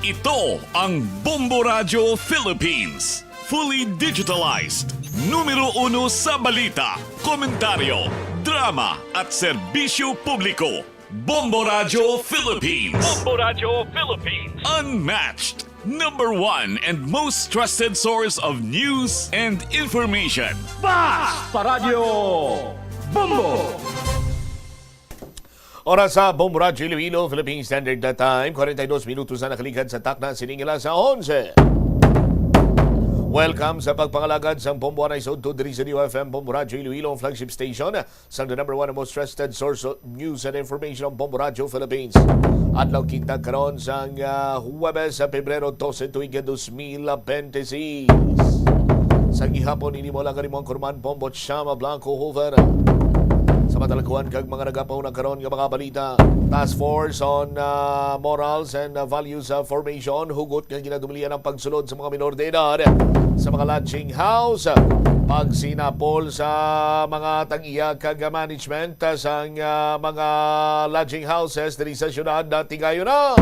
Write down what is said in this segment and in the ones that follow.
Ito ang Bombo Radio Philippines. Fully digitalized. Numero 1 sa balita, komentaryo, drama at serbisyo publiko. Bombo Radio Philippines. Bombo Radio Philippines. Unmatched. Number 1 and most trusted source of news and information. Sa Radyo Bombo. Oras sa Bombo Radio Iloilo, Philippine Standard Time. 42 minutos na nakalikan sa takna siningila sa 11. Welcome sa pagpangalagad sa Bombo Anay Sod to diri sa UFM Bombo Radio Iloilo, flagship station sa the number 1 and most trusted source of news and information of Bombo Radio Philippines. Adlaw kita karon sa Huwebes sa Pebrero 12 tuig 2026. Sa gihapon ini mo lang karimong kurman Bombo Chama Blanco Hoover. Sa matalakuan kag mga nagapaw na karon nga mga balita, Task Force on Morals and Values Formation hugot nga ginadumilian ang pagsulod sa mga minor de edad sa mga lodging house, pagsinapol sa mga tag-iya kag management sa mga lodging houses diri sa syudad na Tigayon na.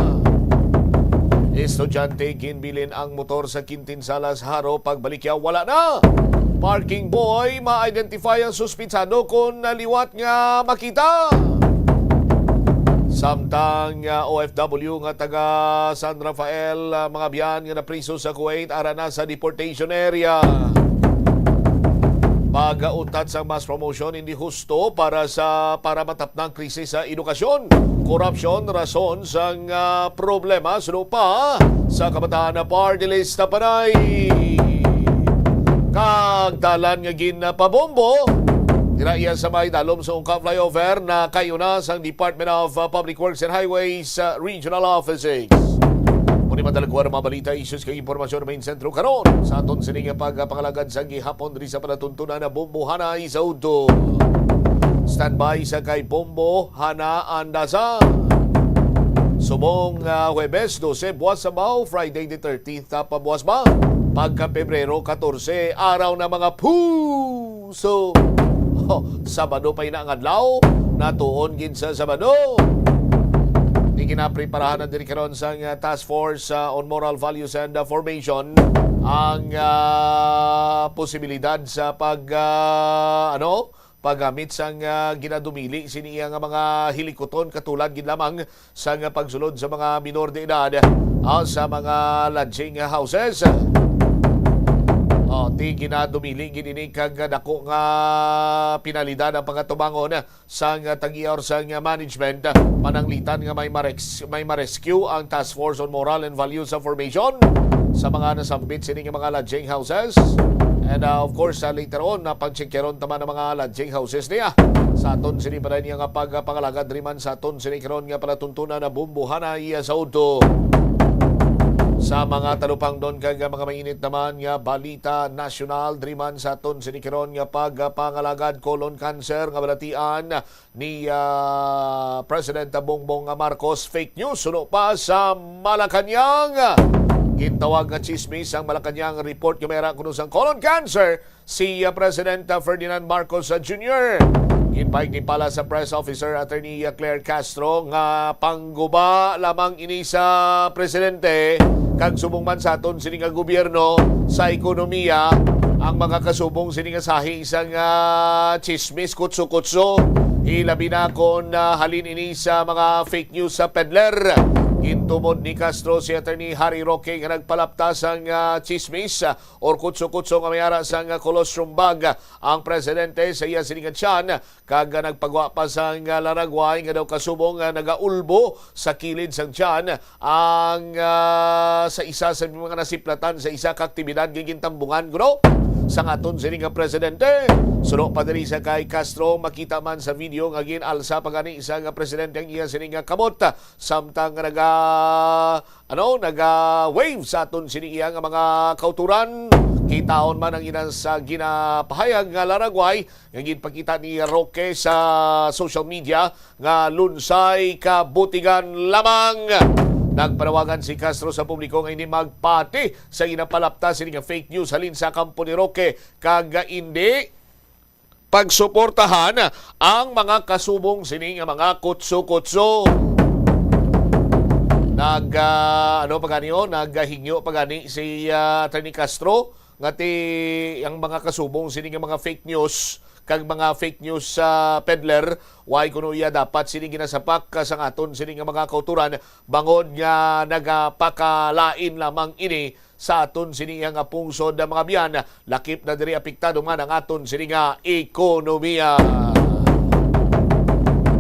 Estudyante ginbilin ang motor sa Quintinsalas Haro, pagbalik yaw wala na. Parking boy, ma-identify ang suspitsado kung naliwat nga makita. Samtang OFW nga taga San Rafael, mga biyan nga napriso sa Kuwait, ara na sa deportation area. Pag-untat sa mass promotion hindi husto para matapnang krisis sa edukasyon. Corruption rason sa problema suno pa sa kabataan na party list na panay. Kagdalan nga ginapabombo dira iya sa may dalom sa ungka flyover na kayo na sa Department of Public Works and Highways Regional Offices. Muni madalagwar mga balita, issues kay impormasyon main sentro karon sa aton sining pagpangalagad sa gihapon diri sa panatuntunan na Bombo Hana Isaudo. Standby sa kay Bombo Hana Andasa. Subong Huwebes 12 buwas sa Bao, Friday the 13th pabuwas ba? Pagka Pebrero 14, araw na mga puso. Sabado pa ina ang adlaw, natuon gin sa Sabado. Di kinapreparahan na diri karon sa Task Force on Moral Values and Formation ang posibilidad sa paggamit sang ginadumili siniya nga mga hilikoton katulad gid lamang sa pagsulod sa mga minor de edad sa mga lodging houses. Di ginadumili gini kag dako nga pinalidad ang pagatubangon sa tag-ior sa management pananglitan nga may ma-rescue ang Task Force on Moral and Values Formation sa mga nasambit sini nga mga lodging houses. And of course, later on, pag-checkyaron taman ng mga lodging houses niya. Sa aton sini pa rin nga pagpangalagad riman sa aton sini karon nga palatuntunan na bumbuhana iya sa auto. Sa mga talupang doon kag mga mainit naman nga balita nasyonal driman sa aton sini karon nga pagpangalagad colon cancer nga balatian ni President Bongbong Marcos, fake news suno pa sa Malacañang. Gintawag nga chismis ang Malacañang report nga mayroon kuno sang colon cancer si President Ferdinand Marcos Jr. Ginpaig ni pala sa press officer Attorney Claire Castro nga pangguba lamang ini sa presidente kag subong man sa aton sini nga gobyerno sa ekonomiya ang mga kasubong sini nga sahi isang chismis kutso-kutso ilabi na kon halin ini sa mga fake news sa peddler. Gintumod ni Castro si Attorney Harry Roque nga nagpalaptas ang chismis or kutso-kutso nga mayara sa colostrum bag ang presidente sa iya siningan tiyan kag nagpagwa pa sa laragway nga daw kasubong nagaulbo sa kilid sang tiyan ang sa isa sa mga nasiplatan sa isa ka aktibidad gigintambungan kuno sang aton siningan presidente. Suno pa diri sa kay Castro makita man sa video nga ginalsa pagani isa nga presidente ang iya siningan kamot samtang naga-wave sa aton siniya nga mga kauturan. Kitaon man ang inan sa ginapahayag nga laragway nga ginpakita ni Roque sa social media nga lunsay kabutigan lamang. Nagpanawagan si Castro sa publiko nga hindi magpati sa inapalapta sini nga fake news halin sa kampo ni Roque kag hindi pagsuportahan ang mga kasubong sini nga mga kutso-kutso. ano pa ganiyo, naghingyo pa gani si Atty. Castro ngati ang mga kasubong sini nga mga fake news kag mga fake news sa peddler why kuno iya dapat sini ginasapak sa aton sini nga mga kauturan bangod nga nagapakalain lamang ini sa aton sini nga pungsod ng mga biyan lakip na diri apektado man ang aton sini nga ekonomiya.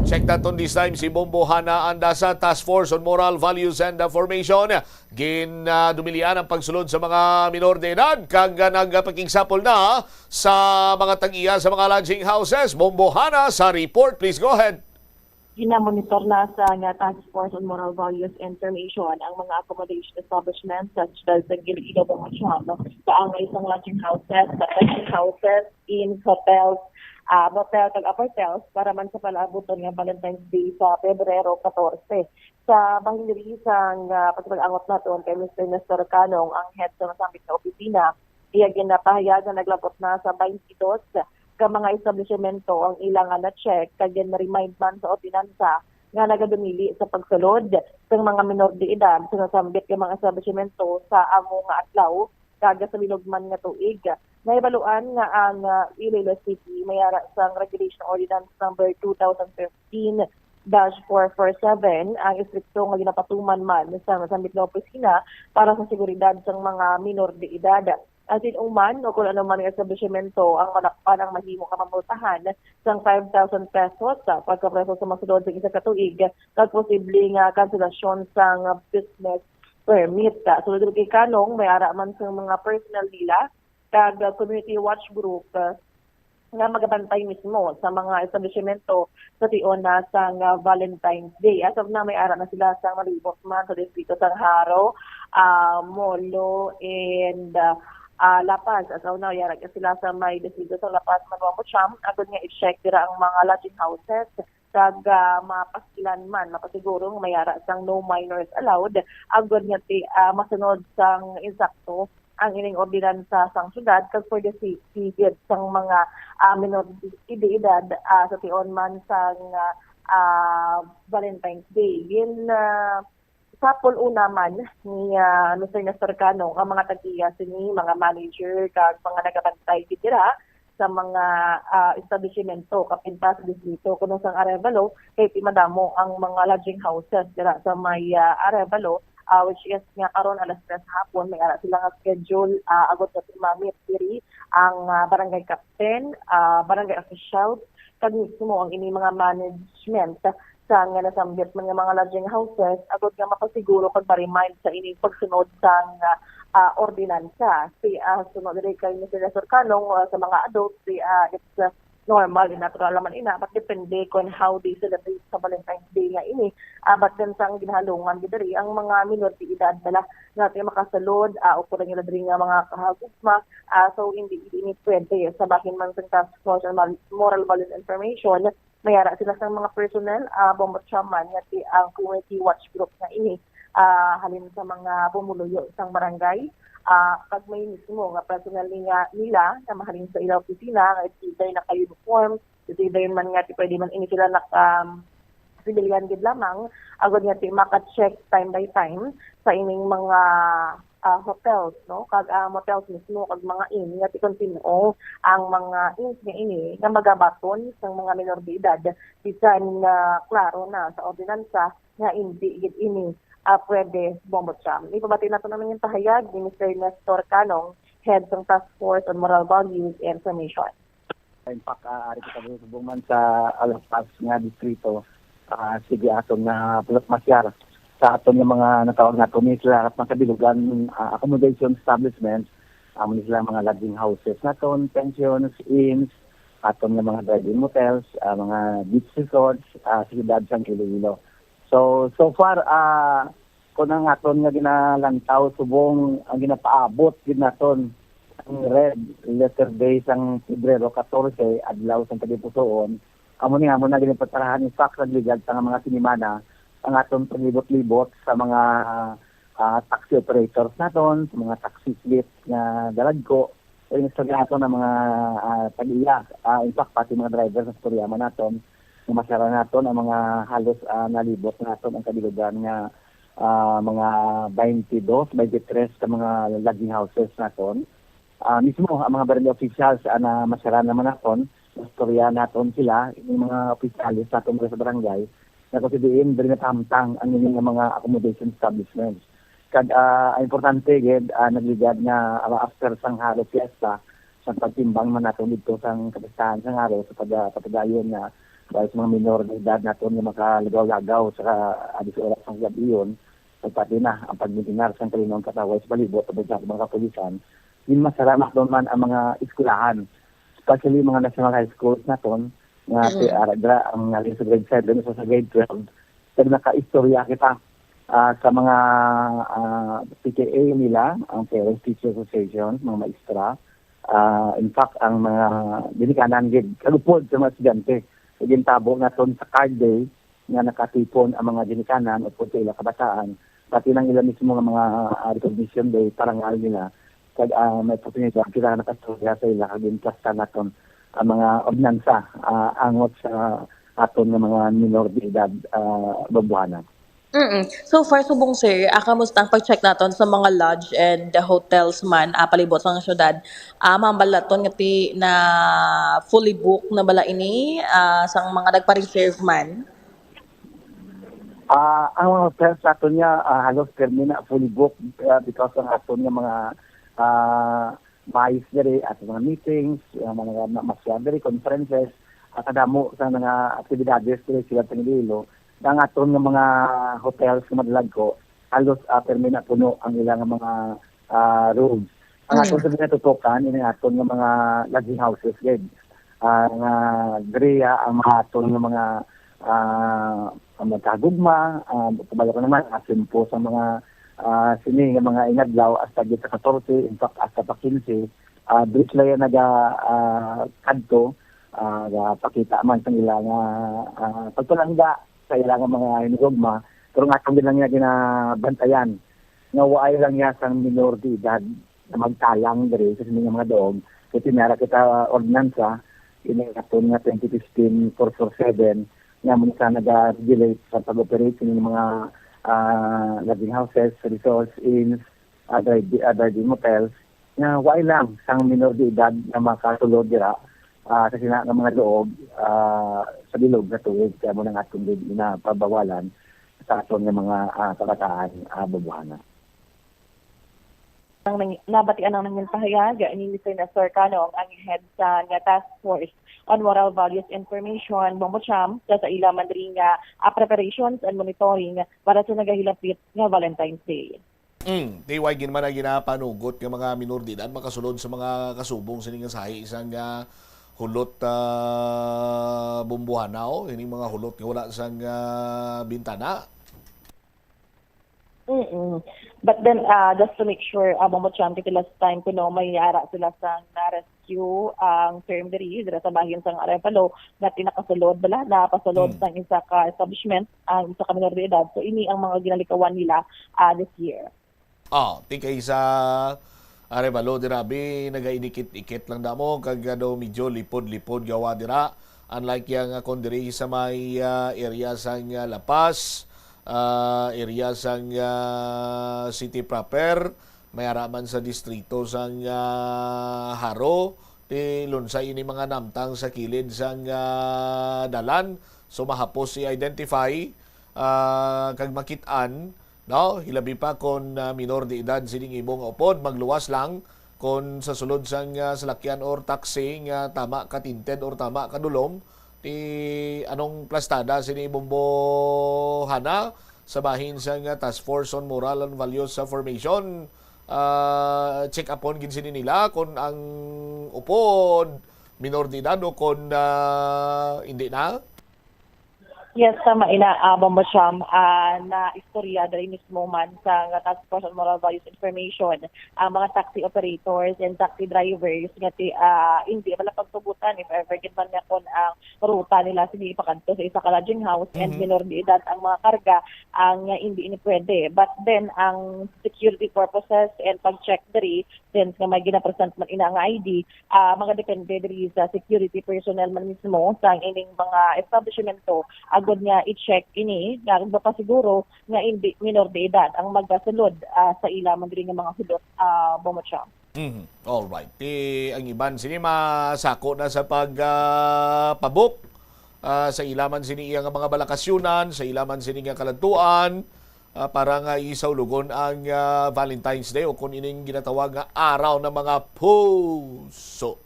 Check naton this time si Bombo Hana Andasa, Task Force on Moral Values and Formation. Dumilian ang pagsulod sa mga minor de edad kag nagpakingsapol na sa mga tag-iya sa mga lodging houses. Bombo Hana sa report. Please go ahead. Ginamonitor na sa Task Force on Moral Values and Formation ang mga accommodation establishments such as sa Iloilo, Bamacham, sa ang isang lodging houses, sa lodging houses, in hotels, motel kag apartels para man sa palabuton nga Valentine's Day sa Pebrero 14. Sa bahindiri sa pagpag-angot naton kay Mr. Nestor Canong, ang head sa masambit na opisina, iya ginapahayagan naglabot na sa 22 ka mga establishmento ang ilang na check kag na-remind man sa ordinansa nga nagadumili sa pagsulod sa mga minor de edad sa nasambit ka mga establishmento sa amo nga adlaw kaga sa milogman nga tuig. Naibaluan nga ang Iloilo City mayara sa Regulation Ordinance number 2015-447 ang istrikto nga ginapatuman man sa masambit na opisina para sa seguridad sa mga minor de edad. At inuman o kung ano man ang establishmento ang malakpan ang mahimo kamamultahan sang 5,000 pesos sa pagkapreso sa masulod sa isa katuig kag posible nga kanselasyon sang business permit. Sulod kay Kanong may ara man sa mga personal nila kag community watch group nga magabantay mismo sa mga establishmento sa tion na sa Valentine's Day. As of na may ara na sila sa malibot man sa distrito sa Haro, Molo, and La Paz. As of now, yarag sila sa may distrito sa La Paz, Manuambocham. Agad nga i-check dira ang mga lodging houses kag mapaskilan man, mapasigurong mayara sang no minors allowed. Agad nga masunod sang insakto ang ining ordinansa sang syudad kag for the safety sang mga minor de edad sa tion man sang Valentine's Day. Yun sapol una man ni Mr. Nestor Canong ang mga tag-iya sini mga manager kag mga nagabantay dira sa mga establishmento kapinta sa distrito kuno sang Arevalo kay madamo ang mga lodging houses dira sa may Arevalo. Which is nga karon alas 3 hapon may ara sila nga schedule agot sa mamit diri ang barangay captain, barangay officials kag mismo ang ini mga management sa nga nasambit man nga mga lodging houses agot nga mapasiguro kag ma-remind sa ini pagsunod sang ordinansa. Sunod diri kay Mr. Nestor Canong sa mga adults it's normal and natural naman ina but depende kung how they celebrate sa Valentine's Day nga ini but then sang ginhalungan diri ang mga minor de edad nila natin makasalod o kung nila diri nga mga kahagugma so hindi ini pwede sa bahin man sa Task Force on Moral Values and Formation mayara sila sa mga personnel bombochaman nga ang community watch group nga ini halin sa mga pumuluyo sang barangay pag may mismo nga personal nila na mahalin sa ilang opisina nga itiday na ka-uniform, itiday man nga pwede man ini sila civilian gid lamang agad nga maka-check time by time sa ining mga hotels no kag motels mismo kag mga inn nga continue ang mga inns nga ini nga magabaton sa mga minor de edad bisan klaro na sa ordinansa nga hindi gid ini pwede bombocham. Ipabati nato naman yung pahayag ni Mr. Nestor Canong, Head ng Task Force on Moral Values and Formation. In fact, ari kita subong man sa Alapas nga distrito, sige aton na pulat masyar sa aton nga mga natawag nato ni sila at makabilugan accommodation establishments, ni sila mga lodging houses naton, pensions, inns, aton nga mga drive-in motels, mga beach resorts, siyudad sang Iloilo. So far, kung ang aton nga ginalantaw, subong ang ginapaabot, ginaton ang red letter day sang Pebrero 14, adlaw sang Kadipusoon, amo na ginapatarahan ni fact legal sa mga sinimana, ang aton paglibot-libot sa mga taxi operators naton, sa mga taxi fleet nga dalagko, o yung naton ng mga tag-iya, in fact, pati mga driver sa Storiama naton, masara naton ang mga halos nalibot naton ang kabilugan nga mga 22, 23 sa mga lodging houses naton. Mismo ang mga barangay officials na masara naman naton, istorya naton sila, yung mga opisyalis naton sa barangay, na kung sidiin, very natamtang ang inyong mga accommodation establishments. Importante, nagligad nga after sang halo fiesta, sa pagtimbang man natin dito sa kapistahan sang halo, sa pagdayon na dahil sa mga minor na edad natin na makalagaw-lagaw sa adis oras ng gabi yun, pagpati na ang pagmitinar sa kalinong kataway sa palibot sa mga kapulisan, yun masaramak doon man ang mga eskulahan, especially mga national high schools natin, nga si Aradra, ang naling sa grade 7, sa grade 12, pero naka-istorya kita sa mga PTA nila, ang Parents Teacher Association, mga maestra. In fact, ang mga dinikanan, kalupod sa mga estudyante, tabo na ton sa card day, nga nakatipon ang mga dinikanan o po sa ilang kabataan, pati ng ilang mismo ng mga recognition day, parangal nila, may oportunidad, kita nakastorya sa ilang, kaging klasta na ton ang mga ordinansa angot sa aton ng mga minor de edad babuhanan. So far, subong sir, kamusta ang pag-check naton sa mga lodge and the hotels man palibot sa syudad? Mambalaton ngati na fully booked na bala ini sa mga nagpa-reserve man? Ang mga hotels sa aton niya halos termina fully booked because ang aton nga mga mais diri at mga meetings, mga masyan diri, conferences, kadamo sa mga aktibidades diri sila Tangililo. Ang aton nga mga hotels nga madalag ko, halos termina puno ang ilang mga rooms. Ang aton sa pinatutukan, ini aton nga mga lodging houses, nga diri ang mga aton nga mga magkagugma, kabalo ko naman, asimpo sa mga sini nga mga inadlaw hasta git sa 14, in fact hasta pa 15, dito sila kadto, pakita man sa nila nga pagpalangga sa ilang mga hinugma, pero nga itong lang niya ginabantayan, nga waay lang niya sa minor de edad na magtalang diri sa mga doog, kasi tinara kita ordinansa, inagaton nga 2015 447, nga muna sa nag-regulate sa pag-operate ng mga lodging houses, resorts, inns, driving hotels, na waay lang sang minor de edad na makasulod dira sa sina ng mga doog sa bilog na tuwid, kaya mo nang atong na pabawalan sa aton ng mga kabataan babuhanan. Nabatian ang nangyang pahayag ni Mr. Nestor Cano, ang head sa Task Force on Moral Values Information, Bombocham, sa ila man rin nga preparations and monitoring para sa nagahilapit nga Valentine's Day. Tiway man na ginapanugot ng mga minor de edad makasulod sa mga kasubong sa nga sahi isang hulot bumbuhanaw, ini mga hulot nga wala sa bintana. But then, just to make sure, Bombocham, kasi last time kuno may ara sila sa na-rescue ang term diri sa bahin sa Arevalo na tinakasulod bala, napasulod sa isa ka establishment, ang isa ka minor de edad. So, ini ang mga ginalikawan nila this year. Tingkay sa Arevalo, dirabi, nagainikit-ikit lang damo, kagado medyo lipod-lipod gawa dira. Unlike yung kondiri sa may area sa La Paz, area sa city proper, may araman sa distrito sa Haro, lunsay ini mga namtang sa kilid sa dalan, so mahapos i-identify kag makitaan, no, hilabi pa kon minor de edad sining imong upod, magluwas lang kon sa sulod sang salakyan or taxi nga tama ka tinted or tama ka dulom ti anong plastada sini bombohana sa bahin sa Task Force on Moral and Values Formation. Check upon gin sini nila kon ang upod minor de edad o kon hindi na. Yes, tama ina, Bombocham, na istorya dahil mismo man sa Task Force on Moral Values Information, mga taxi operators and taxi drivers nga hindi wala pagtubutan if ever gid man nakon ang ruta nila sige ipakanto sa isa ka lodging house and minor de edad ang mga karga ang hindi ini pwede. But then ang security purposes and pag-check diri since nga may gina-present man ina nga ID, mga depende diri sa security personnel man mismo sa ining mga establishmento gud nga i-check ini nga ba pa siguro nga hindi minor de edad ang magkasulod sa ilamang diri nga mga hudot Bomotsyam. All right. Ang iban sini masako na sa pagpabok sa ilaman sini iya nga mga balakasyunan, sa ilaman sini nga kalantuan para nga isaulugon ang Valentine's Day o kung ining ginatawag nga araw ng mga puso.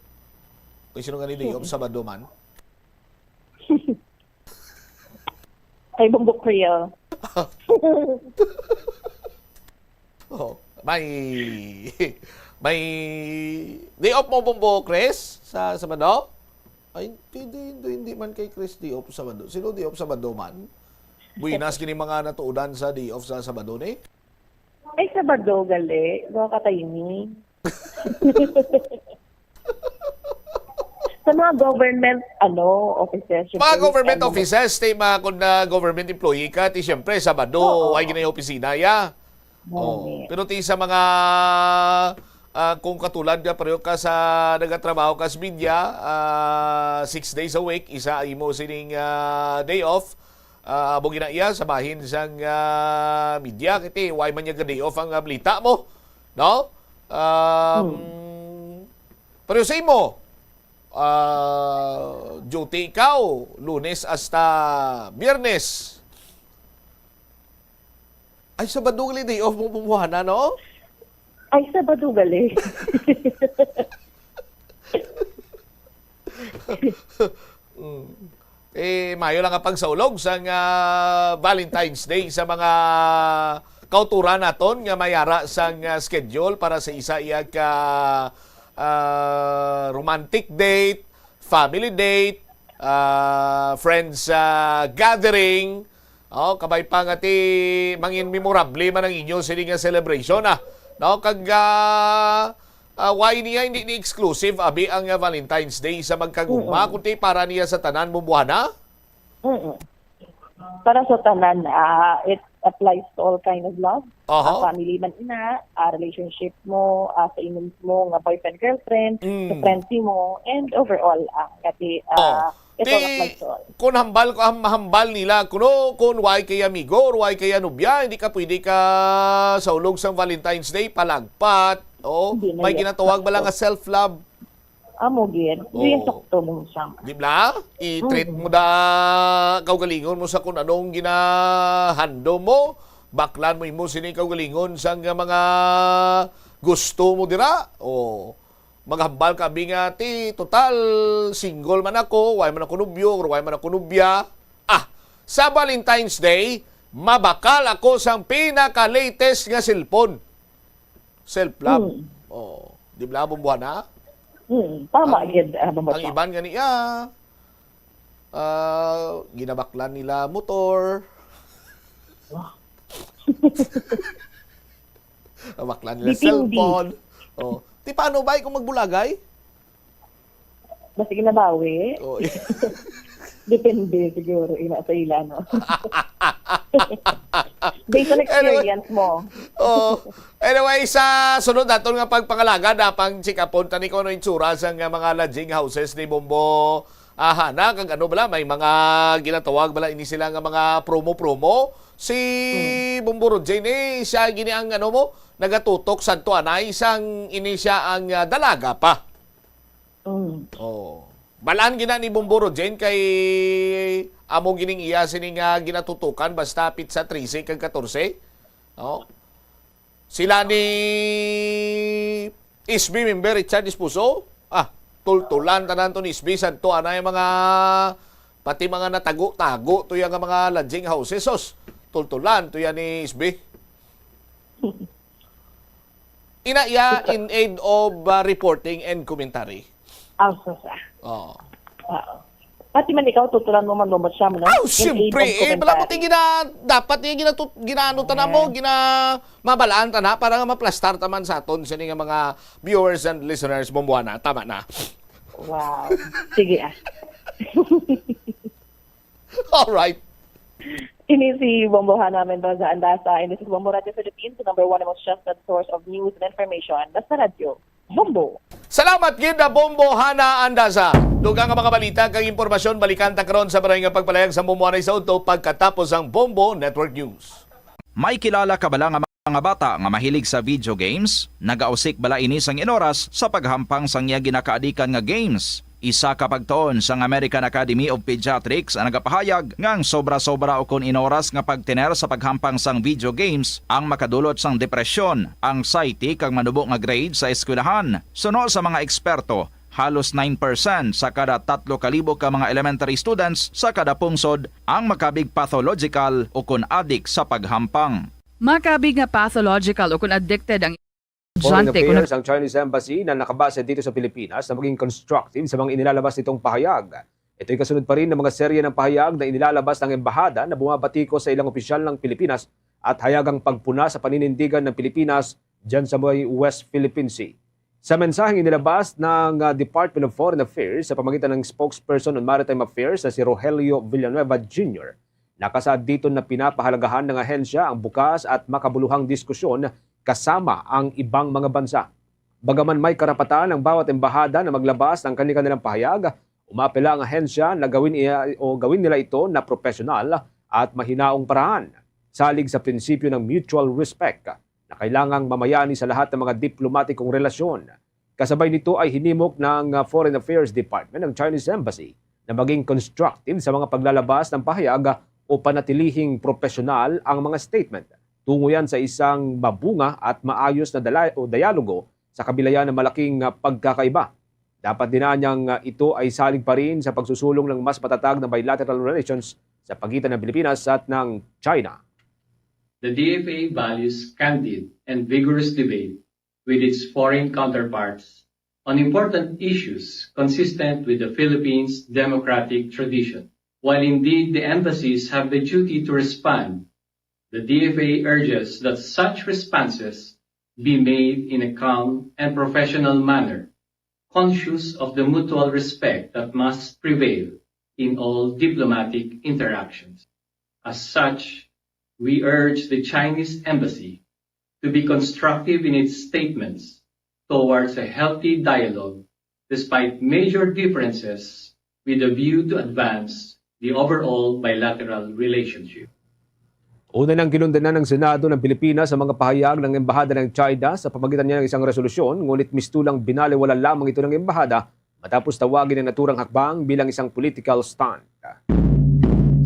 Kung sino nga niliyom sa Sabado man? Ay Bumbok Creole. Oh, may day off mo Bumbo Chris sa Sabado? Ay, hindi man kay Chris day off sa Sabado. Sino day off sa Sabado man? Buinas kini mga natuudan sa day off sa Sabado ni? Ay Sabado gali, go kataymi. Sa mga government offices. Mga government offices, mga kung na government employee ka, ti siyempre Sabado ay ginay opisina ya. Pero ti sa mga kung katulad ka pareho ka sa nagatrabaho ka sa media 6 days a week, isa imo sining day off. Abo ginaiya sa bahin sang media kiti why man niya day off ang balita mo, no? Pero sa imo duty ikaw Lunes hasta Biyernes. Ay Sabado gali day off mo bumuhana, no? Ay Sabado gali. Mayo lang ang pagsaulog sa Valentine's Day sa mga kauturan naton nga mayara sang schedule para sa isa iya ka romantic date, family date, friends gathering. Kabay pa nga ti mangin memorable man ang inyo sini nga celebration no kag why niya hindi ni exclusive abi ang Valentine's Day sa magkagugma kundi para niya sa tanan bumuhana? Para sa tanan, it applies to all kind of love. Family man ina, relationship mo, sa imong mo nga boyfriend girlfriend, sa friends mo, and overall kati it all applies to all. Kung hambal nila kung why kay amigo or why kay nobya, hindi ka pwede ka sa ulog sang Valentine's Day palagpat. May ginatawag ba lang nga self-love? Amo gid. Diyan sakto mo siyang. Di ba? I-treat mo kaugalingon mo sa kung anong ginahando mo. Baklan mo imo sini kaugalingon sa mga gusto mo dira. Maghambal ka bingati, total single man ako, why man ako nubyo, or why man ako nubya. Sa Valentine's Day, mabakal ako sang pinaka-latest nga cellphone. Self-love. Di ba bumbuhan na? Tama gid Ang iban nga niya, ginabaklan nila motor. Baklan nila cellphone. Ti paano ba kung magbulagay? Basta ginabawi. Depende siguro sa ila, no? Based on experience mo. Anyway, sa sunod naton nga pagpangalaga na pang check-upon tani ko no itsura sa mga lodging houses ni Bombo Hana kag ano bala may mga ginatawag bala ini sila nga mga promo si Bombo Rojen siya gini ang mo nagatutok sadto anay isang ini siya ang dalaga pa. Balaan gina ni Bombo Rojen kay amo gining iya sining ginatutukan basta pizza 13 kag 14. Sila ni SB member Richard Espuso. Tultulan tanan to ni SB santo anay mga pati mga natago-tago to yang mga lodging houses. Tultulan to yan ni SB. Inaiya in aid of reporting and commentary. Pati man ikaw, tutulan mo man lumot siya mo, no? Siyempre. Bala mo dapat niya ginano tanan mo, mabalaan na para nga maplastar taman sa aton sa nga mga viewers and listeners bumbuana. Tama na. Wow. Sige Alright. Ini si Bombohana Mendoza Andasa, and this is Bombo Radio Philippines, the #1 most trusted source of news and information. Basta Radio. Bombo. Salamat gid na Bombo Hana Andasa. Dugang nga mga balita kag impormasyon balikan ta karon sa baray nga pagpalayag sa Mumuanay sa Auto pagkatapos ang Bombo Network News. May kilala ka bala nga mga bata nga mahilig sa video games? Nagausik bala ini sang inoras sa paghampang sang iya ginakaadikan nga games. Isa ka pagtuon sang American Academy of Pediatrics ang nagapahayag ngang sobra-sobra ukon inoras nga pagtiner sa paghampang sang video games ang makadulot sang depresyon, anxiety kag manubo nga grade sa eskwelahan. Suno sa mga eksperto, halos 9% sa kada 3,000 ka mga elementary students sa kada pungsod ang makabig pathological o kun addict sa paghampang. Makabig nga pathological o kun addicted ang Foreign estudyante kung Affairs ang Chinese Embassy na nakabase dito sa Pilipinas na maging constructive sa mga inilalabas nitong pahayag. Ito'y kasunod pa rin ng mga serye ng pahayag na inilalabas ng embahada na bumabatiko sa ilang opisyal ng Pilipinas at hayagang pagpuna sa paninindigan ng Pilipinas dyan sa may West Philippine Sea. Sa mensaheng inilabas ng Department of Foreign Affairs sa pamagitan ng spokesperson on Maritime Affairs na si Rogelio Villanueva Jr., nakasaad dito na pinapahalagahan ng ahensya ang bukas at makabuluhang diskusyon kasama ang ibang mga bansa. Bagaman may karapatan ang bawat embahada na maglabas ng kanilang pahayag, umapela ang ahensya na gawin nila ito na profesional at mahinaong paraan, salig sa prinsipyo ng mutual respect na kailangang mamayani sa lahat ng mga diplomatikong relasyon. Kasabay nito ay hinimok ng Foreign Affairs Department ng Chinese Embassy na maging constructive sa mga paglalabas ng pahayag o panatilihing profesional ang mga statement. Tungo yan sa isang mabunga at maayos na dialogo sa kabilayan ng malaking pagkakaiba. Dapat dinaan niyang ito ay salig pa rin sa pagsusulong ng mas matatag na bilateral relations sa pagitan ng Pilipinas at ng China. The DFA values candid and vigorous debate with its foreign counterparts on important issues consistent with the Philippines' democratic tradition. While indeed the embassies have the duty to respond, the DFA urges that such responses be made in a calm and professional manner, conscious of the mutual respect that must prevail in all diplomatic interactions. As such, we urge the Chinese embassy to be constructive in its statements towards a healthy dialogue despite major differences with a view to advance the overall bilateral relationship. Una nang kinundanan ng Senado ng Pilipinas sa mga pahayag ng Embahada ng China sa pamagitan niya ng isang resolusyon, ngunit mistulang binaliwala lamang ito ng Embahada matapos tawagin ang naturang hakbang bilang isang political stunt.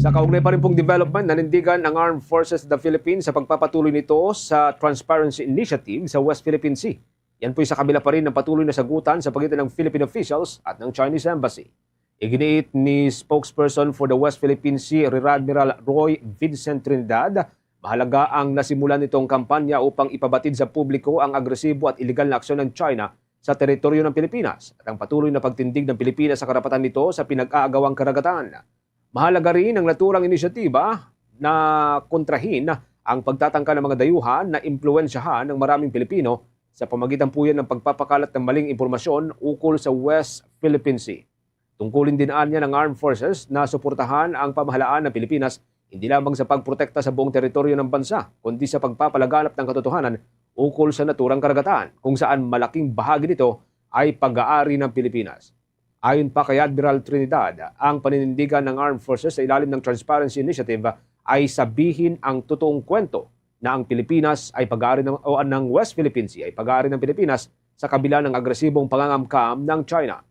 Sa kaugnay pa rin pong development, nanindigan ang Armed Forces of the Philippines sa pagpapatuloy nito sa Transparency Initiative sa West Philippine Sea. Yan po'y sa kabila pa rin ng patuloy na sagutan sa pagitan ng Philippine officials at ng Chinese Embassy. Iginiit ni spokesperson for the West Philippine Sea, Rear Admiral Roy Vincent Trinidad, mahalaga ang nasimulan nitong kampanya upang ipabatid sa publiko ang agresibo at iligal na aksyon ng China sa teritoryo ng Pilipinas at ang patuloy na pagtindig ng Pilipinas sa karapatan nito sa pinag-aagawang karagatan. Mahalaga rin ang naturang inisyatiba na kontrahin ang pagtatangka ng mga dayuhan na impluwensyahan ng maraming Pilipino sa pamagitan po yan ng pagpapakalat ng maling impormasyon ukol sa West Philippine Sea. Tungkulin din niya ng Armed Forces na suportahan ang pamahalaan ng Pilipinas hindi lamang sa pagprotekta sa buong teritoryo ng bansa, kundi sa pagpapalaganap ng katotohanan ukol sa naturang karagatan, kung saan malaking bahagi nito ay pag-aari ng Pilipinas. Ayon pa kay Admiral Trinidad, ang paninindigan ng Armed Forces sa ilalim ng Transparency Initiative ay sabihin ang totoong kwento na ang Pilipinas ay pag-aari ng West Philippine Sea ay pag-aari ng Pilipinas sa kabila ng agresibong pangangamkam ng China.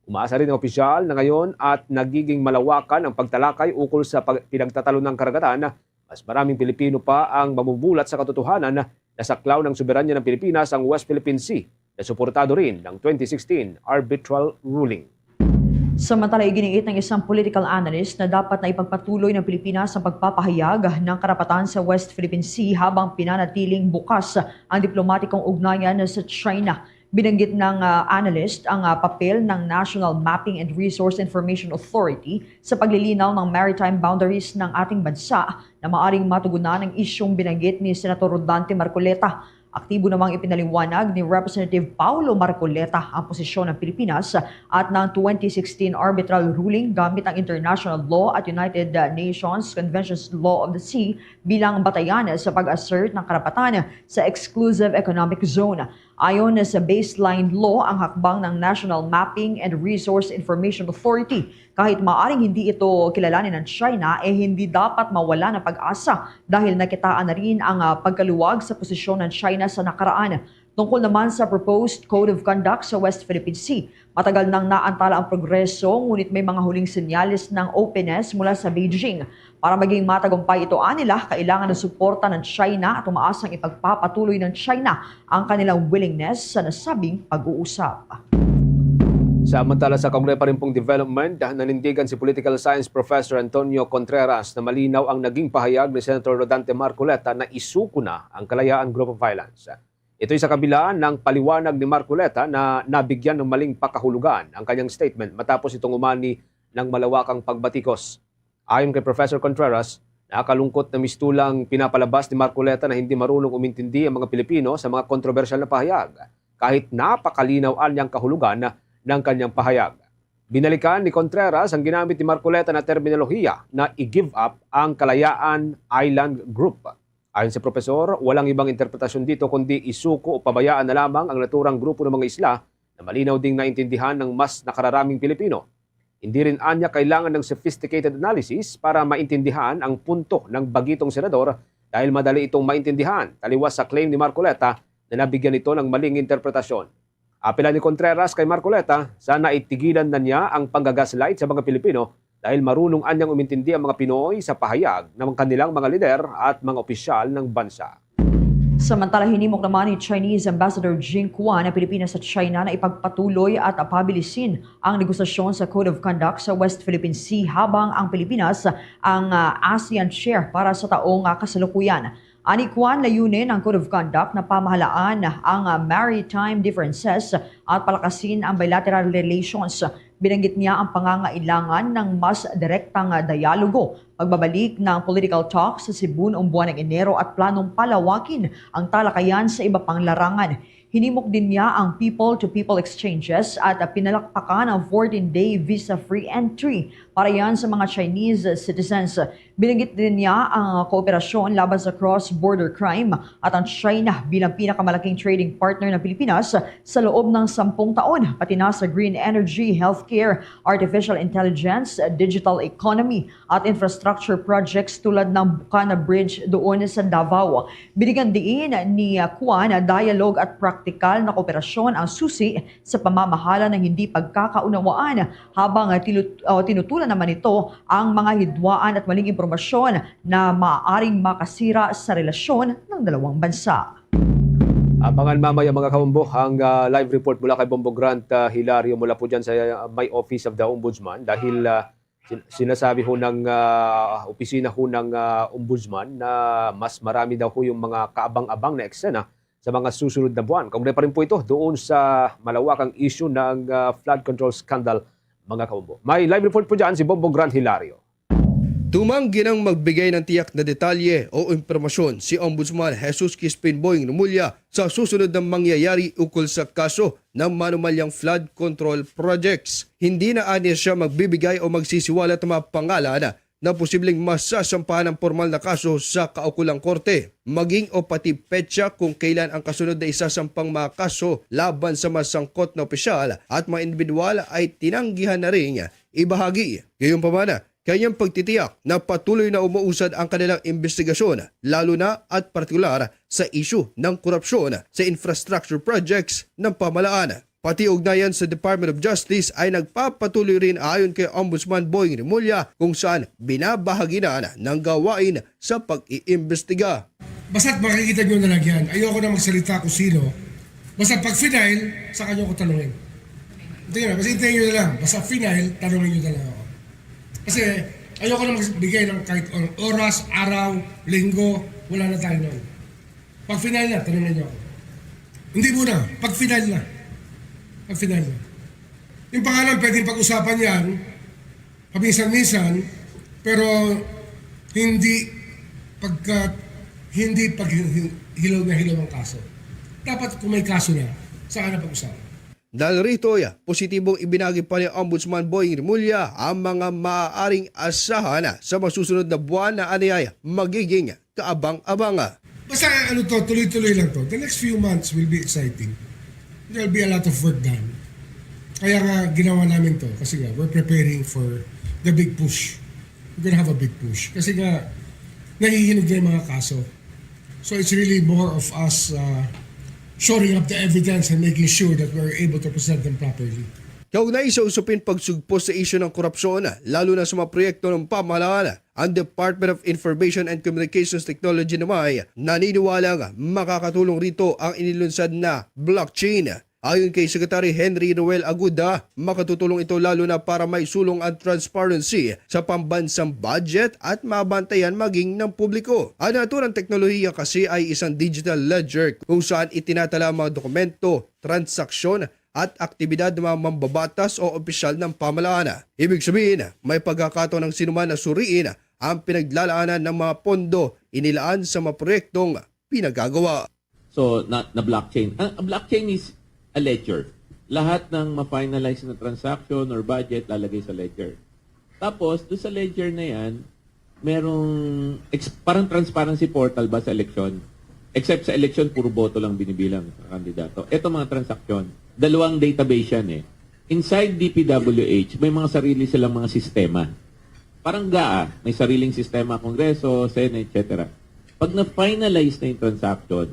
Umaasa rin ng opisyal na ngayon at nagiging malawakan ang pagtalakay ukol sa pinagtatalo ng karagatan, mas maraming Pilipino pa ang mamumulat sa katotohanan na saklaw ng soberanya ng Pilipinas ang West Philippine Sea na suportado rin ng 2016 arbitral ruling. Samantala, iginiit ng isang political analyst na dapat na ipagpatuloy ng Pilipinas ang pagpapahayag ng karapatan sa West Philippine Sea habang pinanatiling bukas ang diplomatikong ugnayan sa China. Binanggit ng analyst ang papel ng National Mapping and Resource Information Authority sa paglilinaw ng maritime boundaries ng ating bansa na maaring matugunan ang isyong binanggit ni Senator Rodante Marcoleta. Aktibo namang ipinaliwanag ni Representative Paulo Marcoleta ang posisyon ng Pilipinas at ng 2016 arbitral ruling gamit ang international law at United Nations Convention's Law of the Sea bilang batayan sa pag-assert ng karapatan sa Exclusive Economic Zone. Ayon sa baseline law, ang hakbang ng National Mapping and Resource Information Authority, kahit maaring hindi ito kilalanin ng China, hindi dapat mawala ng pag-asa dahil nakitaan na rin ang pagkaluwag sa posisyon ng China sa nakaraan. Tungkol naman sa proposed Code of Conduct sa West Philippine Sea, matagal nang naantala ang progreso ngunit may mga huling senyales ng openness mula sa Beijing. Para maging matagumpay ito nila, kailangan ng suporta ng China at umaasang ipagpapatuloy ng China ang kanilang willingness sa nasabing pag-uusap. Samantala sa kaugnayan pa rin pong development, nanindigan si Political Science Professor Antonio Contreras na malinaw ang naging pahayag ni Senator Rodante Marcoleta na isuko na ang Kalayaan Group of Violence. Ito'y sa kabila ng paliwanag ni Marcoleta na nabigyan ng maling pakahulugan ang kanyang statement matapos itong umani ng malawakang pagbatikos. Ayon kay Professor Contreras, nakakalungkot na mistulang pinapalabas ni Marcoleta na hindi marunong umintindi ang mga Pilipino sa mga kontrobersyal na pahayag, kahit napakalinaw niyang kahulugan ng kanyang pahayag. Binalikan ni Contreras ang ginamit ni Marcoleta na terminolohiya na i-give up ang Kalayaan Island Group. Ayon sa profesor, walang ibang interpretasyon dito kundi isuko o pabayaan na lamang ang naturang grupo ng mga isla na malinaw ding naintindihan ng mas nakararaming Pilipino. Hindi rin anya kailangan ng sophisticated analysis para maintindihan ang punto ng bagitong senador dahil madali itong maintindihan, taliwas sa claim ni Marcoleta na nabigyan ito ng maling interpretasyon. Apela ni Contreras kay Marcoleta, sana itigilan na niya ang panggagaslight sa mga Pilipino dahil marunong anyang umintindi ang mga Pinoy sa pahayag ng kanilang mga lider at mga opisyal ng bansa. Samantala, hinimok naman ni Chinese Ambassador Jing Quan na Pilipinas at China na ipagpatuloy at pabilisin ang negosasyon sa Code of Conduct sa West Philippine Sea habang ang Pilipinas ang ASEAN chair para sa taong kasalukuyan. Ani Quan, layunin ang Code of Conduct na pamahalaan ang maritime differences at palakasin ang bilateral relations. Binanggit niya ang pangangailangan ng mas direktang dialogo, pagbabalik ng political talks sa Cebu noong buwan ng Enero at planong palawakin ang talakayan sa iba pang larangan. Hinimok din niya ang people-to-people exchanges at pinalakpakan ang 14-day visa-free entry para yan sa mga Chinese citizens. Binanggit din niya ang kooperasyon laban sa cross-border crime at ang China bilang pinakamalaking trading partner ng Pilipinas sa loob ng 10 taon, pati na sa green energy, healthcare, artificial intelligence, digital economy at infrastructure projects tulad ng Bukana Bridge doon sa Davao. Binigyan din ni Quan na dialogue at praktikal na kooperasyon ang susi sa pamamahala ng hindi pagkakaunawaan habang tinutulan naman ito ang mga hidwaan at maling impormasyon na maaaring makasira sa relasyon ng dalawang bansa. Abangan mamaya mga kabombo ang live report mula kay Bombo Grant Hilario mula po dyan sa may Office of the Ombudsman dahil sinasabi ho ng opisina ho ng Ombudsman na mas marami daw ho yung mga kaabang-abang na eksena sa mga susunod na buwan. Kaunay pa rin po ito doon sa malawakang issue ng flood control scandal mga kabombo. May live report po dyan si Bombo Grant Hilario. Tumanggi nang magbigay ng tiyak na detalye o impormasyon si Ombudsman Jesus Crispin Boying Remulla sa susunod na mangyayari ukol sa kaso ng manumalyang flood control projects. Hindi na aniya siya magbibigay o magsisiwalat ng mga pangalan na posibleng masasampahan ng formal na kaso sa kaukulang korte, maging o pati petsa kung kailan ang kasunod na isasampang mga kaso laban sa masangkot na opisyal at mga individual ay tinanggihan na rin ibahagi. Gayunpaman, kanyang pagtitiyak na patuloy na umuusad ang kanilang investigasyon, lalo na at partikular sa issue ng korupsyon sa infrastructure projects ng pamahalaan. Pati ugnayan sa Department of Justice ay nagpapatuloy rin ayon kay Ombudsman Boying Remulla kung saan binabahagi na ng gawain sa pag-iimbestiga. Basta't makikita nyo na lang yan. Ayoko na magsalita kung sino. Basta pag final, sa kanyo ko tanungin. Tingnan, basta hintayin nyo na lang. Basta final, tanungin nyo na lang ako. Kasi ayoko na magbigay ng kahit oras, araw, linggo, wala na tayo noon. Pag final na, tanungin nyo ako. Hindi muna, pag final na. Pag final na. Yung pangalan pwedeng pag-usapan yan, paminsan-minsan, pero hindi pag hilaw na hilaw ang kaso. Dapat kung may kaso na, saka na pag-usapan. Dahil rito, positibong ibinagi pa ni Ombudsman Boying Rimulya ang mga maaaring asahan sa masusunod na buwan na anayaya magiging kaabang-abanga. Basta tuloy-tuloy lang to. The next few months will be exciting. There will be a lot of work done. Kaya nga ginawa namin to kasi nga we're preparing for the big push. We're gonna have a big push. Kasi nga nahihinog na yung mga kaso. So it's really more of us shoring up the evidence and making sure that we're able to present them properly. Kaugnay sa usapin pagsugpo sa isyu ng korupsyon, lalo na sa mga proyekto ng pamahalaan, ang Department of Information and Communications Technology naman ay naniniwalang makakatulong rito ang inilunsad na blockchain. Ayon kay Secretary Henry Noel Aguda, makatutulong ito lalo na para may sulong ang transparency sa pambansang budget at mabantayan maging ng publiko. Ang naturang teknolohiya kasi ay isang digital ledger kung saan itinatala ang mga dokumento, transaksyon at aktibidad ng mga mambabatas o opisyal ng pamahalaan. Ibig sabihin, may pagkakataon ng sinuman na suriin ang pinaglalaanan ng mga pondo inilaan sa mga proyektong pinagagawa. So, na blockchain. Ang blockchain is a ledger. Lahat ng ma-finalize na transaction or budget lalagay sa ledger. Tapos, doon sa ledger na yan, merong parang transparency portal ba sa election? Except sa election, puro boto lang binibilang sa kandidato. Ito mga transaksyon, dalawang database yan eh. Inside DPWH, may mga sarili silang mga sistema. Parang GAA, may sariling sistema, Kongreso, Senate, etc. Pag na-finalize na yung transaction,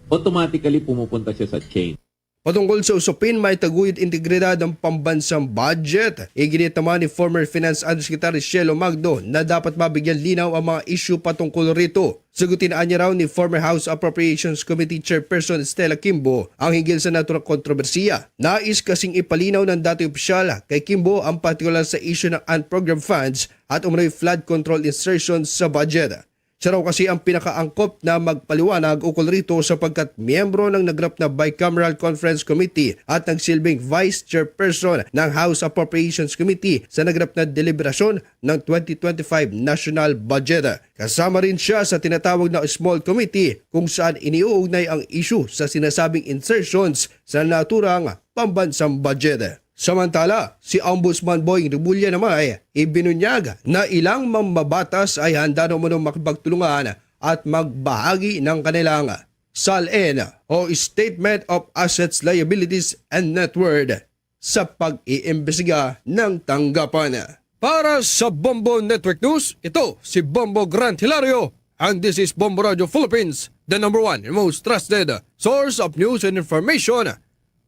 automatically pumupunta siya sa chain. Patungkol sa usapin, may taguyod integridad ang pambansang budget. Iginit naman ni former Finance Undersecretary Shelo Magdo na dapat mabigyan linaw ang mga issue patungkol rito. Sagutin niya raw ni former House Appropriations Committee Chairperson Stella Kimbo ang hinggil sa naturang kontrobersiya. Nais kasing ipalinaw ng dating opisyal kay Kimbo ang partikular sa issue ng unprogrammed funds at umano'y flood control insertions sa budget. Siya raw kasi ang pinakaangkop na magpaliwanag ukol rito sapagkat miyembro ng nagrap na Bicameral Conference Committee at nagsilbing Vice Chairperson ng House Appropriations Committee sa nagrap na deliberasyon ng 2025 National Budget. Kasama rin siya sa tinatawag na Small Committee kung saan iniuugnay ang issue sa sinasabing insertions sa naturang pambansang budget. Samantala, si Ombudsman Boying Rimulya naman ay ibinunyag na ilang mambabatas ay handa na umunong makipagtulungan at magbahagi ng kanilang SALN o Statement of Assets, Liabilities and Net Worth sa pag-iimbestiga ng tanggapan. Para sa Bombo Network News, ito si Bombo Grant Hilario and this is Bombo Radio Philippines, the #1 and most trusted source of news and information.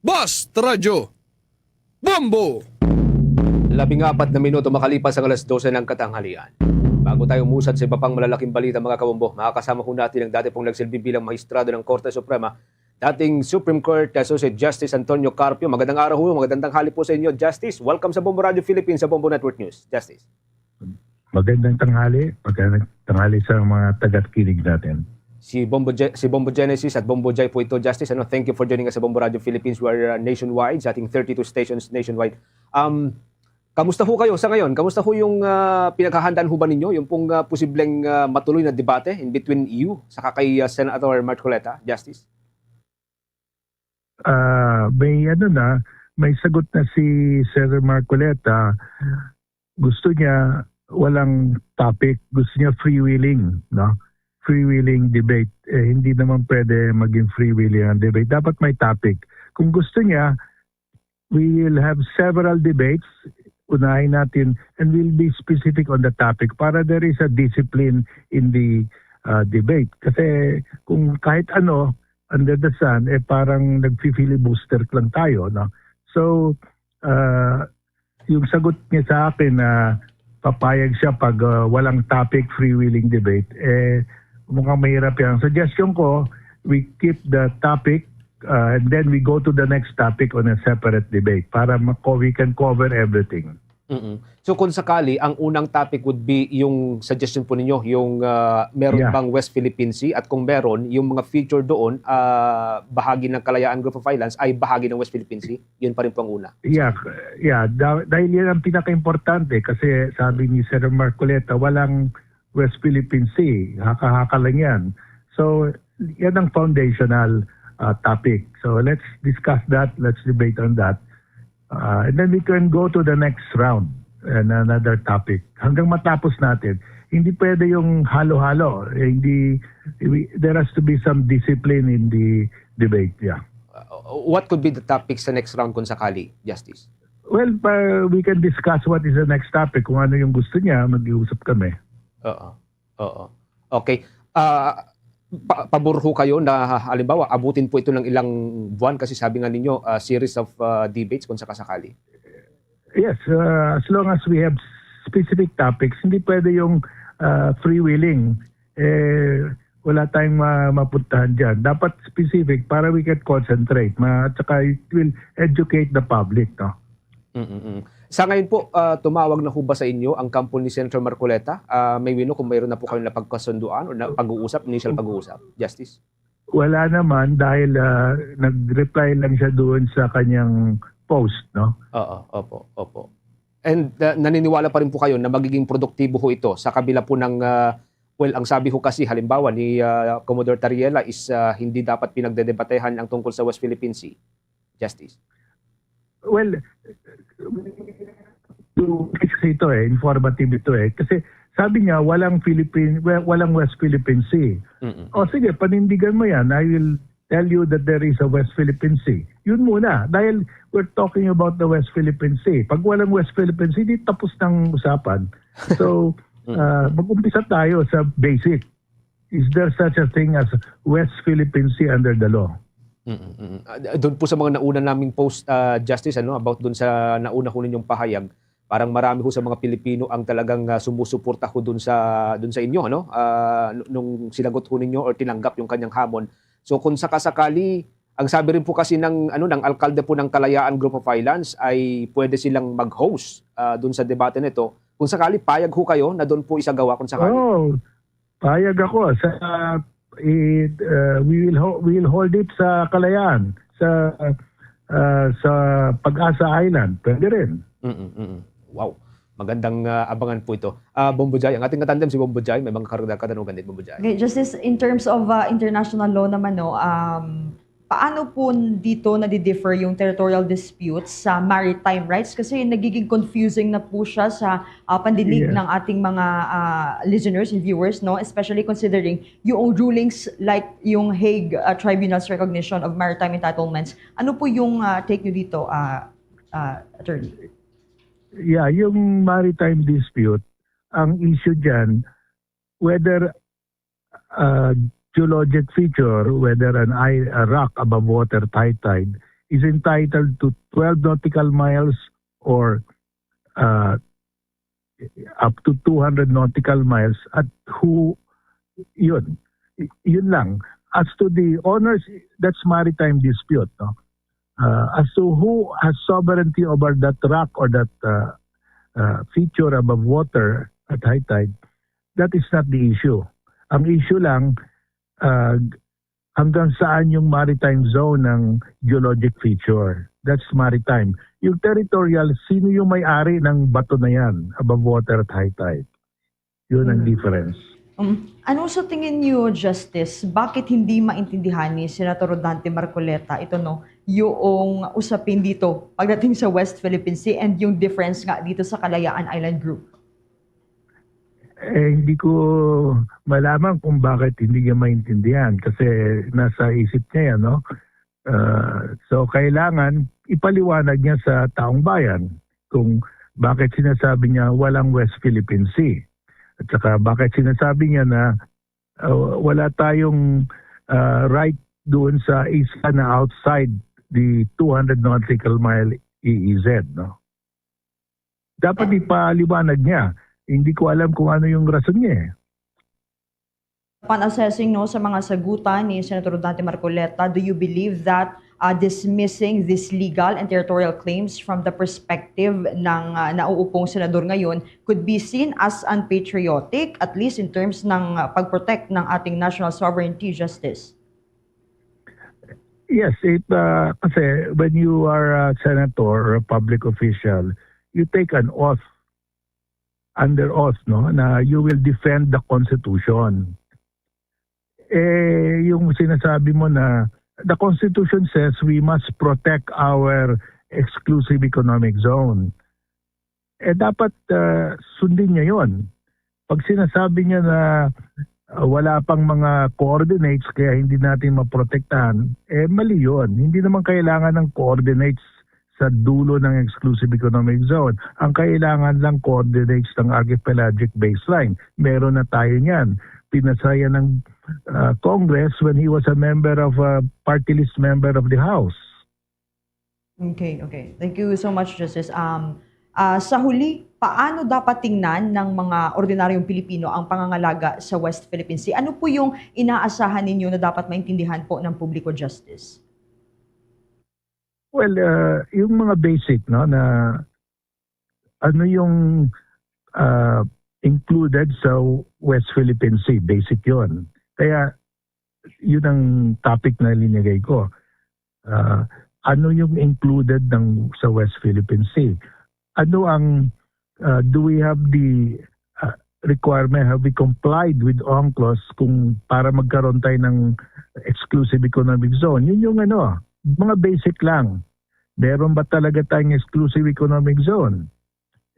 Basta Radio Bombo! 14 na minuto makalipas ang alas 12 ng katanghalian. Bago tayo umusad sa iba pang malalaking balita mga kabombo, makakasama ko natin ang dati pong nagsilbi bilang Maestrado ng Korte Suprema, dating Supreme Court Associate Justice Antonio Carpio. Magandang araw ho, magandang tanghali po sa inyo, Justice. Welcome sa Bombo Radio Philippines, sa Bombo Network News. Justice. Magandang tanghali sa mga taga-kinig natin. Si Bombo Genesis at Bombo Jai po ito, Justice. Thank you for joining us sa Bombo Radio Philippines. We are nationwide, sa ating 32 stations nationwide. Kamusta ho kayo sa ngayon? Kamusta ho yung pinaghahandaan ho ba ninyo? Yung pong posibleng matuloy na debate in between you saka kay Senator Marcoleta, Justice? May sagot na si Senator Marcoleta. Gusto niya walang topic. Gusto niya freewheeling, no? Freewheeling debate. Hindi naman pwede maging freewheeling ang debate. Dapat may topic. Kung gusto niya, we will have several debates. Unahin natin and we'll be specific on the topic para there is a discipline in the debate. Kasi kung kahit ano, under the sun, parang nag-filibuster lang tayo. No? So, yung sagot niya sa akin na papayag siya pag walang topic, freewheeling debate, mukhang mahirap yan. Suggestion ko, we keep the topic and then we go to the next topic on a separate debate para we can cover everything. So kung sakali, ang unang topic would be yung suggestion po ninyo, yung meron bang West Philippine Sea, at kung meron, yung mga feature doon, bahagi ng Kalayaan Group of Islands ay bahagi ng West Philippine Sea. Yun pa rin pang una. Dahil yan ang pinaka-importante kasi sabi ni Senator Marcoleta, walang West Philippine Sea. Haka-haka lang yan. So, yan ang foundational. topic. So let's discuss that. Let's debate on that. And then we can go to the next round and another topic. Hanggang matapos natin. Hindi pwede yung halo-halo. There has to be some discipline in the debate. Yeah. What could be the topics sa next round kung sakali, Justice? Well, we can discuss what is the next topic. Kung ano yung gusto niya, mag-iusap kami. Oo. Okay. Pabor ho kayo na halimbawa abutin po ito ng ilang buwan kasi sabi nga ninyo series of debates kung sakasakali. Yes, as long as we have specific topics, hindi pwede yung freewheeling. Wala tayong mapuntahan dyan. Dapat specific para we can concentrate. At saka it will educate the public. No? Sa ngayon po, tumawag na ho ba sa inyo ang kampo ni Senator Marcoleta? May wino kung mayroon na po kayong napagkasunduan o pag-uusap, initial pag-uusap? Justice? Wala naman dahil nag-reply lang siya doon sa kanyang post. No? Opo. And naniniwala pa rin po kayo na magiging produktibo ho ito sa kabila po ng, ang sabi ho kasi halimbawa ni Commodore Tariela is hindi dapat pinagdedebatehan ang tungkol sa West Philippine Sea. Justice? Well, kasi ito informative ito kasi sabi niya walang West Philippine Sea. O sige, panindigan mo yan. I will tell you that there is a West Philippine Sea. Yun muna. Dahil we're talking about the West Philippine Sea. Pag walang West Philippine Sea, di tapos ng usapan. So, mag-umpisa tayo sa basic. Is there such a thing as West Philippine Sea under the law? Doon po sa mga nauna naming post, Justice, about doon sa nauna ko ninyong pahayag, parang marami ho sa mga Pilipino ang talagang sumusuporta ho doon sa inyo, nung sinagot ho ninyo or tinanggap yung kanyang hamon. So kung sakasakali, ang sabi rin po kasi ng alkalde po ng Kalayaan Group of Islands ay pwede silang mag-host doon sa debate nito. Kung sakali, payag ho kayo na doon po isagawa kung sakali? Payag ako. We will hold it sa Kalayaan, sa Pag-asa Island. Pwede rin. Wow. Magandang abangan po ito. Bombojay, ang ating katandem si Bombojay, may mga katanungan din, Bombojay. Okay, Justice, in terms of international law naman, paano po dito nadi-differ yung territorial disputes sa maritime rights? Kasi nagiging confusing na po siya sa pandinig ng ating mga listeners and viewers, especially considering yung rulings like yung Hague Tribunal's recognition of maritime entitlements. Ano po yung take nyo dito, Attorney? Yeah, yung maritime dispute, ang issue dyan, whether geologic feature, whether a rock above water tide is entitled to 12 nautical miles or up to 200 nautical miles at who, yun lang. As to the owners, that's maritime dispute. No? As to who has sovereignty over that rock or that feature above water at high tide, that is not the issue. Ang issue lang, hanggang saan yung maritime zone ng geologic feature. That's maritime. Yung territorial, sino yung may-ari ng bato na yan above water at high tide? Yun ang difference. Ano sa tingin niyo, Justice, bakit hindi maintindihan ni Senator Rodante Marcoleta yung usapin dito pagdating sa West Philippine Sea and yung difference nga dito sa Kalayaan Island Group? Hindi ko malaman kung bakit hindi niya maintindihan kasi nasa isip niya yan, no? So kailangan ipaliwanag niya sa taong bayan kung bakit sinasabi niya walang West Philippine Sea. At saka bakit sinasabi niya na wala tayong right doon sa isa na outside the 200 nautical mile EEZ, no? Dapat ipaliwanag niya. Hindi ko alam kung ano yung rason niya. Upon assessing sa mga sagutan ni Senator Rodante Marcoleta, do you believe that dismissing these legal and territorial claims from the perspective ng nauupong senador ngayon could be seen as unpatriotic, at least in terms ng pag-protect ng ating national sovereignty, Justice? Yes, kasi when you are a senator or a public official, you take an oath, under oath, no, na you will defend the Constitution. Yung sinasabi mo na the Constitution says we must protect our exclusive economic zone. Dapat sundin niya yon. Pag sinasabi niya na wala pang mga coordinates kaya hindi natin maprotektahan, mali yun. Hindi naman kailangan ng coordinates sa dulo ng exclusive economic zone. Ang kailangan lang coordinates ng archipelagic baseline. Meron na tayo niyan. Pinasaya ng Congress when he was a party list member of the House. Okay. Thank you so much, Justice. Sa huli, paano dapat tingnan ng mga ordinaryong Pilipino ang pangangalaga sa West Philippine Sea? Ano po yung inaasahan ninyo na dapat maintindihan po ng publiko, Justice? Well, yung mga basic, no, na ano yung included sa West Philippine Sea, basic yon. Kaya yun ang topic na linigay ko. Ano yung included sa West Philippine Sea? Ano ang do we have the requirement, have we complied with UNCLOS kung para magkaroon tayo ng exclusive economic zone? Yun yung mga basic lang. Meron ba talaga tayong exclusive economic zone?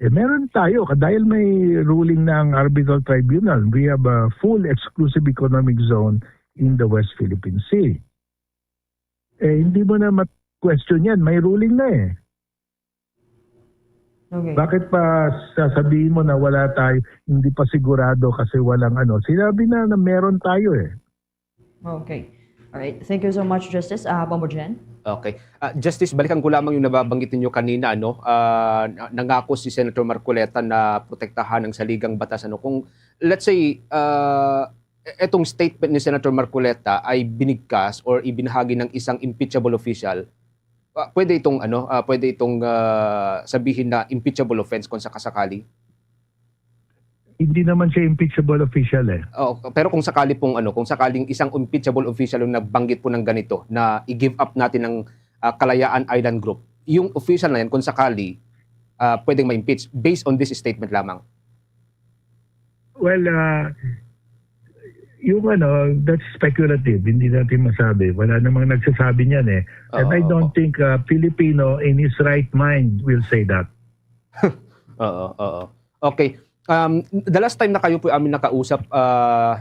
Meron tayo dahil may ruling na ang Arbitral Tribunal. We have a full exclusive economic zone in the West Philippine Sea. Hindi mo na question yan. May ruling na eh. Okay. Bakit pa sasabihin mo na wala tayo, hindi pa sigurado kasi walang Sinabi na meron tayo eh. Okay. Alright. Thank you so much, Justice. Bombo Jen. Okay. Justice, balikan ko lamang yung nababanggit niyo kanina, nangako si Senator Marcoleta na protektahan ang saligang batas. Kung, let's say, etong statement ni Senator Marcoleta ay binigkas or ibinahagi ng isang impeachable official, pwede itong sabihin na impeachable offense kung sakasakali? Hindi naman siya impeachable official eh. Pero kung sakali pong kung sakaling isang impeachable official yung nagbanggit po ng ganito na i-give up natin ng Kalayaan Island Group, yung official na yan kung sakali pwedeng ma-impeach based on this statement lamang. Well, yung that's speculative. Hindi natin masabi. Wala namang nagsasabi niyan eh. And I don't think Filipino in his right mind will say that. Okay. The last time na kayo po amin nakausap,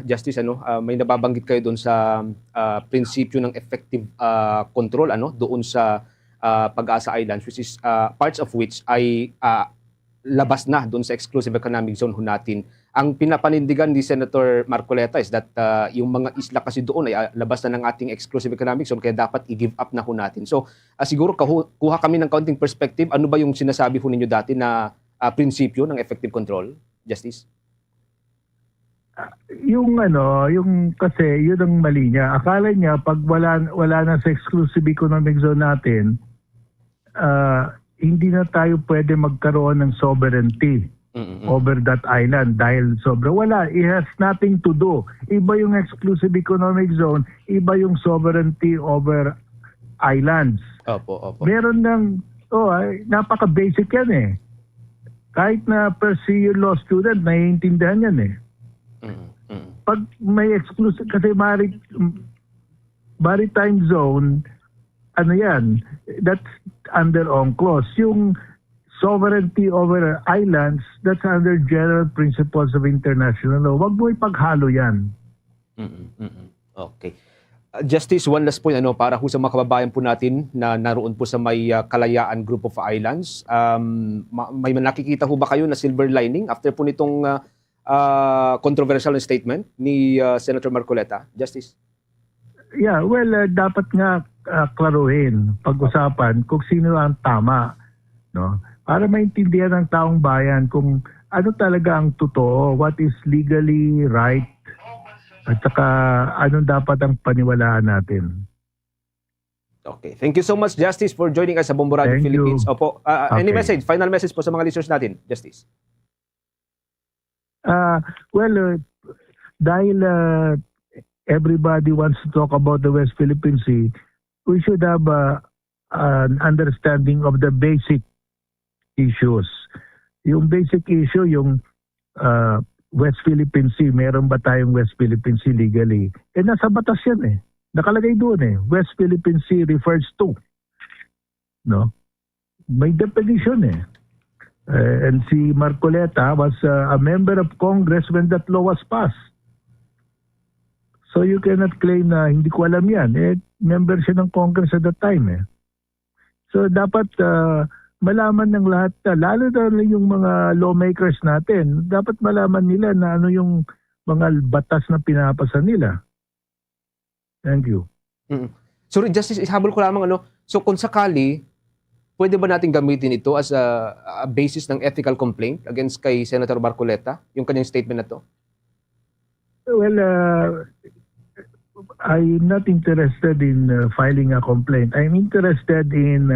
Justice, may nababanggit kayo doon sa prinsipyo ng effective control doon sa Pag-asa Islands, which is parts of which ay labas na doon sa exclusive economic zone natin. Ang pinapanindigan ni Senator Marcoleta is that yung mga isla kasi doon ay labas na ng ating exclusive economic zone kaya dapat i-give up na natin. So siguro kuha kami ng counting perspective. Ano ba yung sinasabi ninyo dati na prinsipyo ng effective control? Justice? Yung kasi yun ang mali niya. Akala niya pag wala na sa exclusive economic zone natin, hindi na tayo pwede magkaroon ng sovereignty over that island dahil wala. It has nothing to do. Iba yung exclusive economic zone, iba yung sovereignty over islands. Opo. Meron napaka-basic yan eh. Kahit na first year law student, naiintindihan yan eh. Pag may exclusive, kasi maritime zone, yan, that's under UNCLOS. Yung sovereignty over islands, that's under general principles of international law. Wag mo ipaghalo yan. Okay. Justice, one last point para sa mga kababayan po natin na naroon po sa may Kalayaan Group of Islands. May nakikita ho ba kayo na silver lining after po nitong controversial statement ni Senator Marcoleta? Justice? Yeah, well, dapat nga klaruhin, pag-usapan kung sino ang tama, para maintindihan ng taong bayan kung ano talaga ang totoo, what is legally right, at saka anong dapat ang paniwalaan natin. Okay. Thank you so much, Justice, for joining us sa Bombo Radio Philippines. Opo. Any message? Final message po sa mga listeners natin, Justice? Dahil everybody wants to talk about the West Philippine Sea, we should have an understanding of the basic issues. Yung basic issue, yung West Philippine Sea, meron ba tayong West Philippine Sea legally? Nasa batas yan eh. Nakalagay doon West Philippine Sea refers to. No? May definition and si Marcoleta was a member of Congress when that law was passed. So you cannot claim na hindi ko alam yan. Member siya ng Congress at that time. So dapat malaman ng lahat, lalo na yung mga lawmakers natin, dapat malaman nila na ano yung mga batas na pinapasa nila. Thank you. So Justice, ihabol ko lamang so kung sakali, pwede ba natin gamitin ito as a basis ng ethical complaint against kay Senator Marcoleta, yung kanyang statement na to? Well, I'm not interested in filing a complaint. I'm interested in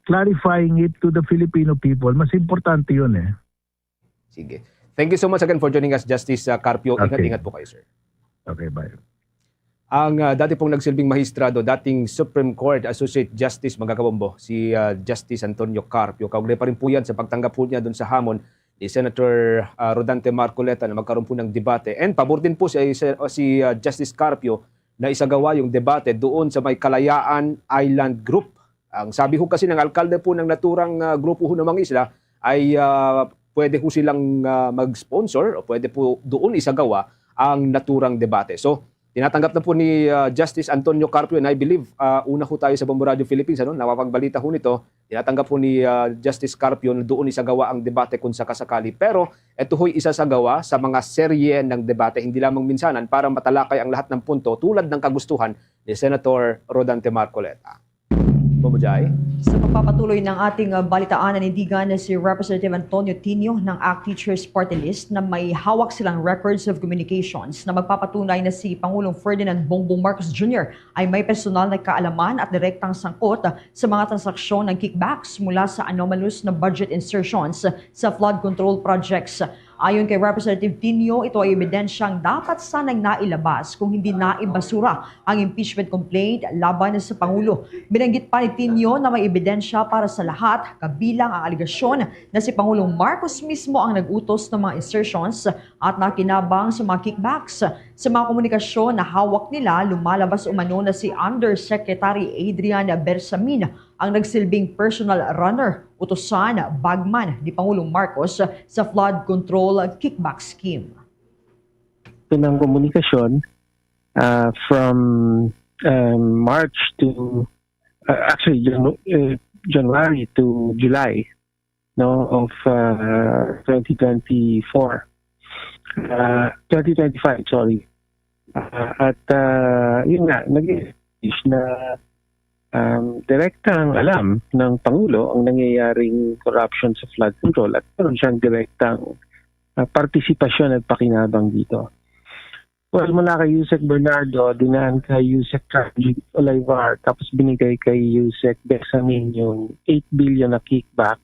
clarifying it to the Filipino people. Mas importante yun Sige. Thank you so much again for joining us, Justice Carpio. Ingat-ingat po kayo, sir. Okay, bye. Ang dati pong nagsilbing mahistrado, dating Supreme Court Associate Justice, mga kabombo, si Justice Antonio Carpio. Kaugnay pa rin po yan sa pagtanggap po niya doon sa hamon ni Senator Rodante Marcoleta na magkaroon po ng debate. And pabor din po si Justice Carpio na isagawa yung debate doon sa may Kalayaan Island Group. Ang sabi ho kasi ng alkalde po ng naturang grupo ho ng mga isla ay pwede ho silang mag-sponsor o pwede po doon isagawa ang naturang debate. So, tinatanggap na po ni Justice Antonio Carpio, and I believe una ho tayo sa Bombo Radio Philippines, napapagbalita ho nito, tinatanggap po ni Justice Carpio na doon isagawa ang debate kung sakasakali. Pero ito ho'y isasagawa sa mga serye ng debate, hindi lamang minsanan, para matalakay ang lahat ng punto tulad ng kagustuhan ni Senator Rodante Marcoleta. Bumujay. Sa pagpapatuloy ng ating balitaan, nanindigan na si Representative Antonio Tinio ng ACT Teachers Party List na may hawak silang records of communications na magpapatunay na si Pangulong Ferdinand Bongbong Marcos Jr. ay may personal na kaalaman at direktang sangkot sa mga transaksyon ng kickbacks mula sa anomalous na budget insertions sa flood control projects. Ayon kay Representative Tinio, ito ay ebidensyang dapat sanang nailabas kung hindi naibasura ang impeachment complaint laban sa Pangulo. Binanggit pa ni Tinio na may ebidensya para sa lahat, kabilang ang aligasyon na si Pangulong Marcos mismo ang nag-utos ng mga insertions at nakinabang sa mga kickbacks. Sa mga komunikasyon na hawak nila, lumalabas umano na si Undersecretary Adrian Bersamin ang nagsilbing personal runner, utusan, bagman ni Pangulong Marcos sa flood control kickback scheme. Ito ng komunikasyon from March to January to July of 2025, sorry. At yun nga, nag-establish na direktang alam ng Pangulo ang nangyayaring corruption sa flood control at meron siyang direktang partisipasyon at pakinabang dito. Well, mula kay Yusek Bernardo, dinaan kay Yusek Carly Olivar, tapos binigay kay Yusek Bersamin yung 8 billion na kickback.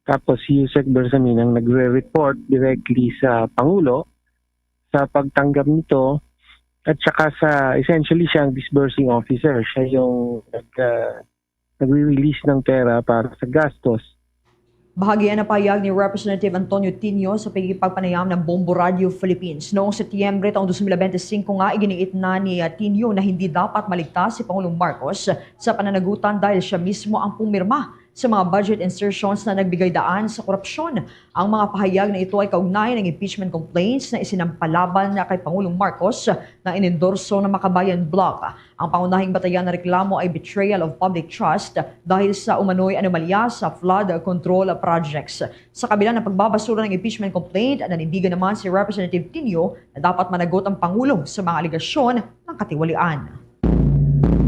Tapos si Yusek Bersamin ang nagre-report directly sa Pangulo sa pagtanggap nito. At saka essentially siya ang disbursing officer. Siya yung nagre-release ng pera para sa gastos. Bahagi na pahayag ni Representative Antonio Tinio sa pagpanayam ng Bombo Radio Philippines. Noong Setyembre taong 2025 nga, iginiit na ni Tinio na hindi dapat maligtas si Pangulong Marcos sa pananagutan dahil siya mismo ang pumirma sa mga budget insertions na nagbigay daan sa korupsyon. Ang mga pahayag na ito ay kaugnay ng impeachment complaints na isinampalaban na kay Pangulong Marcos na inendorso ng Makabayan Bloc. Ang pangunahing batayan na reklamo ay betrayal of public trust dahil sa umano'y anomalya sa flood control projects. Sa kabila ng pagbabasura ng impeachment complaint, nanindigan naman si Representative Tinio na dapat managot ang Pangulo sa mga aligasyon ng katiwalian.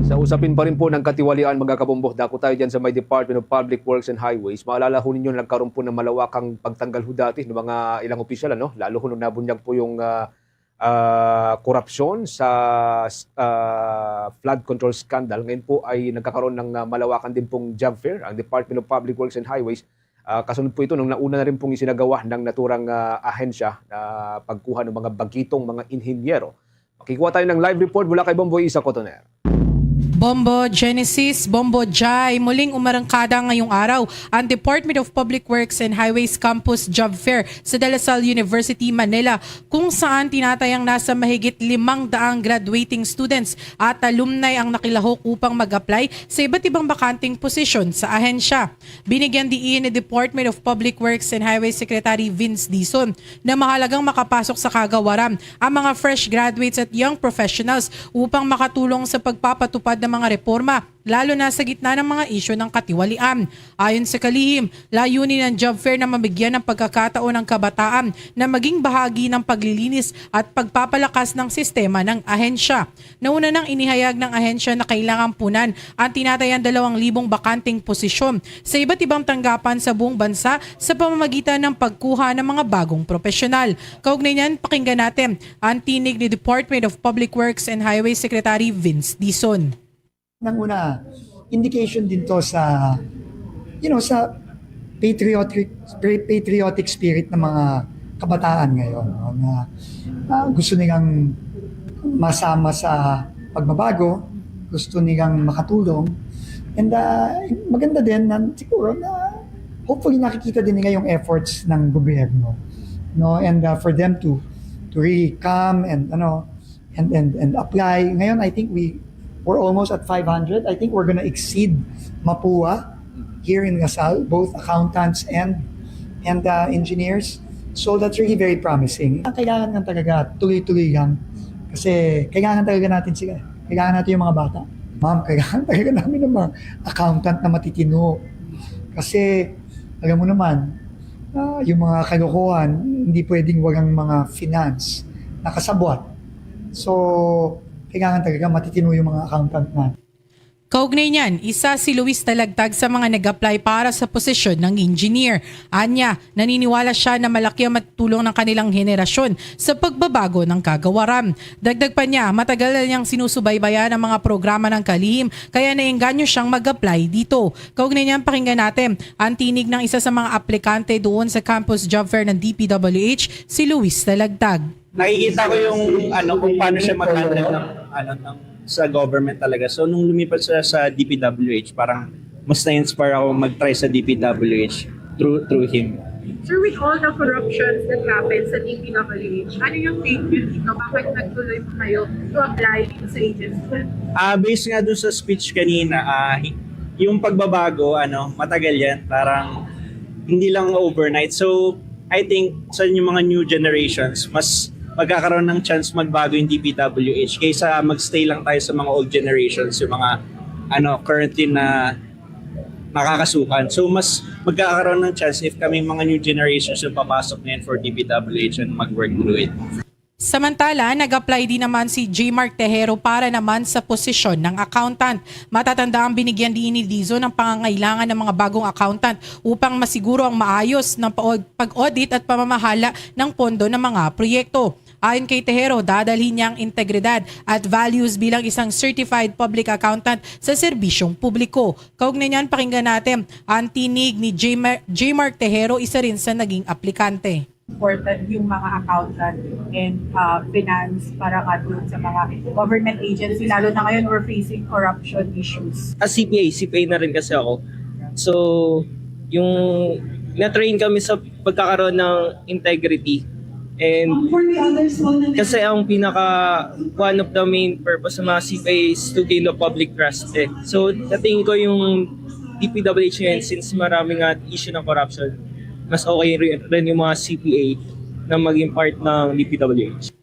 Sa usapin pa rin po ng katiwalian, mga kabombo, dako tayo dyan sa may Department of Public Works and Highways. Maalala ho ninyo, nagkaroon po ng malawakang pagtanggal ho dati ng mga ilang opisyal, lalo ho nung nabunyag po yung korupsyon sa flood control scandal. Ngayon po ay nagkakaroon ng malawakan din pong job fair, ang Department of Public Works and Highways. Kasunod po ito, nung nauna na rin pong isinagawa ng naturang ahensya na pagkuha ng mga bagitong mga inhinyero. Makikuha tayo ng live report mula kay Bomboy Isa Cotoner. Bombo Genesis, Bombo Jai, muling umarangkada ngayong araw ang Department of Public Works and Highways Campus Job Fair sa De La Salle University, Manila, kung saan tinatayang nasa mahigit 500 graduating students at alumni ang nakilahok upang mag-apply sa iba't ibang bakanting posisyon sa ahensya. Binigyan diin ni Department of Public Works and Highways Secretary Vince Dizon na mahalagang makapasok sa kagawaran ang mga fresh graduates at young professionals upang makatulong sa pagpapatupad ng mga reforma, lalo na sa gitna ng mga isyu ng katiwalian. Ayon sa kalihim, layunin ng job fair na mabigyan ng pagkakataon ng kabataan na maging bahagi ng paglilinis at pagpapalakas ng sistema ng ahensya. Nauna nang inihayag ng ahensya na kailangan punan ang tinatayang 2,000 bakanting posisyon sa iba't ibang tanggapan sa buong bansa sa pamamagitan ng pagkuha ng mga bagong profesional. Kaugnay niyan, pakinggan natin ang tinig ni Department of Public Works and Highways Secretary Vince Dizon. Nang una, indication din to sa sa patriotic spirit ng mga kabataan ngayon, no? Na gusto nilang masama sa pagbabago, gusto nilang makatulong, and maganda din na siguro na hopefully nakikita din nila yung efforts ng gobyerno, no, and for them to really come and apply. Ngayon, I think we're almost at 500. I think we're gonna exceed Mapua here in Lasal, both accountants and engineers. So that's really very promising. Kailangan nga talaga tuloy-tuloy lang kasi kailangan talaga natin sila. Kailangan natin yung mga bata. Ma'am, kailangan talaga namin ng mga accountant na matitino. Kasi alam mo naman, yung mga kalokohan, hindi pwedeng walang mga finance na kasabwat. So, kailangan talaga matitino yung mga accountant na. Kaugnay niyan, isa si Luis Talagtag sa mga nag-apply para sa posisyon ng engineer. Anya, naniniwala siya na malaki ang matulong ng kanilang henerasyon sa pagbabago ng kagawaran. Dagdag pa niya, matagal na niyang sinusubaybayan ang mga programa ng kalihim kaya naengganyo siyang mag-apply dito. Kaugnay niyan, pakinggan natin ang tinig ng isa sa mga aplikante doon sa campus job fair ng DPWH, si Luis Talagtag. Nakikita ko yung kung paano siya mag-handle ng sa government talaga. So nung lumipat siya sa DPWH, parang mas na-inspire ako mag-try sa DPWH through him. Sir, with all the corruptions that happened sa DPWH, ano yung take nyo dito? Bakit nagtuloy po kayo to apply dito sa agency? Based nga dun sa speech kanina, yung pagbabago, matagal yan. Parang hindi lang overnight. So I think sa yung mga new generations, mas magkakaroon ng chance magbago yung DPWH kaysa magstay lang tayo sa mga old generations, yung mga currently na nakakasukan. So mas magkakaroon ng chance if kami mga new generations yung papasok na yan for DPWH and mag-work through it. Samantala, nag-apply din naman si J. Mark Tejero para naman sa posisyon ng accountant. Matatanda ang binigyan din ni Dizon ng pangangailangan ng mga bagong accountant upang masiguro ang maayos ng pag-audit at pamamahala ng pondo ng mga proyekto. Ayon kay Tejero, dadalhin niya ang integridad at values bilang isang certified public accountant sa serbisyong publiko. Kaugnay niyan, pakinggan natin ang tinig ni J. Mark Tejero, isa rin sa naging aplikante. Important yung mga accountant and finance para nga doon sa mga government agency, lalo na ngayon we're facing corruption issues. As CPA na rin kasi ako. So, yung na-train kami sa pagkakaroon ng integrity. And kasi ang one of the main purpose ng mga CPA is to gain the public trust. So, natingin ko yung DPWH ngayon, since maraming issue ng corruption, mas okay rin yung mga CPA na maging part ng DPWH.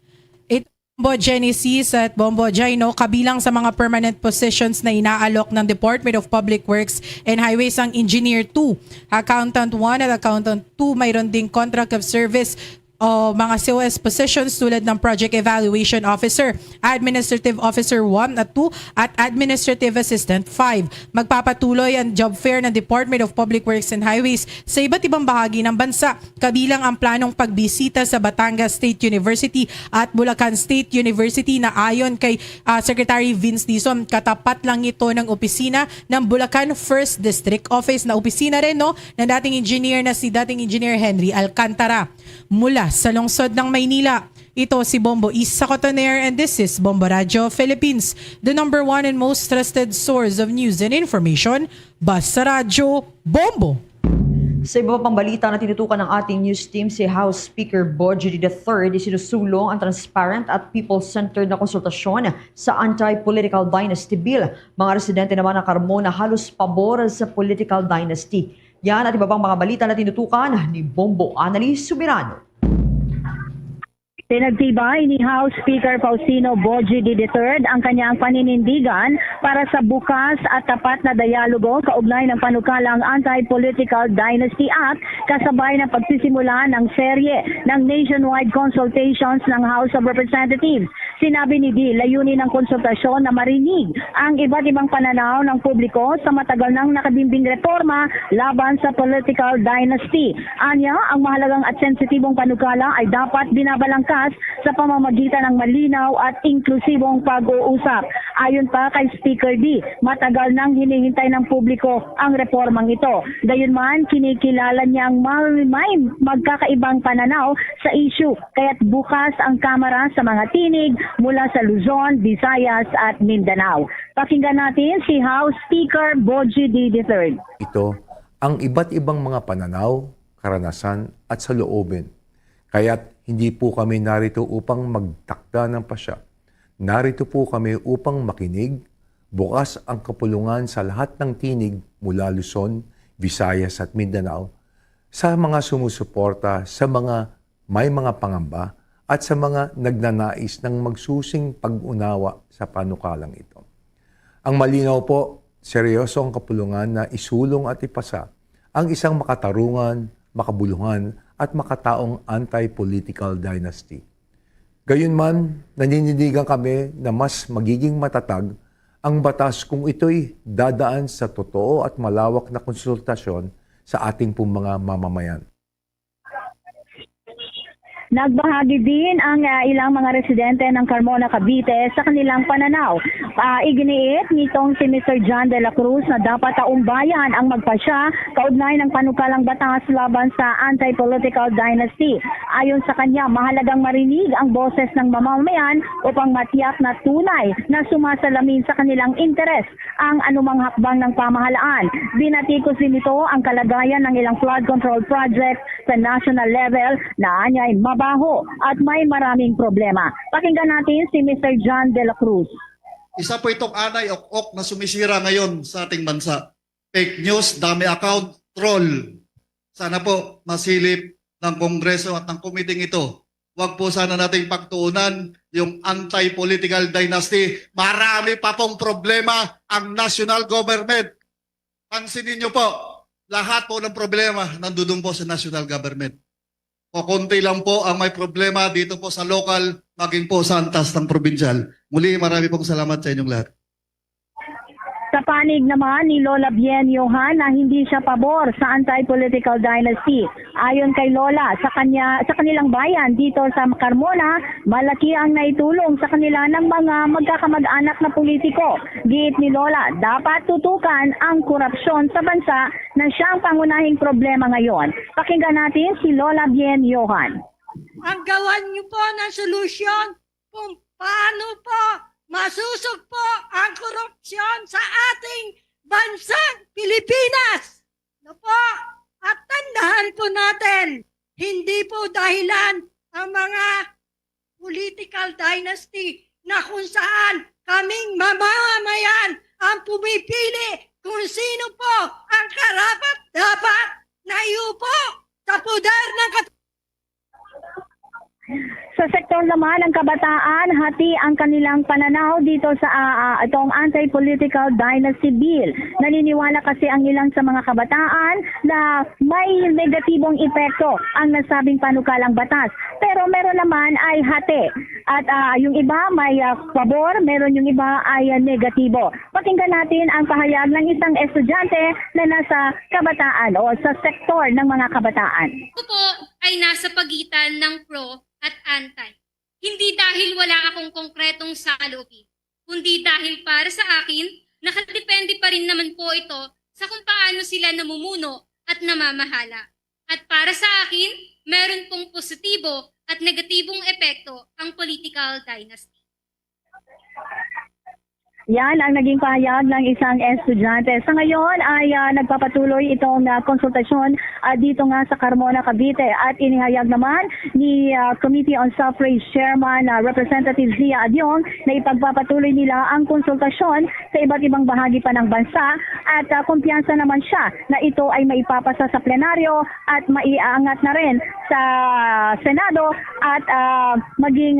Bombo Genesis at Bombo Jai, kabilang sa mga permanent positions na inaalok ng Department of Public Works and Highways ang Engineer 2, Accountant 1 at Accountant 2, mayroon ding Contract of Service o mga COS positions tulad ng Project Evaluation Officer, Administrative Officer 1 at 2 at Administrative Assistant 5. Magpapatuloy ang job fair ng Department of Public Works and Highways sa iba't ibang bahagi ng bansa, kabilang ang planong pagbisita sa Batangas State University at Bulacan State University na ayon kay Secretary Vince Dizon, katapat lang ito ng opisina ng Bulacan 1st District Office na opisina rin ng dating engineer na si dating engineer Henry Alcantara. Mula sa lungsod ng Maynila, Ito si Bombo Isa Cotoner and this is Bombo Radio Philippines, the #1 and most trusted source of news and information. Basta Radio Bombo! Sa iba pang balita na tinutukan ng ating news team, si House Speaker Boji III isinusulong ang transparent at people-centered na konsultasyon sa anti-political dynasty bill. Mga residente naman ng Carmona halos pabor sa political dynasty. Yan at iba pang mga balita na tinutukan ni Bombo Annalise Subirano. Pinagtibay ni House Speaker Faustino Boji III ang kanyang paninindigan para sa bukas at tapat na dialogo kaugnay ng panukalang Anti-Political Dynasty Act kasabay ng pagsisimula ng serye ng nationwide consultations ng House of Representatives. Sinabi ni D, layunin ng konsultasyon na marinig ang iba't ibang pananaw ng publiko sa matagal nang nakabimbing reforma laban sa political dynasty. Anya, ang mahalagang at sensitibong panukala ay dapat binabalangkas sa pamamagitan ng malinaw at inklusibong pag-uusap. Ayon pa kay Speaker D, matagal nang hinihintay ng publiko ang reformang ito. Gayunman, kinikilala niyang may magkakaibang pananaw sa issue, kaya't bukas ang Kamara sa mga tinig mula sa Luzon, Visayas at Mindanao. Pakinggan natin si House Speaker Boji III. Ito ang iba't ibang mga pananaw, karanasan at saloobin. Kaya't hindi po kami narito upang magtakda ng pasya. Narito po kami upang makinig, bukas ang kapulungan sa lahat ng tinig mula Luzon, Visayas at Mindanao, sa mga sumusuporta, sa mga may mga pangamba, at sa mga nagnanais ng magsusing pag-unawa sa panukalang ito. Ang malinaw po, seryoso ang kapulungan na isulong at ipasa ang isang makatarungan, makabuluhan at makataong anti-political dynasty. Gayunman, naninindigan kami na mas magiging matatag ang batas kung ito'y dadaan sa totoo at malawak na konsultasyon sa ating pong mga mamamayan. Nagbahagi din ang ilang mga residente ng Carmona, Cavite sa kanilang pananaw. Iginiit nitong si Mr. John de la Cruz na dapat taong bayan ang magpasya kaugnay ng panukalang batas laban sa anti-political dynasty. Ayon sa kanya, mahalagang marinig ang boses ng mamamayan upang matiyak na tunay na sumasalamin sa kanilang interes ang anumang hakbang ng pamahalaan. Binatikos din ito ang kalagayan ng ilang flood control projects sa national level na anya'y mabaho at may maraming problema. Pakinggan natin si Mr. John de la Cruz. Isa po itong anay ok na sumisira ngayon sa ating bansa. Fake news, dami account, troll. Sana po masilip ng Kongreso at ng komiting ito. Huwag po sana nating pagtuunan yung anti-political dynasty. Marami pa pong problema ang national government. Pansinin nyo po, lahat po ng problema nandudun po sa national government. O konti lang po ang may problema dito po sa local, maging po sa antas ng probinsyal. Muli, marami pong salamat sa inyong lahat. Sa panig naman ni Lola Bien Johan na hindi siya pabor sa anti-political dynasty. Ayon kay Lola, sa kanilang bayan dito sa Carmona, malaki ang naitulong sa kanila ng mga magkakamag-anak na politiko. Giit ni Lola, dapat tutukan ang korupsyon sa bansa na siyang pangunahing problema ngayon. Pakinggan natin si Lola Bien Johan. Ang gawan niyo po ng solusyon kung paano po masusugpo ang korupsyon sa ating bansang Pilipinas. No po, at tandaan po natin, hindi po dahilan ang mga political dynasty na kung saan kaming mamamayan ang pumipili kung sino po ang karapat-dapat na iupo sa poder ng Sa sektor naman ng kabataan, hati ang kanilang pananaw dito sa itong anti-political dynasty bill. Naniniwala kasi ang ilang sa mga kabataan na may negatibong epekto ang nasabing panukalang batas. Pero meron naman ay hati. At yung iba may pabor, meron yung iba ay negatibo. Pakinggan natin ang pahayag ng isang estudyante na nasa kabataan o sa sektor ng mga kabataan. Ito po ay nasa pagitan ng pro at anti. Hindi dahil wala akong konkretong salubin, kundi dahil para sa akin, nakadepende pa rin naman po ito sa kung paano sila namumuno at namamahala. At para sa akin, meron pong positibo at negatibong epekto ang political dynasty. Yan ang naging pahayag ng isang estudyante. Sa ngayon ay nagpapatuloy itong konsultasyon dito nga sa Carmona, Cavite. At inihayag naman ni Committee on Suffrage Chairman Representative Zia Adyong na ipagpapatuloy nila ang konsultasyon sa iba't ibang bahagi pa ng bansa at kumpiyansa naman siya na ito ay maipapasa sa plenaryo at maiaangat na rin sa Senado at maging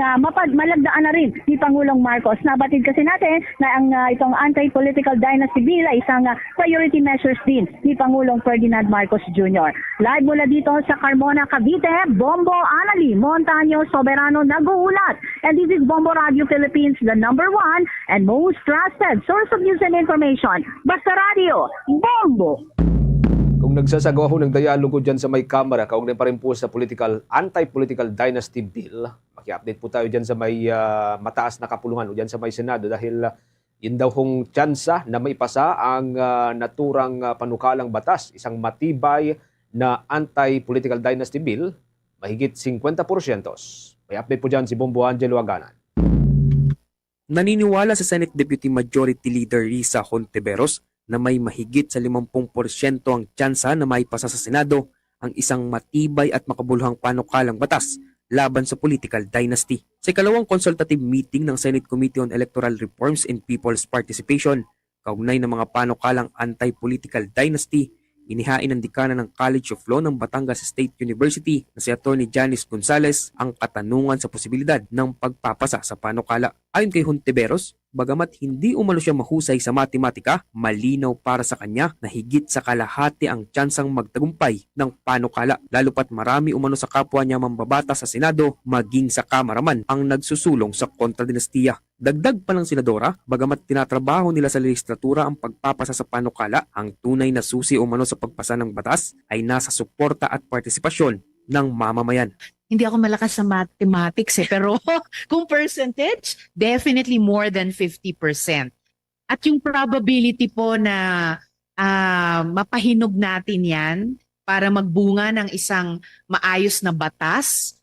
malagdaan na rin ni Pangulong Marcos. Nabatid kasi natin na ang itong anti-political dynasty bill ay isang priority measures din ni Pangulong Ferdinand Marcos Jr. Live mula dito sa Carmona, Cavite, Bombo Anali Montaño Soberano nag-uulat. And this is Bombo Radio Philippines, the #1 and most trusted source of news and information. Basta Radio, Bombo! Kung nagsasagawa ho ng dialogo dyan sa may Kamara, kaugnay pa rin po sa anti-political dynasty bill, maki-update po tayo dyan sa may mataas na kapulungan o dyan sa may Senado dahil yun daw hong tsansa na maipasa ang naturang panukalang batas, isang matibay na anti-political dynasty bill, mahigit 50%. May update po dyan si Bombo Angelo Aganan. Naniniwala sa Senate Deputy Majority Leader Risa Hontiveros na may mahigit sa 50% ang tsansa na maipasa sa Senado ang isang matibay at makabuluhang panukalang batas laban sa political dynasty. Sa ikalawang consultative meeting ng Senate Committee on Electoral Reforms and People's Participation, kaugnay ng mga panukalang anti-political dynasty, inihain ng dekana ng College of Law ng Batangas State University na si Atty. Janice Gonzales ang katanungan sa posibilidad ng pagpapasa sa panukala. Ayon kay Hontiveros, bagamat hindi umano siya mahusay sa matematika, malinaw para sa kanya na higit sa kalahati ang tsansang magtagumpay ng panukala, lalo pat marami umano sa kapwa niya mambabata sa Senado maging sa Kamara man ang nagsusulong sa kontradinastiya. Dagdag pa ng senadora, bagamat tinatrabaho nila sa legislatura ang pagpapasa sa panukala, ang tunay na susi umano sa pagpasa ng batas ay nasa suporta at partisipasyon ng mamamayan. Hindi ako malakas sa mathematics pero kung percentage, definitely more than 50%. At yung probability po na mapahinog natin yan para magbunga ng isang maayos na batas,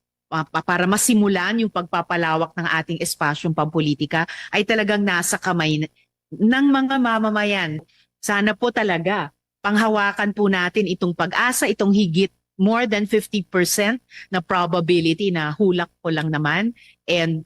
para masimulan yung pagpapalawak ng ating espasyong pampolitika ay talagang nasa kamay ng mga mamamayan. Sana po talaga panghawakan po natin itong pag-asa, itong higit more than 50% na probability na hulak ko lang naman and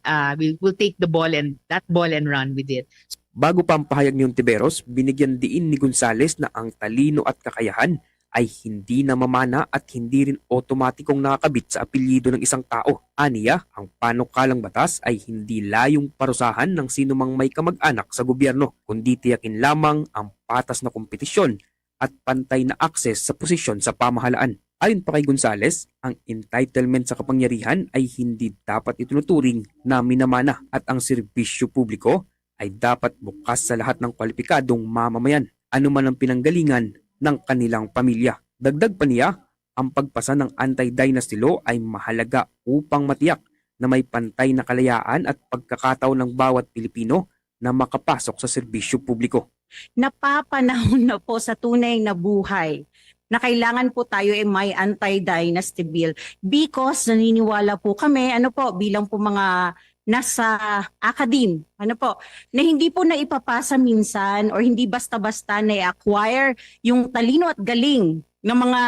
we'll take the ball and run with it. Bago pa ang pahayag ni Hontiveros, binigyan diin ni Gonzales na ang talino at kakayahan ay hindi namamana at hindi rin otomatikong nakakabit sa apelyido ng isang tao. Aniya, ang panukalang batas ay hindi layong parusahan ng sino mang may kamag-anak sa gobyerno, kundi tiyakin lamang ang patas na kompetisyon at pantay na akses sa posisyon sa pamahalaan. Ayon pa kay Gonzales, ang entitlement sa kapangyarihan ay hindi dapat itunuturing na minamana at ang serbisyo publiko ay dapat bukas sa lahat ng kwalipikadong mamamayan, anuman ang pinanggalingan ng kanilang pamilya. Dagdag pa niya, ang pagpasa ng anti-dynasty law ay mahalaga upang matiyak na may pantay na kalayaan at pagkakataon ng bawat Pilipino na makapasok sa serbisyo publiko. Napapanahon na po sa tunay na buhay na kailangan po tayo ay may anti-dynasty bill because naniniwala po kami, bilang po mga nasa academe, na hindi po na ipapasa minsan or hindi basta-basta na i-acquire yung talino at galing ng mga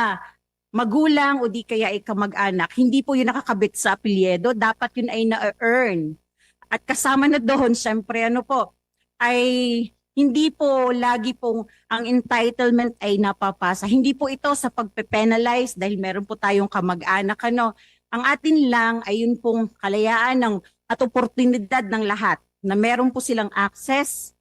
magulang o di kaya ay kamag-anak. Hindi po yun nakakabit sa apelyido, dapat yun ay na-earn. At kasama na doon, syempre ay hindi po lagi pong ang entitlement ay napapasa. Hindi po ito sa pagpe-penalize dahil meron po tayong kamag-anak. Ang atin lang ay yun pong kalayaan at oportunidad ng lahat na meron po silang access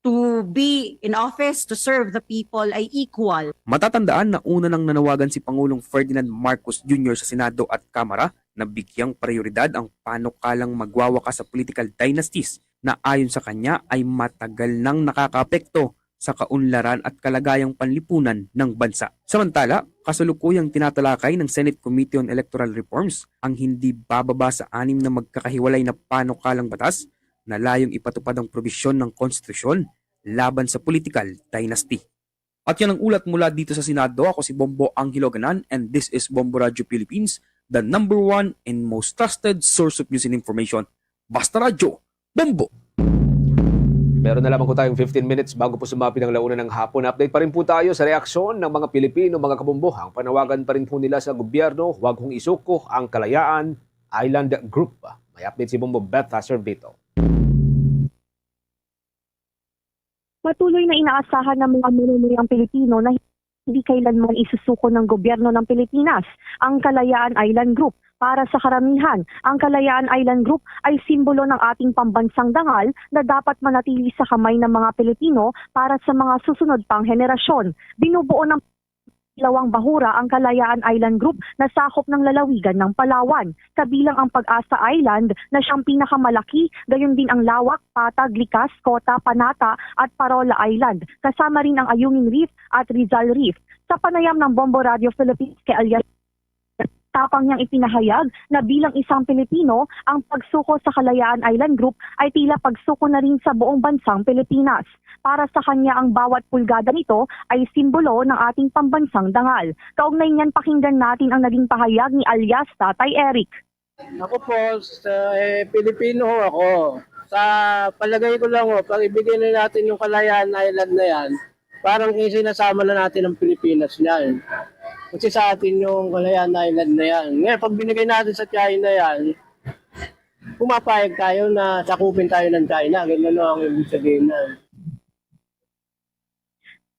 to be in office, to serve the people ay equal. Matatandaan na una nang nanawagan si Pangulong Ferdinand Marcos Jr. sa Senado at Kamara na bigyang prioridad ang panukalang magwawakas sa political dynasties na ayon sa kanya ay matagal nang nakakaapekto sa kaunlaran at kalagayang panlipunan ng bansa. Samantala, kasalukuyang tinatalakay ng Senate Committee on Electoral Reforms ang hindi bababa sa 6 na magkakahiwalay na panukalang batas na layong ipatupad ang probisyon ng konstitusyon laban sa political dynasty. At yan ang ulat mula dito sa Senado. Ako si Bombo Angelo Ganan and this is Bombo Radio Philippines, the #1 and most trusted source of news and information. Basta Radyo, Bombo! Meron na lamang po tayong 15 minutes bago po sumapi ng launa ng hapon. Update pa rin po tayo sa reaksyon ng mga Pilipino, mga kabombohang. Panawagan pa rin po nila sa gobyerno, huwag hong isuko ang Kalayaan Island Group. May update si Bombo Beth Servito. Patuloy na inaasahan ng mga manunulang Pilipino na hindi kailanman isusuko ng gobyerno ng Pilipinas ang Kalayaan Island Group. Para sa karamihan, ang Kalayaan Island Group ay simbolo ng ating pambansang dangal na dapat manatili sa kamay ng mga Pilipino para sa mga susunod pang henerasyon. Binubuo ng Lawang Bahura ang Kalayaan Island Group na sakop ng lalawigan ng Palawan, kabilang ang Pag-asa Island na siyang pinakamalaki, gayon din ang Lawak, Patag, Likas, Kota, Panata at Parola Island, kasama rin ang Ayungin Reef at Rizal Reef. Sa panayam ng Bombo Radio Philippines kay alias tapang niyang ipinahayag na bilang isang Pilipino, ang pagsuko sa Kalayaan Island Group ay tila pagsuko na rin sa buong bansang Pilipinas. Para sa kanya, ang bawat pulgada nito ay simbolo ng ating pambansang dangal. Kaugnay niyan, pakinggan natin ang naging pahayag ni alias Tatay Eric. Ako po, Pilipino ako. Sa palagay ko lang, pag ibigay na natin yung Kalayaan Island na yan, parang sinasama na natin ang Pilipinas niyan. Kasi sa atin yung Kalayaan Island na yan. Ngayon, pag binigay natin sa China yan, pumapayag tayo na sakupin tayo ng China. Ganyan ang ibig sabihin na.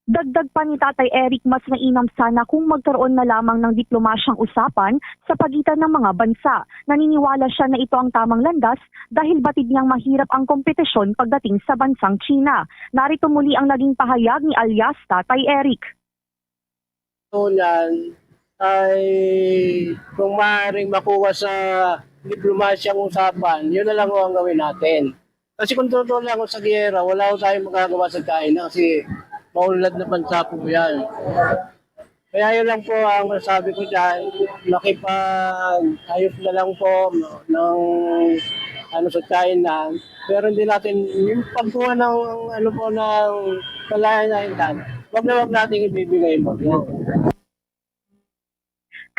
Dagdag pa ni Tatay Eric, mas mainam sana kung magkaroon na lamang ng diplomasyang usapan sa pagitan ng mga bansa. Naniniwala siya na ito ang tamang landas dahil batid niyang mahirap ang kompetisyon pagdating sa bansang China. Narito muli ang naging pahayag ni alias Tatay Eric. So yan ay kung maaaring makuha sa diplomasyang usapan, yun na lang ang gawin natin. Kasi kung totoo lang sa giyera, wala ko tayong magagawa sa China kasi maulad na bansa po yan. Kaya yun lang po ang sabi ko dyan, makipag-ayos na lang po ng sa China. Pero hindi natin, yung pagkuha ng ng Kalayaan Island, wag natin ibibigay mo.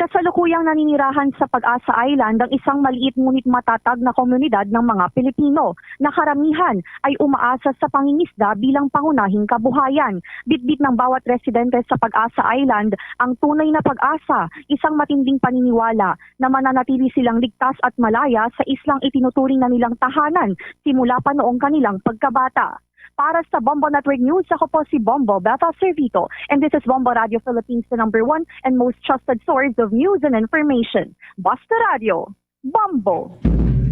Kasalukuyang naninirahan sa Pag-asa Island ang isang maliit ngunit matatag na komunidad ng mga Pilipino na karamihan ay umaasa sa pangingisda bilang pangunahing kabuhayan. Bitbit ng bawat residente sa Pag-asa Island ang tunay na pag-asa, isang matinding paniniwala na mananatili silang ligtas at malaya sa islang itinuturing na nilang tahanan simula pa noong kanilang pagkabata. Para sa Bombo Network News, ako po si Bombo Beth Servito, and this is Bombo Radio Philippines, the #1 and most trusted source of news and information. Basta Radio, Bombo!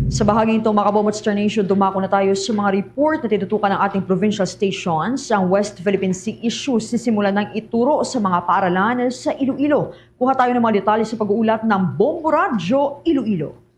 Sa bahaging ito, mga Kabombo Star Nation, dumako na tayo sa mga report na tinutukan ng ating provincial stations. Ang West Philippine Sea issues sisimulan ng ituro sa mga paaralan sa Iloilo. Kuha tayo ng mga detalye sa pag-uulat ng Bombo Radio Iloilo.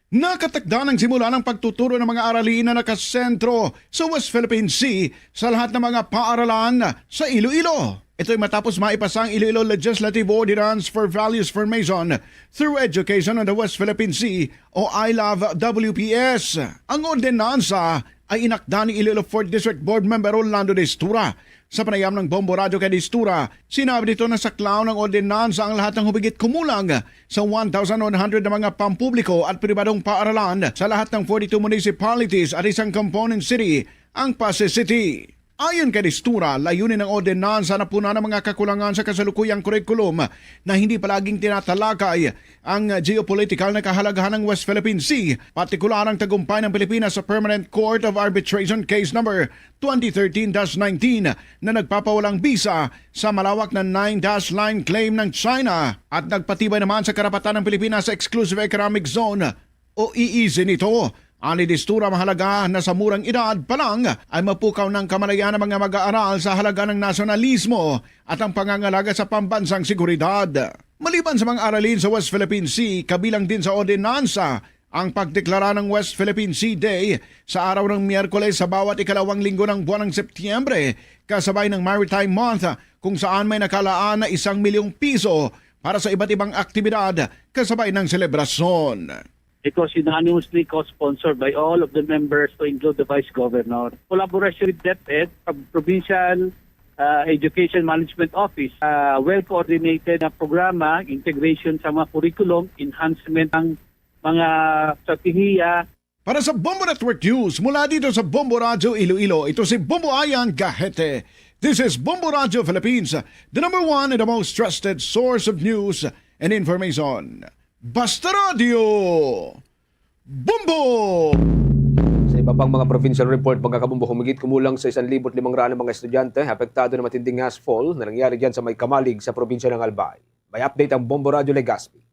Nakatakda ng simula ng pagtuturo ng mga aralin na nakasentro sa West Philippine Sea sa lahat ng mga paaralan sa Iloilo. Ito ay matapos maipasa ang Iloilo Legislative Ordinance for Values Formation through Education on the West Philippine Sea o ILAV WPS. Ang ordinansa ay inakda ni Iloilo 4th District Board Member Rolando de Stura. Sa panayam ng Bombo Radio kay de Stura, sinabi dito na saklaw ng ordinansa ang lahat ng hubigit kumulang sa 1,100 na mga pampubliko at pribadong paaralan sa lahat ng 42 municipalities at isang component city, ang Pasay City. Ayon kay de Stura, layunin ng ordinansa na puna ng mga kakulangan sa kasalukuyang kurikulum na hindi palaging tinatalakay ang geopolitical na kahalagahan ng West Philippine Sea, partikular ang tagumpay ng Pilipinas sa Permanent Court of Arbitration Case number 2013-19 na nagpapawalang bisa sa malawak na 9-dash line claim ng China at nagpatibay naman sa karapatan ng Pilipinas sa Exclusive Economic Zone o EEZ nito. Ani de Stura, mahalaga na sa murang edad pa lang ay mapukaw ng kamalayan ng mga mag-aaral sa halaga ng nasyonalismo at ang pangangalaga sa pambansang seguridad. Maliban sa mga aralin sa West Philippine Sea, kabilang din sa ordinansa ang pagdeklara ng West Philippine Sea Day sa araw ng Miyerkules sa bawat ikalawang linggo ng buwan ng Setyembre, kasabay ng Maritime Month kung saan may nakalaan na 1 milyong piso para sa iba't ibang aktibidad kasabay ng selebrasyon. It was unanimously co-sponsored by all of the members to include the Vice Governor. Collaboration with DepEd, provincial Education Management Office. Well-coordinated na programa, integration sa mga curriculum, enhancement ng mga strategiya. Para sa Bombo Network News, mula dito sa Bombo Radio Iloilo, ito si Bombo Ayan Gahete. This is Bombo Radio Philippines, the number one and the most trusted source of news and information. Basta Radio! Bombo! Sa iba pang mga provincial report, pagkakabumbo humigit kumulang sa 1,500 na mga estudyante apektado ng matinding ashfall na nangyari dyan sa may Kamalig sa probinsya ng Albay. May update ang Bombo Radio Legazpi.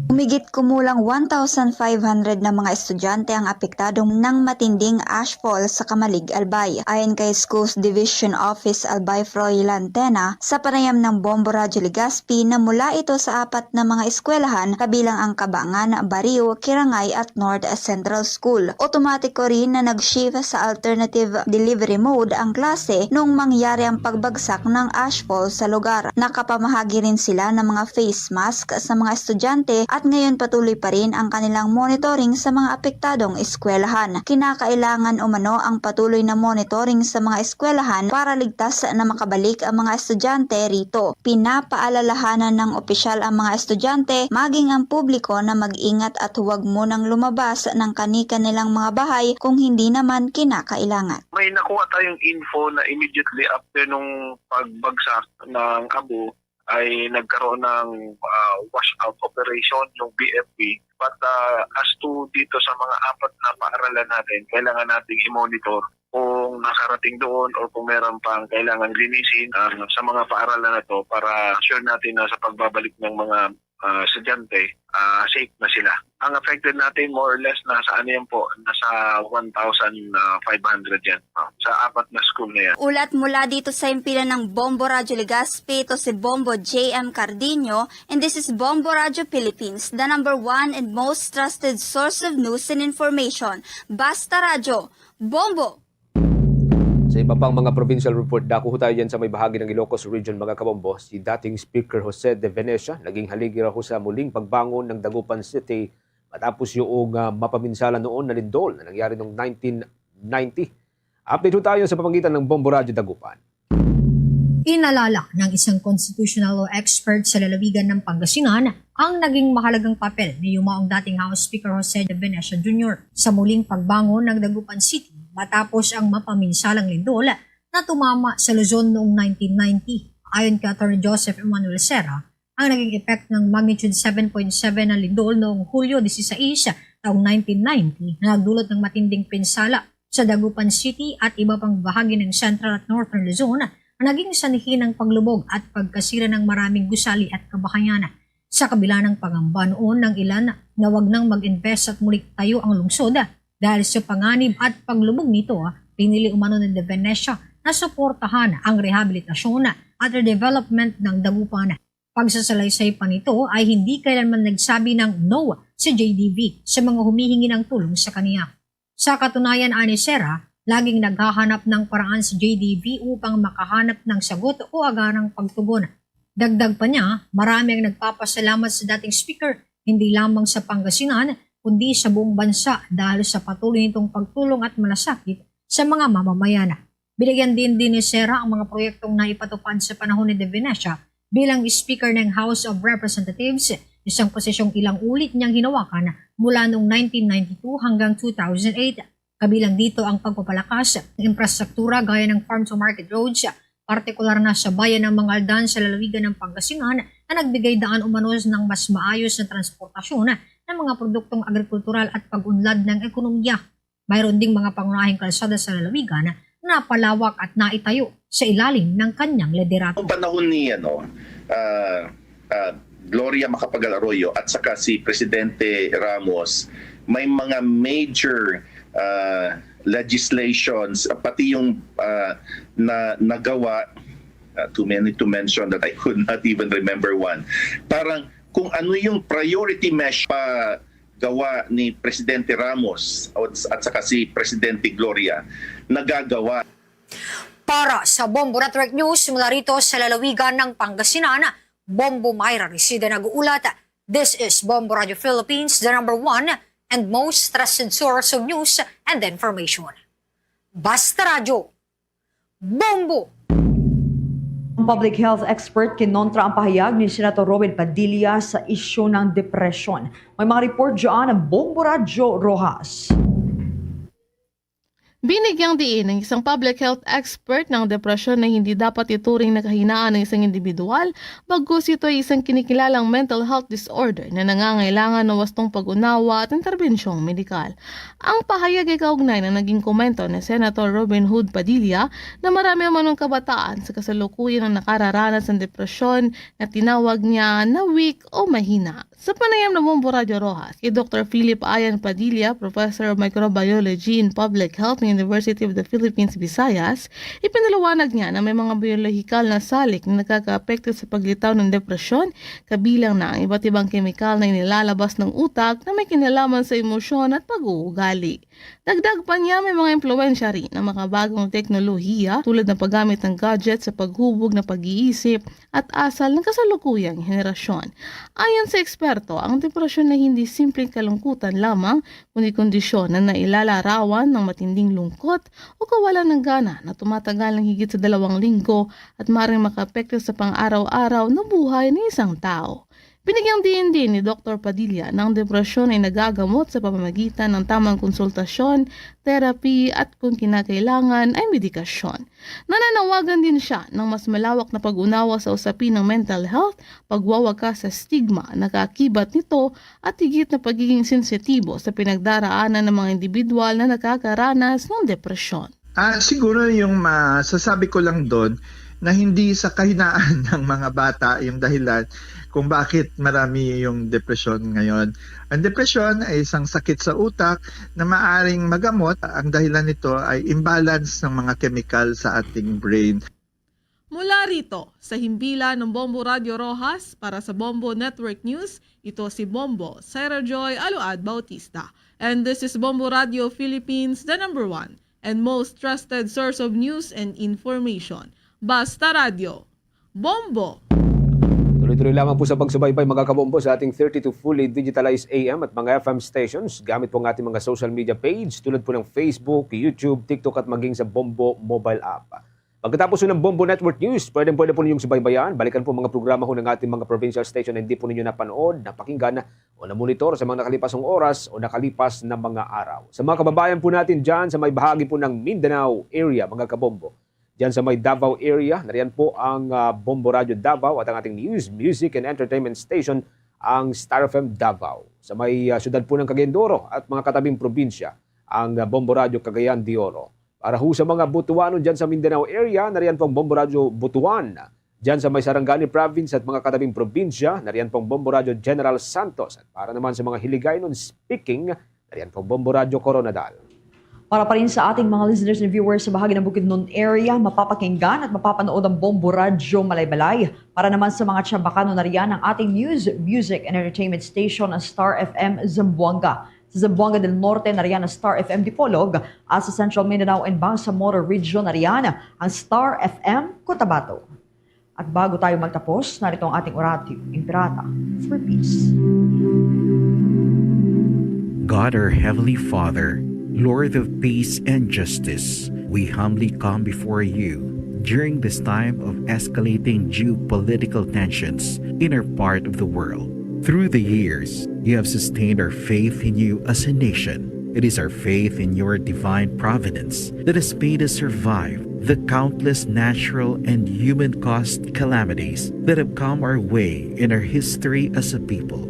Humigit kumulang 1,500 na mga estudyante ang apektado ng matinding ashfall sa Kamalig, Albay. Ayon kay Schools Division Office Albay Froilan Tena, sa panayam ng Bombo Radio Legazpi na mula ito sa 4 na mga eskwelahan kabilang ang Kabangan, Bariu, Kirangay at North Central School. Otomatiko rin na nag-shift sa alternative delivery mode ang klase nung mangyari ang pagbagsak ng ashfall sa lugar. Nakapamahagi rin sila ng mga face mask sa mga estudyante at ngayon patuloy pa rin ang kanilang monitoring sa mga apektadong eskwelahan. Kinakailangan umano ang patuloy na monitoring sa mga eskwelahan para ligtas na makabalik ang mga estudyante rito. Pinapaalalahanan ng opisyal ang mga estudyante maging ang publiko na mag-ingat at huwag munang lumabas ng kani-kanilang mga bahay kung hindi naman kinakailangan. May nakuha tayong info na immediately after nung pagbagsak ng Abu ay nagkaroon ng washout operation yung BFP. But as to dito sa mga 4 na paaralan natin, kailangan nating i-monitor kung nakarating doon o kung meron pang kailangan linisin sa mga paaralan na to para sure natin na sa pagbabalik ng mga estudyante, safe na sila. Ang affected natin more or less nasa ano yan po, nasa 1,500 yan sa 4 na school na yan. Ulat mula dito sa impila ng Bombo Radio Legazpi, ito si Bombo J.M. Cardino, and this is Bombo Radio Philippines, the number one and most trusted source of news and information. Basta Radio, Bombo! Sa iba pang mga provincial report, dako tayo dyan sa may bahagi ng Ilocos Region, mga kabombo. Si dating Speaker Jose de Venecia, naging haligi raw sa muling pagbangon ng Dagupan City matapos yung mapaminsala noon na lindol na nangyari noong 1990. Update ho tayo sa pamagitan ng Bombo Radio Dagupan. Inalala ng isang constitutional law expert sa lalawigan ng Pangasinan ang naging mahalagang papel ni yumaong dating House Speaker Jose de Venecia Jr. sa muling pagbangon ng Dagupan City matapos ang mapaminsalang lindol na tumama sa Luzon noong 1990. Ayon kay Atty. Joseph Emmanuel Serra, ang naging effect ng magnitude 7.7 na lindol noong Hulyo 16 taong 1990 na nagdulot ng matinding pinsala sa Dagupan City at iba pang bahagi ng Central at Northern Luzon na naging sanhi ng paglubog at pagkasira ng maraming gusali at kabahayan. Sa kabila ng pangamba noon ng ilan na wag nang mag-invest at muli tayo ang lungsod dahil sa panganib at paglubog nito, pinili umano ng De Venecia na suportahan ang rehabilitasyon at redevelopment ng Dagupan. Pagsasalaysay pa nito ay hindi kailanman nagsabi ng no si JDV sa mga humihingi ng tulong sa kaniya. Sa katunayan, ani Serra, laging naghahanap ng paraan si JDV upang makahanap ng sagot o agarang pagtugon. Dagdag pa niya, marami ang nagpapasalamat sa dating speaker, hindi lamang sa Pangasinan, kundi sa buong bansa dahil sa patuloy nitong pagtulong at malasakit sa mga mamamayan. Binigyan din ni Serra ang mga proyektong naipatupad sa panahon ni De Venecia bilang Speaker ng House of Representatives, isang posisyong ilang ulit niyang hinawakan mula noong 1992 hanggang 2008. Kabilang dito ang pagpapalakas ng infrastruktura gaya ng farm-to-market roads, partikular na sa bayan ng Mangaldan sa lalawigan ng Pangasinan na nagbigay daan umanos ng mas maayos na transportasyon ng mga produktong agrikultural at pag-unlad ng ekonomiya. Mayroon ding mga pangunahing kalsada sa lalawigan na palawak at naitayo sa ilalim ng kanyang liderato. Noong panahon ni Gloria Macapagal Arroyo at saka si Presidente Ramos, may mga major legislations, pati yung na nagawa, too many to mention that I could not even remember one. Parang kung ano yung priority measure pa gawa ni Presidente Ramos at saka si Presidente Gloria, nagagawa. Para sa Bombo Network News mula rito sa lalawigan ng Pangasinan, Bombo Mayra Resida nag-uulat. This is Bombo Radio Philippines, the number one and most trusted source of news and information. Basta Radio, Bombo! Ang public health expert kinontra ang pahayag ni Senator Robin Padilla sa isyu ng depresyon. May mga report dyan ng Bombo Radyo Rojas. Binigyang diin ng isang public health expert ng depresyon na hindi dapat ituring na kahinaan ng isang individual, bagkus ito ay isang kinikilalang mental health disorder na nangangailangan ng wastong pag-unawa at interbensyong medikal. Ang pahayag ay kaugnay na naging komento ni Senator Robin Hood Padilla na marami manong kabataan sa kasalukuyan ang nakararanas ng depresyon na tinawag niya na weak o mahina. Sa panayam ng Bombo Radyo Rojas, kay Dr. Philip Ayan Padilla, Professor of Microbiology in Public Health ng University of the Philippines, Visayas, ipinaliwanag niya na may mga biolohikal na salik na nakaka-apekto sa paglitaw ng depresyon, kabilang na ang iba't ibang kemikal na inilalabas ng utak na may kinalaman sa emosyon at pag-uugali. Dagdag pa niya may mga impluensya rin ng makabagong teknolohiya tulad ng paggamit ng gadget sa paghubog na pag-iisip at asal ng kasalukuyang henerasyon. Ayon sa eksperto, ang depresyon ay hindi simpleng kalungkutan lamang, kundi kondisyon na nailalarawan ng matinding lungkot o kawalan ng gana na tumatagal ng higit sa 2 linggo at maaaring makaapekto sa pang-araw-araw na buhay ng isang tao. Binigyang diin din ni Dr. Padilla na ang depresyon ay nagagamot sa pamamagitan ng tamang konsultasyon, therapy at kung kinakailangan ay medikasyon. Nananawagan din siya ng mas malawak na pag-unawa sa usapin ng mental health, pagwawakas sa stigma na kaakibat nito at higit na pagiging sensitibo sa pinagdaraanan ng mga individual na nakakaranas ng depresyon. Siguro yung masasabi ko lang doon na hindi sa kahinaan ng mga bata yung dahilan kung bakit marami yung depresyon ngayon. Ang depresyon ay isang sakit sa utak na maaring magamot. Ang dahilan nito ay imbalance ng mga chemical sa ating brain. Mula rito, sa himbila ng Bombo Radyo Rojas para sa Bombo Network News, ito si Bombo, Sarah Joy Aluad Bautista. And this is Bombo Radio Philippines, the #1 and most trusted source of news and information. Basta Radio. Bombo! Tuloy-tuloy lamang po sa pagsubaybay mga kabombo sa ating 32 fully digitalized AM at mga FM stations gamit po ang ating mga social media page tulad po ng Facebook, YouTube, TikTok at maging sa Bombo mobile app. Pagkatapos ng Bombo Network News, pwede po ninyong subaybayan. Balikan po mga programa ho ng ating mga provincial station na hindi po ninyo napanood, napakinggan o namonitor sa mga nakalipasong oras o nakalipas na mga araw. Sa mga kababayan po natin dyan sa may bahagi po ng Mindanao area mga kabombo. Diyan sa may Davao area, nariyan po ang Bombo Radio Davao at ang ating news, music and entertainment station, ang Star FM Davao. Sa may syudad po ng Cagayan de Oro at mga katabing probinsya, ang Bombo Radio Cagayan de Oro. Para ho sa mga Butuano diyan sa Mindanao area, nariyan po ang Bombo Radio Butuan. Diyan sa may Sarangani Province at mga katabing probinsya, nariyan po ang Bombo Radio General Santos. At para naman sa mga Hiligaynon speaking, nariyan po ang Bombo Radio Coronadal. Para pa rin sa ating mga listeners and viewers sa bahagi ng Bukidnon area, mapapakinggan at mapapanood ang Bombo Radyo Malaybalay. Para naman sa mga Chabacano na riyan ang ating news, music and entertainment station ang Star FM Zamboanga. Sa Zamboanga del Norte na riyan ang Star FM Dipolog at sa Central Mindanao and Bangsamoro Region na riyan ang Star FM Cotabato. At bago tayo magtapos, narito ang ating oratio, Impirata for Peace. God our Heavenly Father, Lord of peace and justice, we humbly come before you during this time of escalating geopolitical tensions in our part of the world. Through the years, you have sustained our faith in you as a nation. It is our faith in your divine providence that has made us survive the countless natural and human-caused calamities that have come our way in our history as a people.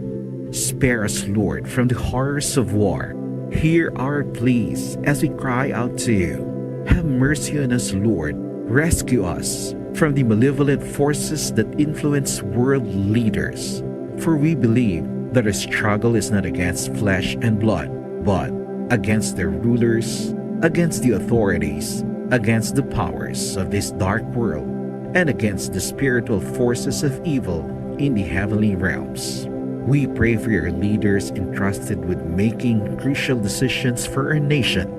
Spare us, Lord, from the horrors of war. Hear our pleas as we cry out to you. Have mercy on us, Lord. Rescue us from the malevolent forces that influence world leaders. For we believe that our struggle is not against flesh and blood, but against their rulers, against the authorities, against the powers of this dark world, and against the spiritual forces of evil in the heavenly realms. We pray for your leaders entrusted with making crucial decisions for our nation.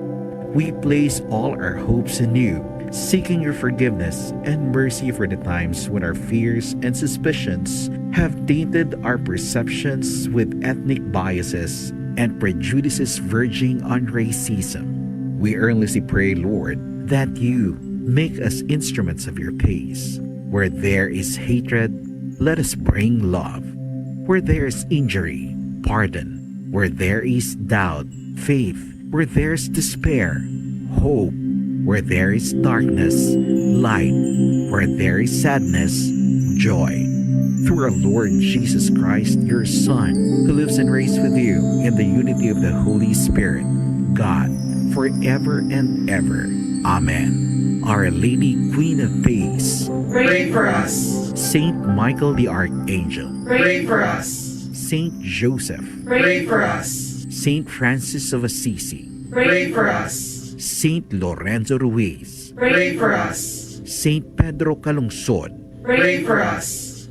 We place all our hopes in you, seeking your forgiveness and mercy for the times when our fears and suspicions have tainted our perceptions with ethnic biases and prejudices verging on racism. We earnestly pray, Lord, that you Make us instruments of your peace. Where there is hatred, let us bring love. Where there is injury, pardon. Where there is doubt, faith. Where there is despair, hope. Where there is darkness, light. Where there is sadness, joy. Through our Lord Jesus Christ, your Son, who lives and reigns with you in the unity of the Holy Spirit, God, forever and ever. Amen. Our Lady, Queen of Peace, Pray for us. Saint Michael the Archangel, Pray for us. Saint Joseph, Pray for us. Saint Francis of Assisi, Pray for us. Saint Lorenzo Ruiz, Pray for us. Saint Pedro Calungsod, Pray for us.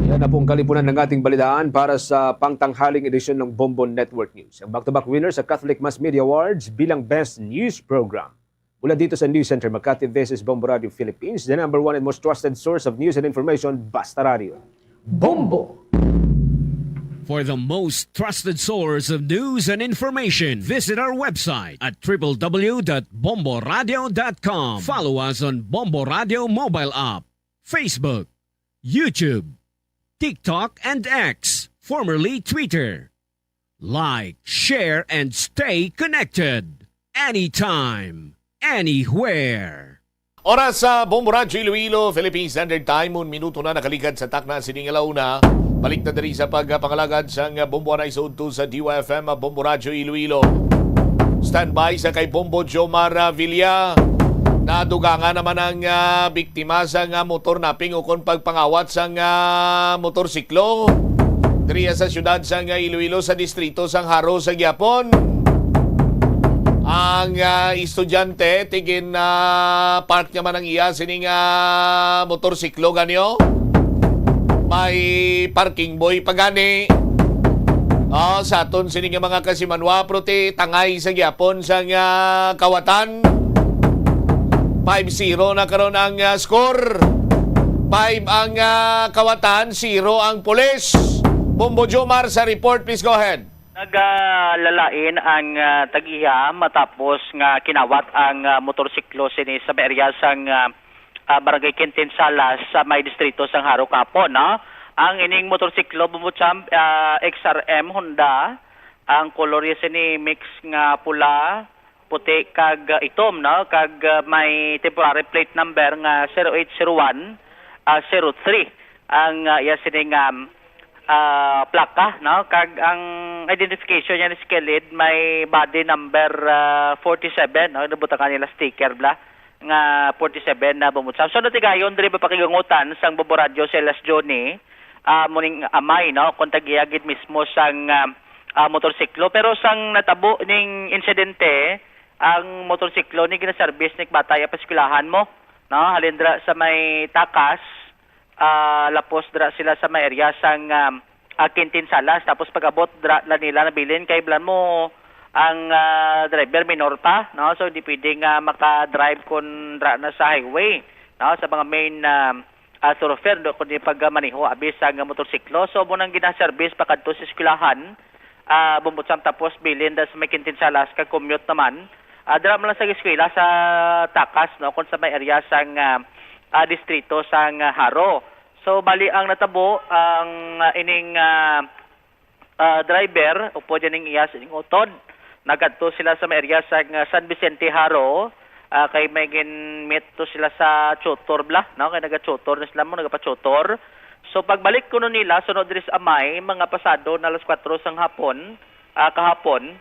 Yan na pong kalipunan ng ating balitaan para sa pangtanghaling edisyon ng Bonbon Network News. Ang back-to-back winner sa Catholic Mass Media Awards bilang Best News Program. Mula dito sa News Center Makati, this is Bombo Radio Philippines, the number one and most trusted source of news and information, Basta Radio. Bombo! For the most trusted source of news and information, visit our website at www.bomboradio.com. Follow us on Bombo Radio mobile app, Facebook, YouTube, TikTok, and X, formerly Twitter. Like, share, and stay connected. Anytime, anywhere. Oras sa Bombo Radio Iloilo, Philippine Standard Time, 1 minuto na nakaligad sa takna sining alauna. Balik na dari sa pagpangalagad sa Bombo Aray Zone 2 sa DYFM, Bombo Radio Iloilo. Standby sa kay Bombo Jomar Villa. Naduga nga naman ang biktima sa motor napping o kon pagpangawat sa motorsiklo. Diriya sa syudad sa Iloilo sa distrito sang Haro sa Gyapon. Ang estudyante tigin park niya man ang iya sining motorsiklo ganyo. May parking boy pagani. Sa aton sining mga kasimanwa prote tangay sa Gyapon sa kawatan. 5-0 na karon ang score. 5 ang kawatan, 0 ang pulis. Bombo Jomar sa report, please go ahead. Naglalain ang tag-iya matapos nga kinawat ang motorsiklo sini sa area sang Barangay Quintin Salas sa may distrito sang Haro Kapon. No? Ang ining motorsiklo bumutsam XRM Honda, ang kolor sini mix nga pula, puti kag itom, no? Kag may temporary plate number nga 0801 03 ang sining plaka, no? Kag ang identification niya ni Skilid may body number 47, no? Nabutan kanila sticker bla nga 47 na bumutsam. So natigayon diri ba pakigangutan sang Bombo Radio Celas Johnny muning amay, no? Kung tagiyagid mismo sang motorsiklo, pero sang natabo ning insidente ang motorsiklo ni ginaservice ni batay paskulahan mo, no? Halindra sa may takas, lapos dra sila sa may area sang Quintin Salas, tapos pag-abot dra nila nabilin kay blan mo ang driver minor pa, no? So di pwedeng maka-drive kun dra na sa highway, no? Sa mga main thoroughfare do kundi pagmaniho abis ang motorsiklo. So munang gina-service pakadto sa eskwelahan, bumutsam tapos bilin da sa may Quintin Salas kag commute naman. Dira man lang sa eskwela sa takas, no? Kung sa may area sang distrito sang Haro. So bali ang natabo ang ining driver upo dyan ng iyas ining utod. Nagadto sila sa may area sang San Vicente Haro. Kay may ginmeet to sila sa tutor bla, no? Kay naga-tutor na sila mo, nagapa-tutor. So pagbalik kuno nila sunod diri sa amay mga pasado na alas 4 sang hapon, kahapon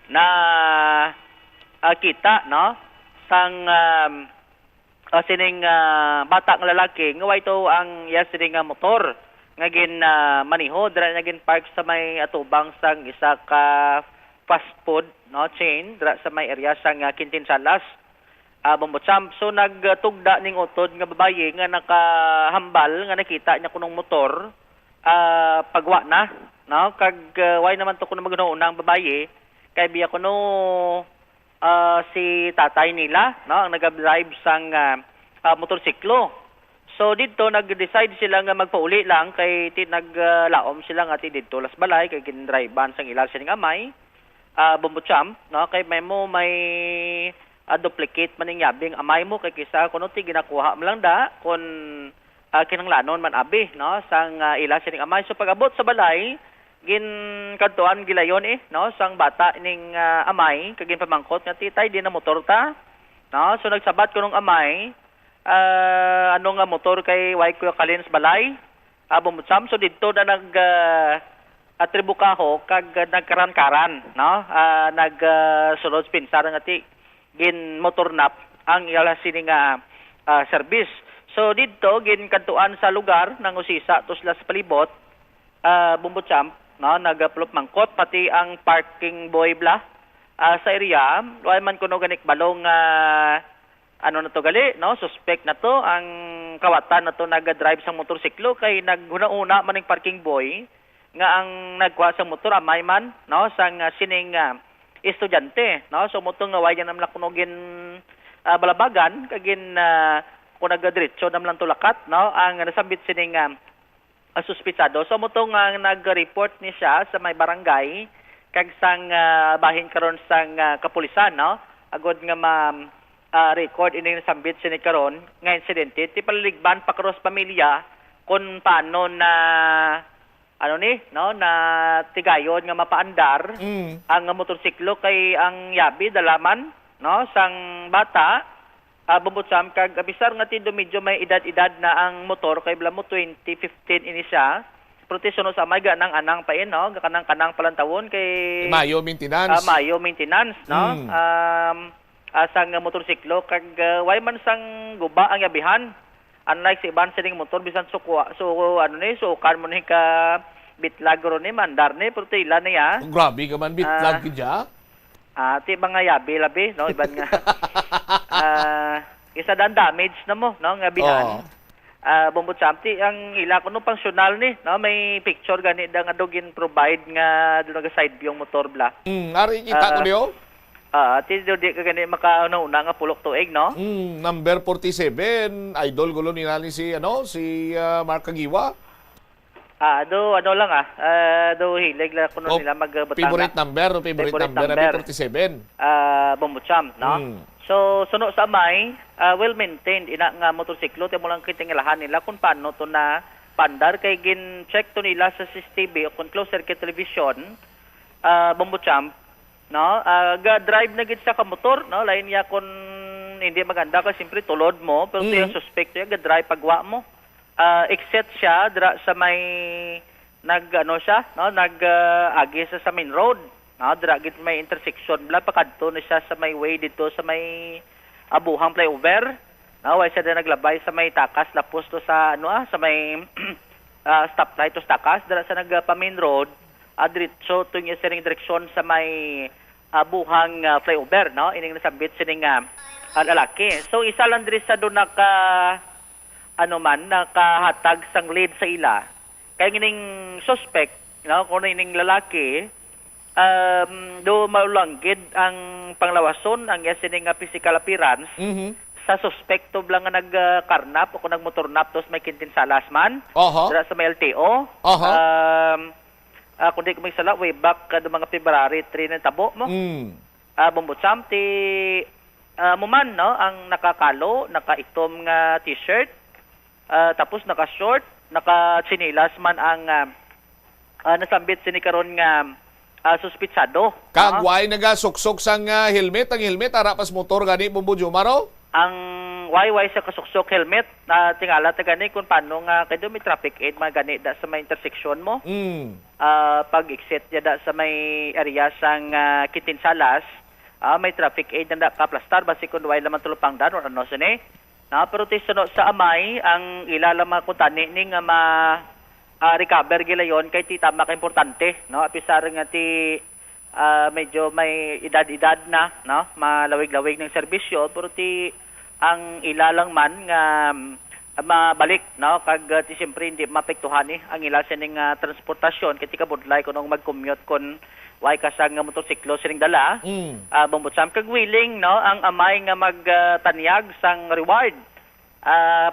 na kita, no? Sang sining bata ng lalaki nga ito ang sining motor nga gin maniho dira na gin park sa may atubang sang isa ka fast food, no, chain dira sa may area sang Quintin Salas. Bumbutsam. So nagtugda ning utod nga babaye nga nakahambal nga nakita niya kunong motor pagwa na, no? Kag why naman to kuno magnuuna ang babaye kay biya kuno si tatay nila, no, ang nag-drive sang motorsiklo. So dito nag-decide sila nga magpauli lang kay naglaom sila nga dito las balay kay kin-drivean sang ilang sining amay. Bumbutsam, no, kay may duplicate man ning yabing amay mo kay kisa kuno ti ginakuha mo lang da kun kinanglanon man abi no sang ila sining amay. So pag-abot sa balay gin kadtuan gilayon no sang bata ning amay kagin pamangkot nga titay di na motor ta no. So nagsabat ko nung amay ano nga motor kay way ko kalin sa balay bumutsam. So didto na nag atribukaho kag nagkaran-karan no sulod pinsar nga ti gin motor nap ang ila sining service. So didto gin kadtuan sa lugar nang usisa tusla sa palibot bumbutsam no nagaplop mangkot pati ang parking boy bla sa area way man kuno ganik balong ano na to gali no suspect na to ang kawatan na to naga-drive sang motorsiklo kay naghuna-una man ning parking boy nga ang nagkuha sa motor amay man no sang sining estudyante no. So mutong nga way namla kuno gin balabagan kagin kung nagadiretso namlang tulakat no ang nasambit sining suspitsado. So mutong nag-report ni siya sa may barangay kag sang bahin karon sang kapulisan no agod nga record ini nasambit sini karon nga insidente ti paligban pa cross pamilya kung paano na ano ni no na tigayon nga mapaandar ang motorsiklo kay ang yabi dalaman no sang bata bumutsam kag abisar nga ti medyo may edad-edad na ang motor kay blamo 2015 ini siya proteksyon sa may ganang anang pa no kanang palantawon kay Mayo maintenance no sang motorsiklo kag way man sang guba ang yabihan. Unlike sa iban sining motor bisan so ano ni so kan mo ni ka bitlag ro ni mandar ni pero ila niya. Grabe ka man bitlag kidya. Ti mga yabi labi no iban nga. Isa dan damage na mo no nga bihan. Bumbutsam ti ang ila kuno pangsyonal ni no may picture gani da nga dogin provide nga do nga side view motor bla. Ari kita ko diyo. Ti di ka gani makauna nga pulok tuig no. Number 47 idol gulo ni nani si si Mark Kagiwa. Ano lang do hilig la kuno nila magbutang. Favorite number 47. Bumbutsam no. So suno sa amay well maintained ina nga motorsiklo ti mo lang kitingalahan nila kung paano to na pandar kay gin check to nila sa CCTV o kung closed circuit television bumbutsam no ga-drive na gid sa ka motor no lain ya kun hindi maganda ka simpre tulod mo pero yung suspect ya ga-drive pagwa mo exit siya dra sa may siya no agi sa main road no dra gid may intersection bla pakadto na siya sa may way dito sa may abuhang flyover no way siya naglabay sa may takas lapos to sa sa may stoplight to takas dra sa pa main road diretso to yung sining direksyon sa may buhang flyover no ining nasabit sining lalaki. So isa lang diri sa do nakahatag sang lead sa ila kay gining suspect no kuno ining lalaki do maulanggid ang panglawason ang sining physical appearance sa suspekto blang nga nagkarnap o kung nagmotornap tos may kintinsalas man dira sa may LTO. Kung di ko may sala, way back do mga February 3 ng tabo mo. Bumbutsam ti muman no ang nakakalo, nakaitom nga t-shirt, tapos naka-short, naka-chinilas man ang nasambit sini karon nga suspitsado. Kagway nagasuksok sang helmet, ang helmet ara pas motor gani bumbudyo maro. Ang wayway sa kasuksok helmet na tingala ta gani kung paano nga kay may traffic aid magani da sa may intersection mo. Pag exit ya da sa may area sang Kitinsalas, may traffic aid na kaplastar basi kun way laman tulupang dan or ano sini. Pero tisono sa amay ang ilala makutani ning recover gilayon kay ti tama ka importante no apisar nga ti medyo may edad-edad na no malawig-lawig ng serbisyo pero ti ang ilalang man nga mabalik no kag ti siyempre hindi mapektuhan ang ila sining transportasyon kay ti kabudlay kunong mag-commute kon way kasang motorsiklo sining dala bumbutsam kag willing no ang amay nga magtanyag sang reward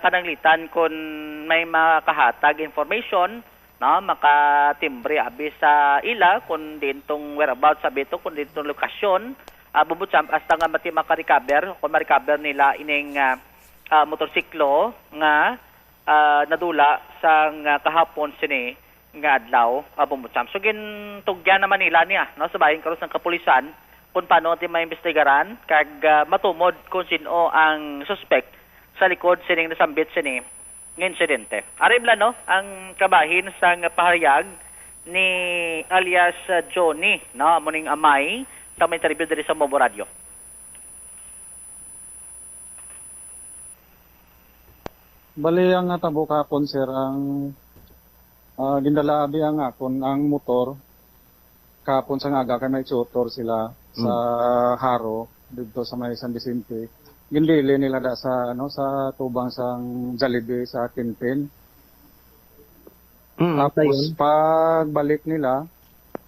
pananglitan kun may makahatag information no makatimbre abi sa ila kun dintong whereabouts sabi to kun dintong lokasyon Bumutsam hasta nga mati maka-recover kung ma-recover nila ining motorsiklo nga nadula sa kahapon sini nga adlaw bumutsam. So gintugyan naman nila niya no sa bahin karon ng kapulisan kung paano ti maimbestigaran kag matumod kung sino ang suspect sa likod sining nasambit sini ng insidente. Arimla no ang kabahin sa pahayag ni alias Johnny no muning amay sa may interview diri sa Mobo Radio. Bali ang natabo kahapon sir ang gindalaabi ang akon ang motor kahapon sa ngaga kay may tutor sila sa Haro dito sa may San Vicente. Gindili nila da sa sa tubang sang Jollibee sa Tintin. Tapos pagbalik nila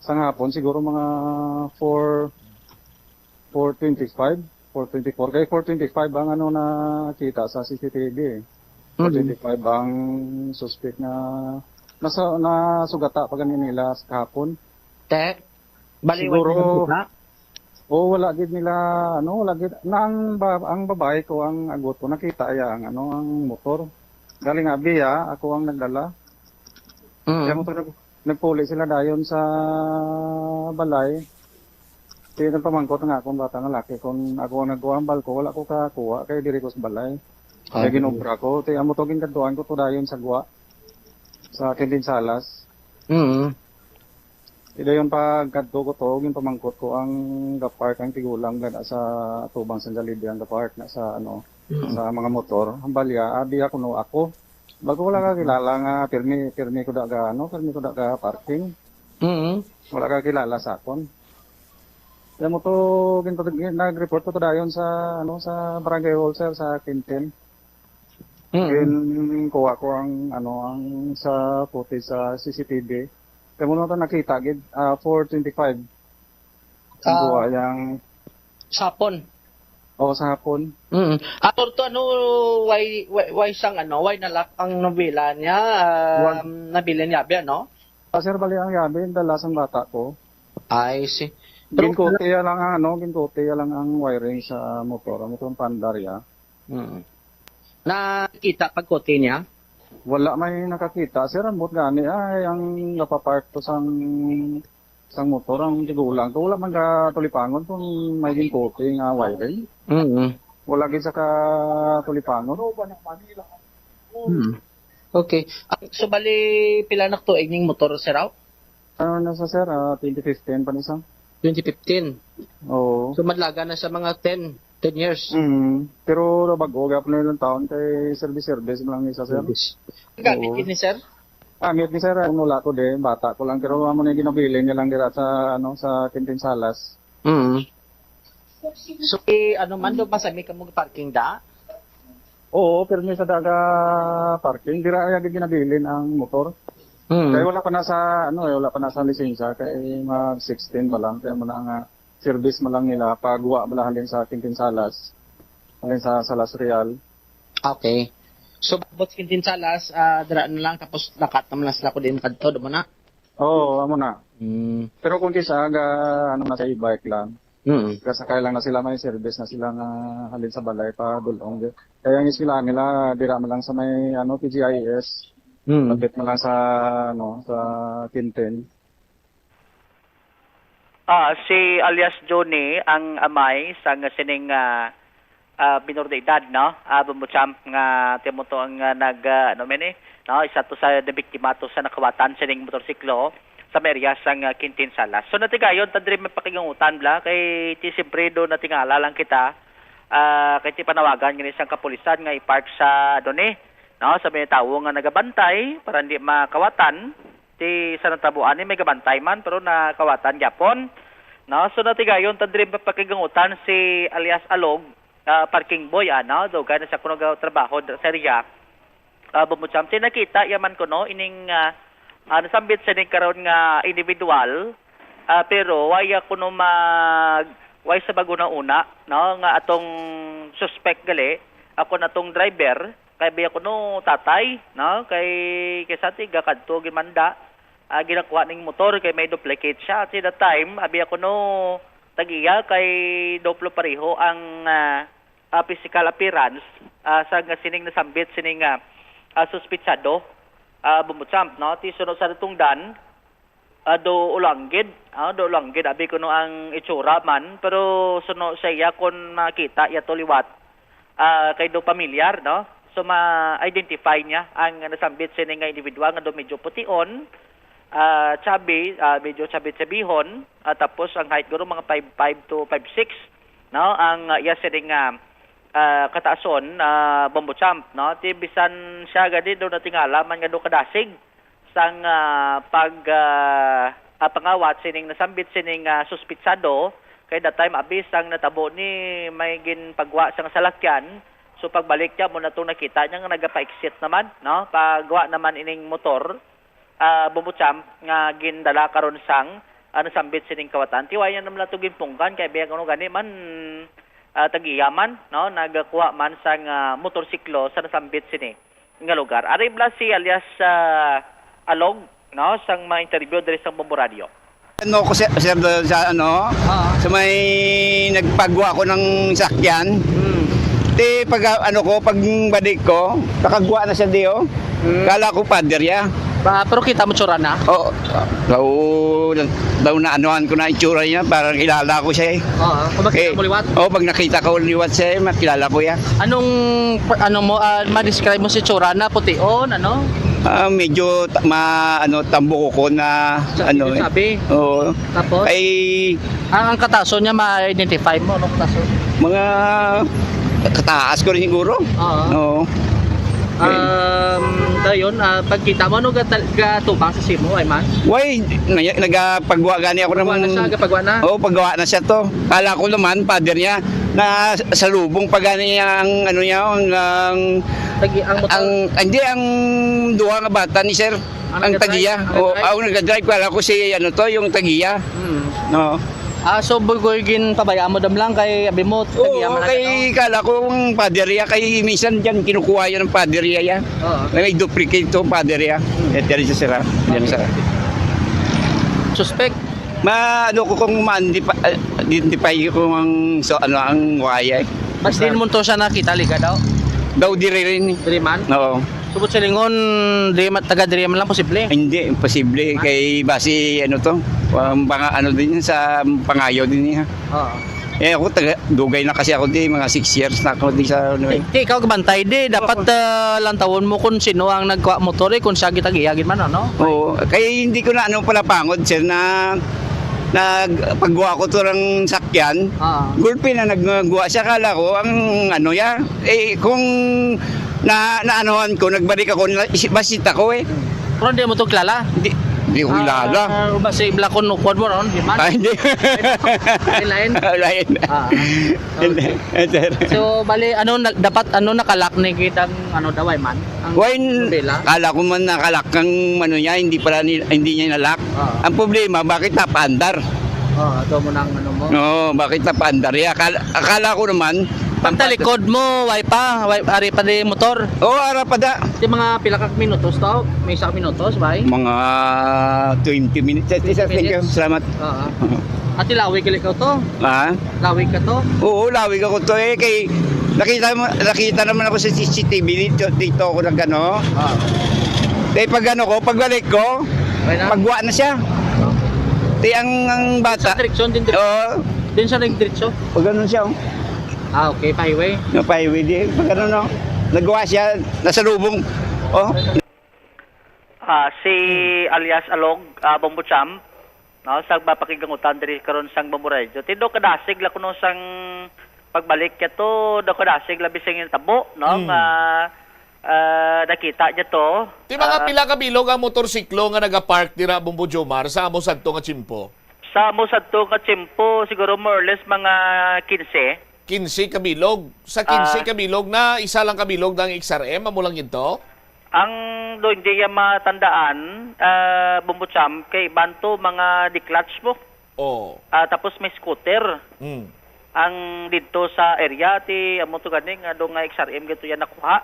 sa hapon siguro mga 4:25, 4:24 kay 4:25 ang nakita sa CCTV. 4:25 ang suspect na nasugata pa ganin nila sa hapon. Siguro wala gid nila wala gid ang babae ko ang agot ko nakita ya ang ang motor. Galing abiya ako ang nagdala. Kaya motor nagpuli sila dayon sa balay. Kaya nagpamangkot nga akong bata nga laki kung ako ang nagkuhambal ko wala ko kakuha kay diri ko sa balay. Kaya ginobra ko. Kaya mo to ginkaduan ko to dayon sa guwa. Sa Quintin Salas. Ida yung pagkadto ko to, yung pamangkot ko ang gapark ang tigulang gada sa tubang sa Jollibee ang gapark na sa sa mga motor. Ang balya, abi ako no ako. Bago wala ka kilala nga pirmi ko daga pirmi ko daga parking. Wala ka kilala sa akon. Kaya mo to nag-report ko to dayon sa sa barangay hall sir sa Quintin. Kuha ko ang ang sa footage sa CCTV. Kaya mo na nakita gid 4:25. Kuha yang sa hapon. Sa hapon. Ator to why sang why nalak ang nobela niya nabili niya ba Sir bali ang yabe dala sang bata ko. I see. Ginkote lang ang ginkote lang ang wiring sa motor, ang pandarya. Nakita pagkote niya? Wala may nakakita. Sir, ambot gani ay ang napapark to sang motor ang tigulang ko. Wala man ka tulipangon kung may ginkote nga wiring. Wala gid sa ka tulipangon. Okay. So bali pila nak tuig ning motor sir raw? Nasa sir 2015 pa nisang. 2015. Oo. So madlaga na sa mga 10 years. Pero bago gap na ilang taon kay service lang isa sir. Gamit ni sir? Gamit ni sir wala ko de bata ko lang pero amo na ginabili niya lang dira sa sa Quintin Salas. So man do pasami ka mo parking da? Oo, pero may sa daga parking dira ay ginabilin ang motor. Kaya wala pa na sa lisensya kay mag 16 pa lang kaya mo na nga service mo lang nila pagwa malahalin sa Quintin Salas. Halin sa Salas Real. Okay. So bot Quintin Salas dira na lang tapos lakat naman sila ko din kadto do mo na. Oo, amo na. Pero kung kisa na sa e-bike lang. Kasakay lang na sila may service na sila nga halin sa balay pa dulong. Kaya yung sila nila dira mo lang sa may PGIS. Lapit mo lang sa sa Quintin. Si alias Johnny ang amay sa sining minor de edad no. Bumutsam nga timo to ang isa to sa biktima to sa nakawatan sining motorsiklo sa merya sang Quintin Salas. So natigayon tadri may pakigangutan bla kay ti Simpredo na tingala lang kita kay ti panawagan nga isang kapulisan nga i-park sa no sa may tawo nga nagabantay para hindi makawatan ti sa natabuan ni may gabantay man pero nakawatan gyapon no so natigayon tadri may pakigangutan si alias Alog parking boy do gana sa kuno trabaho sa area bumutsam ti nakita yaman ko no ining nasambit sa ning karon nga individual pero waya kuno way sa baguna una no nga atong suspect gali ako natong driver kay biya kuno tatay no kay sa tiga kadto gimanda ginakuha ning motor kay may duplicate siya at the time abi ako no tagiya kay doplo pareho ang physical appearance sa sining nasambit sining suspitsado bumutsam no ti sunod sa tungdan do ulanggid abi ko no ang itsura man pero sunod sa iya kon makita iya to liwat kay do pamilyar no so ma-identify niya ang nasambit sining nga individual nga do medyo pution medyo sabit-sabihon tapos ang height guro mga 5'5 to 5'6 no ang iya sining kataason bombo champ no ti bisan siya gadi do natingala man nga do kadasig sang pangawat sining nasambit sining suspitsado kay that time abis ang natabo ni may ginpagwa sang salakyan so pagbalik niya mo na itong nakita niya nga nagapa-exit naman no pagwa naman ining motor bumutsam nga gindala karon sang nasambit sining kawatan tiwayan naman na ito gimpunggan kay biya kano gani man tagiyaman no nagakuha man sang motorsiklo sa nasambit sini nga lugar aribla si alias Alog no sang ma-interview diri sa Bombo Radio. Ano ko sir sa ano sa may nagpagwa ko ng sakyan. Ti pag pag balik ko nakagwa na siya diyo. Kala ko paderya. Pero kita mo tsura na? Oo. Daw na anuhan ko na itsura niya para kilala ko siya eh. Kung makita mo liwat? Oo, pag nakita ko liwat siya, makilala ko yan. Ano mo, ma-describe mo si tsura na pution, ano? Medyo tambo ko na sabi. Oo. Tapos? Ang kataso niya ma-identify mo, anong kataso? Mga kataas ko rin siguro. Oo. Dayon, pagkita mo, ano gatubang sa simo, ay man? Way, nagpagwa gani ako naman. Pagwa na? Oo, paggawa na siya to. Kala ko naman, father niya, na salubong pa gani niya ang hindi, ang duha nga bata ni sir. Ang tagiya. Oo, ako nag-drive, kala ko si yung tagiya. No. So bugurgin pabaya mo dam lang kay abi mo tagiya man kay kala ko ang paderya kay minsan diyan kinukuha yan ng paderya ya. May duplicate to paderya. Dere sa sira. Diyan sa. Suspect ko kung identify ko ang ang waya. Mas din mo to siya nakita liga daw. Daw dire rin. Dire man? Oo. Subot sa lingon, taga dire man lang posible? Hindi, imposible. Kay basi din sa pangayo din niya. Ako dugay na kasi ako mga 6 years na ako di sa ikaw kabantay dapat lantawon mo kung sino ang nagkuha motor kung siya gitagiyagin man ano? Oo, kaya hindi ko na pala pangod sir na nagpaggawa ko to ng sakyan. Gulpi na naggawa siya, kala ko ang kung naanohan ko, nagbalik ako, basit ako eh. Pero hindi mo ito kilala? Hindi ko kilala. Basi blakon nukod mo ron, di man? Hindi. Lain? Lain. So, bali, dapat nakalak ni kitang daway man? Kala ko man nakalak ang hindi niya nalak. Ang problema, bakit napaandar? Ito mo nang mo? Oo, bakit napaandar? Akala ko naman, pagtalikod mo, ari pa di motor? Oo, ara pa da. Di mga pilakak minutos to? May 1 minutos, bay? Mga 20 minutes. Thank you. Salamat. Ati lawig ka to? Ha? Lawig ka to? Oo, lawig ako to eh. Kay nakita naman ako sa CCTV dito ako nagano. Kaya pagbalik ko, pagwa na siya. Kaya ang bata. Sa direksyon din Oo. Din sa direksyon? Pag ganun siya. Okay, pa-highway? No, pa-highway di. Pag ano, nagawa siya, nasa lubong. Si alias Alog, Bombo Champ, no, sa papakigangutan diri karon sang Bombo Radio. Tindo kadasig la kuno sang pagbalik niya to, do kadasig labi sing tabo, no, nakita niya to. Ti mga pila ka bilog ang motorsiklo nga nagapark dira Bombo Jomar sa amo sadto nga Chimpo? Sa amo sadto nga Chimpo, siguro more or less mga 15. 15 kabilog. Sa 15 kabilog na isa lang kabilog ng XRM, amo lang ito? Ang do hindi yan matandaan, Bombo Champ, kay banto mga di-clutch mo. Tapos may scooter. Ang dito sa area, amo to ganing, do nga XRM gito yan nakuha.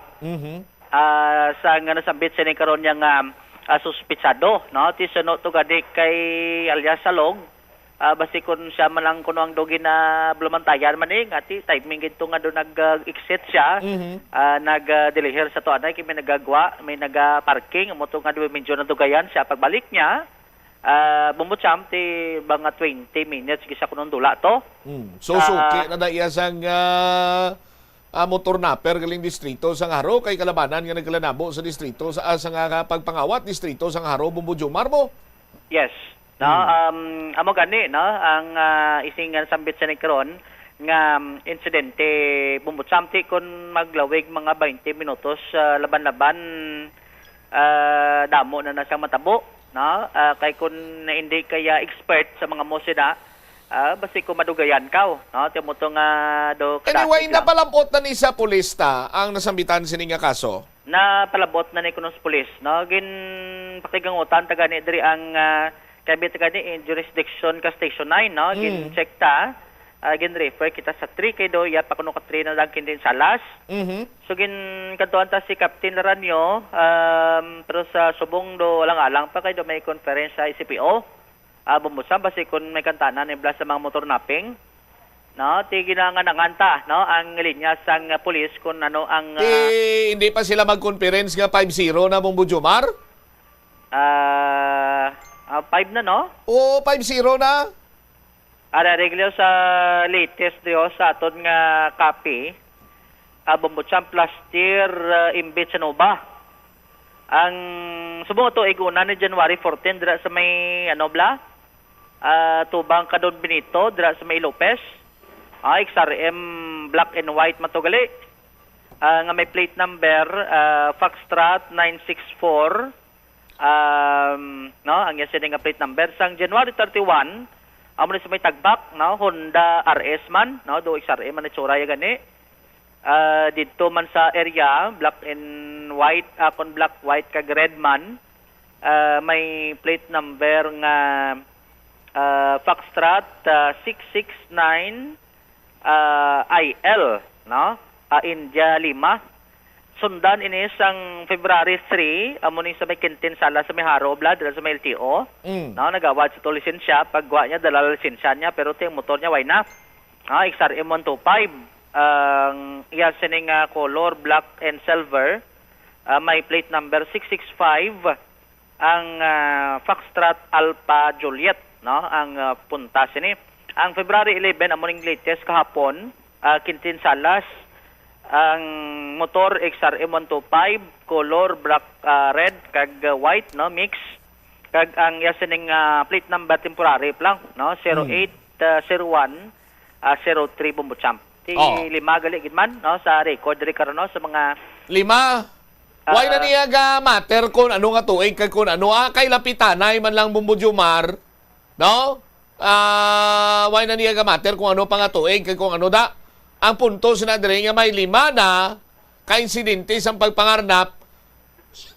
Sa nga nasambit sa karon yang suspitsado, no? Ti sunod to gadik kay alias Salog, basi kun siya man lang kuno ang dogi na blumantayan man ngati timing gito nga do nag-exit siya, nag-deliver sa to anay kay may nagagwa, may naga-parking mo to nga do medyo na dugayan siya pagbalik niya. Bumutsam ti mga 20 minutes gisa kuno dula to. So suki na iya sang motor napper galing distrito sang Haro kay kalabanan nga naglanabo sa distrito sa nga pagpangawat distrito sang Haro Bumbujumar mo. Yes. No, amo gani no ang ising sambit sa karon nga insidente bumutsamti kon maglawig mga 20 minutos laban-laban damo na siyang matabo no kay kun na hindi kaya expert sa mga mosina basi ko madugayan kaw no timo to nga do anyway napalabot na ni sa pulista ang nasambitan sini nga kaso na palabot na ni kuno sa pulis no gin pakigangutan taga ni diri ang kabit ka in jurisdiction ka Station 9, no? Gin-check ta, gin-refer kita sa 3 kay do, ya pa kuno ka 3 na lang din sa last. So, kantuan ta si Captain Laranyo, pero sa subong do, alang-alang pa kay do may conference sa ICPO. Bumusa, basi kung may kantanan, ibla sa mga motor napping. No, ti ginanganangan ta, no, ang linya sang pulis kung ano ang... hindi pa sila mag-conference nga 5-0 na Bumbujumar? 5 na, no? Oo, 5-0 na. Reglo sa latest diyo sa aton nga copy, Bumbutsang Plaster Imbit sa Nova. Ang subong ito, iguna ni January 14, dira sa may, Tubang Kadon Benito, dira sa may Lopez. XRM black and white matugali. Nga may plate number, Foxtrot 964, no ang yasi nga plate number sang January 31 amo sa may tagbak no Honda RS man no do XRM man itsura ya gani dito man sa area black and white kon black white kag red man may plate number nga Foxtrot 669 IL no India 5 sundan ini sang February 3 amo ni sa may Quintin Sala sa may Haro Blad sa may LTO no nagawad sa to lisensya pagwa niya dala lisensya niya pero ting motor niya why na XRM 125 ang iya sining color black and silver may plate number 665 ang Foxtrot Alpha Juliet no ang punta sini ang February 11 amo ning latest kahapon Quintin Salas ang motor XRM 125 color black red kag white no mix kag ang yasening plate number temporary lang no 0801 03 Bumbutsamp ti lima gali gid man no sa record diri karon no sa mga lima why na niya ga matter kon ano nga tuig kag kon ano kay lapitanay man lang Bumbujumar no why na niya ga matter kung ano pa nga tuig kag kung ano da ang punto sa nadiri nga may 5 na ka-insidente sa pagpangarnap,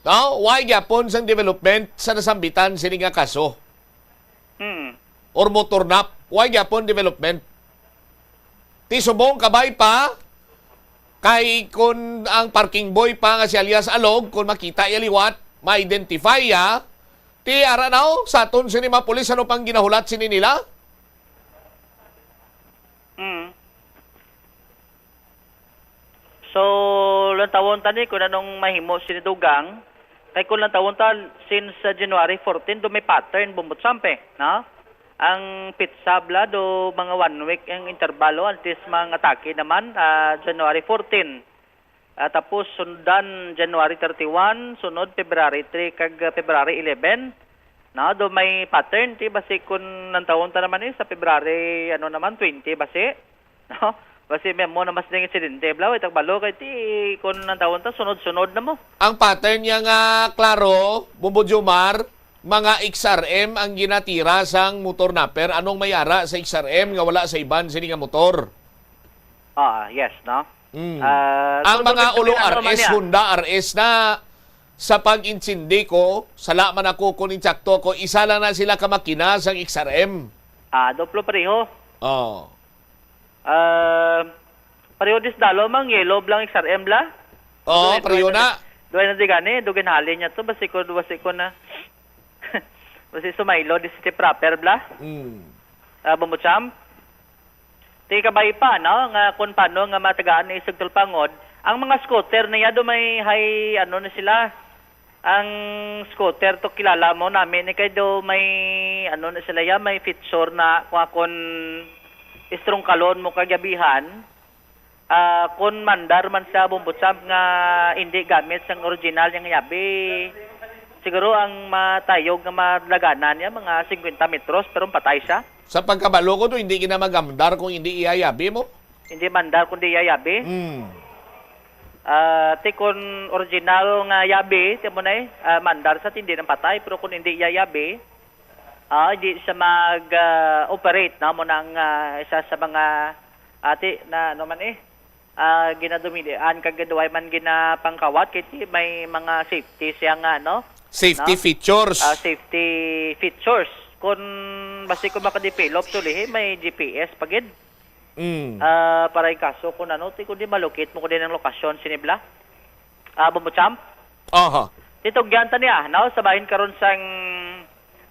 no? Why yapon sang development sa nasambitan sini nga kaso? Or motor nap, why yapon development? Ti subong kabay pa, kay kun ang parking boy pa nga si alias Alog, kung makita liwat, ma-identify ya, ti aranaw, sa aton sini mga pulis, ano pang ginahulat sini nila? So, lang tawon tani kung anong mahimo sinidugang, kay kung lang tawon ta since January 14 do may pattern Bumbutsampe, no? Ang pizza bla do mga 1 week ang interbalo antes mga atake naman January 14. Tapos sundan January 31, sunod February 3 kag February 11. No, do may pattern ti basi kun nang tawon ta naman sa February naman 20 basi, no? Basi mo na mas ding insidente bla itag balo kay ti kun nang tawon ta sunod-sunod na mo. Ang pattern niya nga klaro, Bumbujumar, mga XRM ang ginatira sang motor napper. Anong mayara sa XRM nga wala sa iban sini nga motor? Yes, no. Ang mga ulo RS, Honda RS na sa pag-insindi ko, sala man ako kung insakto ko, isa lang na sila kamakina sang XRM. Doplo pareho. Oh. Pareho disdalo mang yellow blang XRM bla. Pareho na. Duay na digani, dugan halin niya to basi ko na. Basi sumaylo di city proper bla. Bumbutsam. Ti kabay pa, no? Nga kung paano nga matagaan ni Isag Tulpangod, ang mga scooter niya do may hay, ano na sila, ang scooter to kilala mo namin, kay do may, ano na sila ya, may feature na kung istrong kalon mo kagabihan, kung mandar man sa Bumbutsam nga hindi gamit sang original yung yabi, siguro ang matayog nga madlaganan niya, mga 50 metros, pero patay siya. Sa pagkabalo ko to, hindi kinamagamdar kung hindi iayabi mo? Hindi mandar kundi yayabi. Ti kun original nga yabi, ti mo na mandar sa tindi ng patay, pero kung hindi yayabi, hindi siya mag-operate na mo nang isa sa mga ati na ano man ginadumilian kagaduay man ginapangkawat kiti may mga safety siya nga no? Safety features. Safety features. Kung basi ko makadevelop tuloy, may GPS pagid. Para ikaso kung ano, kung di malukit mo ko din ang lokasyon sinibla. Bumbutsam? Aha. Dito gyanta niya, no? Sabahin karon sang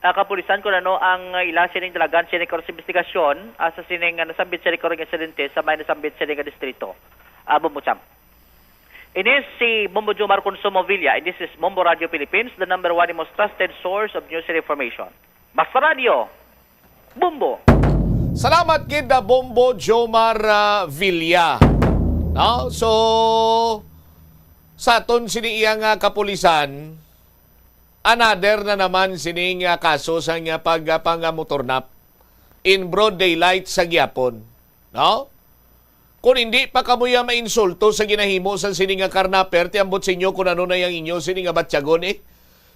kapulisan kung ano ang ilang sining dalagan sining karon sa investigasyon sa sining nasambit sining karon insidente sa may nasambit sining distrito. Bumbutsam. Inis si Bombo Jomar Consumo Villa, and this is Bombo Radio Philippines, the #1 most trusted source of news and information. Basta Radio, Bombo. Salamat kid na Bombo Jomar Villa. No? So, sa aton siniyang kapulisan, another na naman sining kaso sa pagpangamotornap in broad daylight sa gyapon. No? Kung hindi pa kamuya mainsulto sa ginahimo sa sining karnaper, tiambot sa inyo kung ano na yung inyo sining batsyagon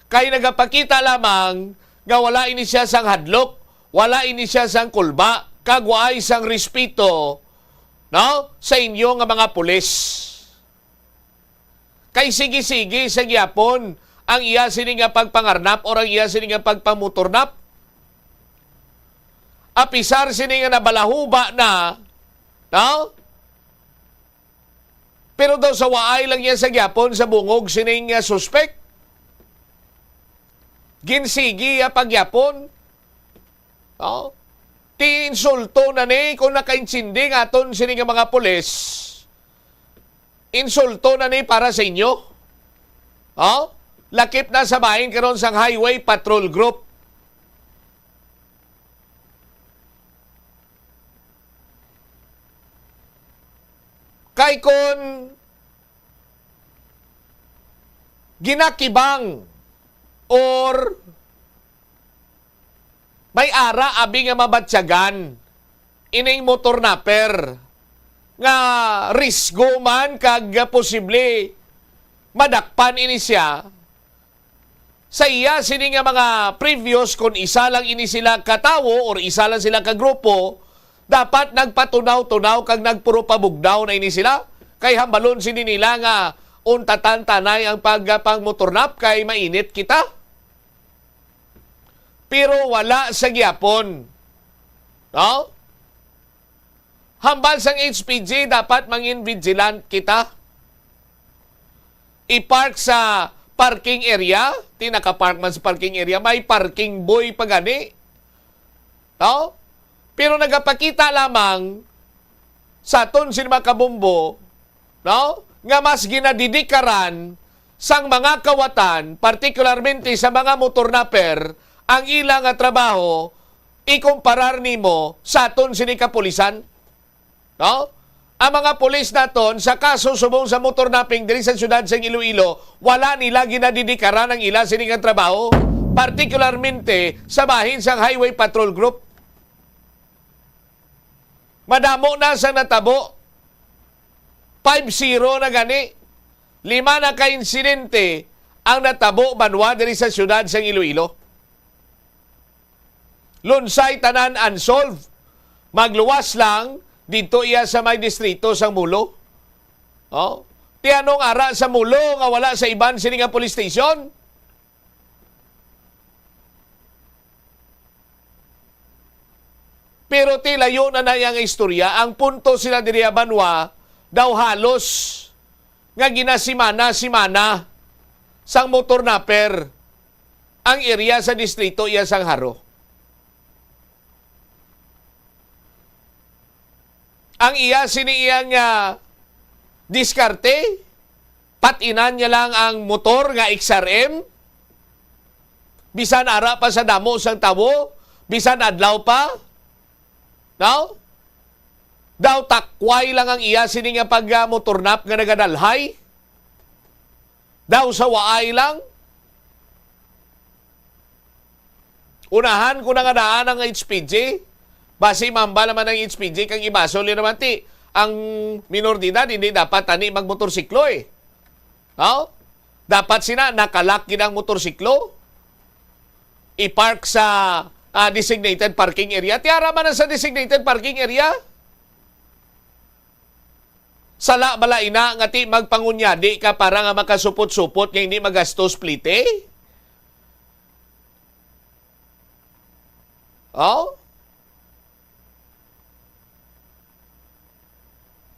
Kaya nagapakita lamang nga wala ini siya sang hadlok, wala ini siya sang kulba, kagwaay sang respeto, no? Sa inyo nga mga pulis. Kay sige-sige sa gyapon ang iya sini nga pagpangarnap o ang iya sini nga pagpamotornap. Apisar sini nga nabalahuba na, no? Pero daw sa waay lang yan sa gyapon sa bungog sini nga suspect. Ginsigi pagyapon. Oh. Ti-insulto na ni kung nakaintindi nga aton sini nga mga pulis. Insulto na ni para sa inyo. Oh. Lakip na sa bahin karon sang Highway Patrol Group. Kay kon ginakibang or may ara abi nga mabatsyagan ining motor napper nga risgo man kag posible madakpan ini siya sa iya sini nga mga previous kung isa lang ini sila katawo or isa lang sila ka grupo dapat nagpatunaw-tunaw kag nagpuro pabugdaw na ini sila kay hambalon sini nila nga untatan tanay ang pagpang motornap kay mainit kita. Pero wala sa gyapon. No? Hambal sang HPG dapat mangin vigilant kita. I-park sa parking area, tinaka-park man sa parking area, may parking boy pa gani. No? Pero nagapakita lamang sa aton sila kabumbo, no? Nga mas ginadidikaran sang mga kawatan, particularmente sa mga motornaper, ang ilang trabaho, ikumparar nimo sa aton sini kapulisan. No? Ang mga pulis naton sa kaso subong sa motornapping diri sa syudad sa Iloilo, wala nila ginadidikaran ang ilang sini nga trabaho, particularmente sa bahin sang Highway Patrol Group. Madamo na sa natabo. 5-0 na gani. 5 na ka-insidente ang natabo banwa diri sa syudad sa Iloilo. Lunsay tanan unsolved. Magluwas lang dito iya sa may distrito sang Mulo. Oh, ti anong ara sa Mulo nga wala sa iban sini nga police station? Pero ti layo na yang istorya, ang punto sila diri banwa daw halos nga ginasimana-simana sang motor napper ang area sa distrito iya sang Haro. ang iya siniyang diskarte, patinan niya lang ang motor nga XRM, bisan ara pa sa damo sang tawo, bisan adlaw pa, no? Daw takway lang ang iya sini nga pagmotornap nga nagadalhay, daw sa waay lang. Unahan ko na nga daan ang HPG, base mamba naman ang HPG, kang ibasol naman ti, ang minor de edad hindi dapat tani magmotorsiklo eh. No? Dapat sina nakalak gid ang motorsiklo, i-park sa designated parking area. Tiara man sa designated parking area. Sala bala ina nga ti magpangunyadi ka para nga makasupot-supot nga hindi magastos plite. Oh?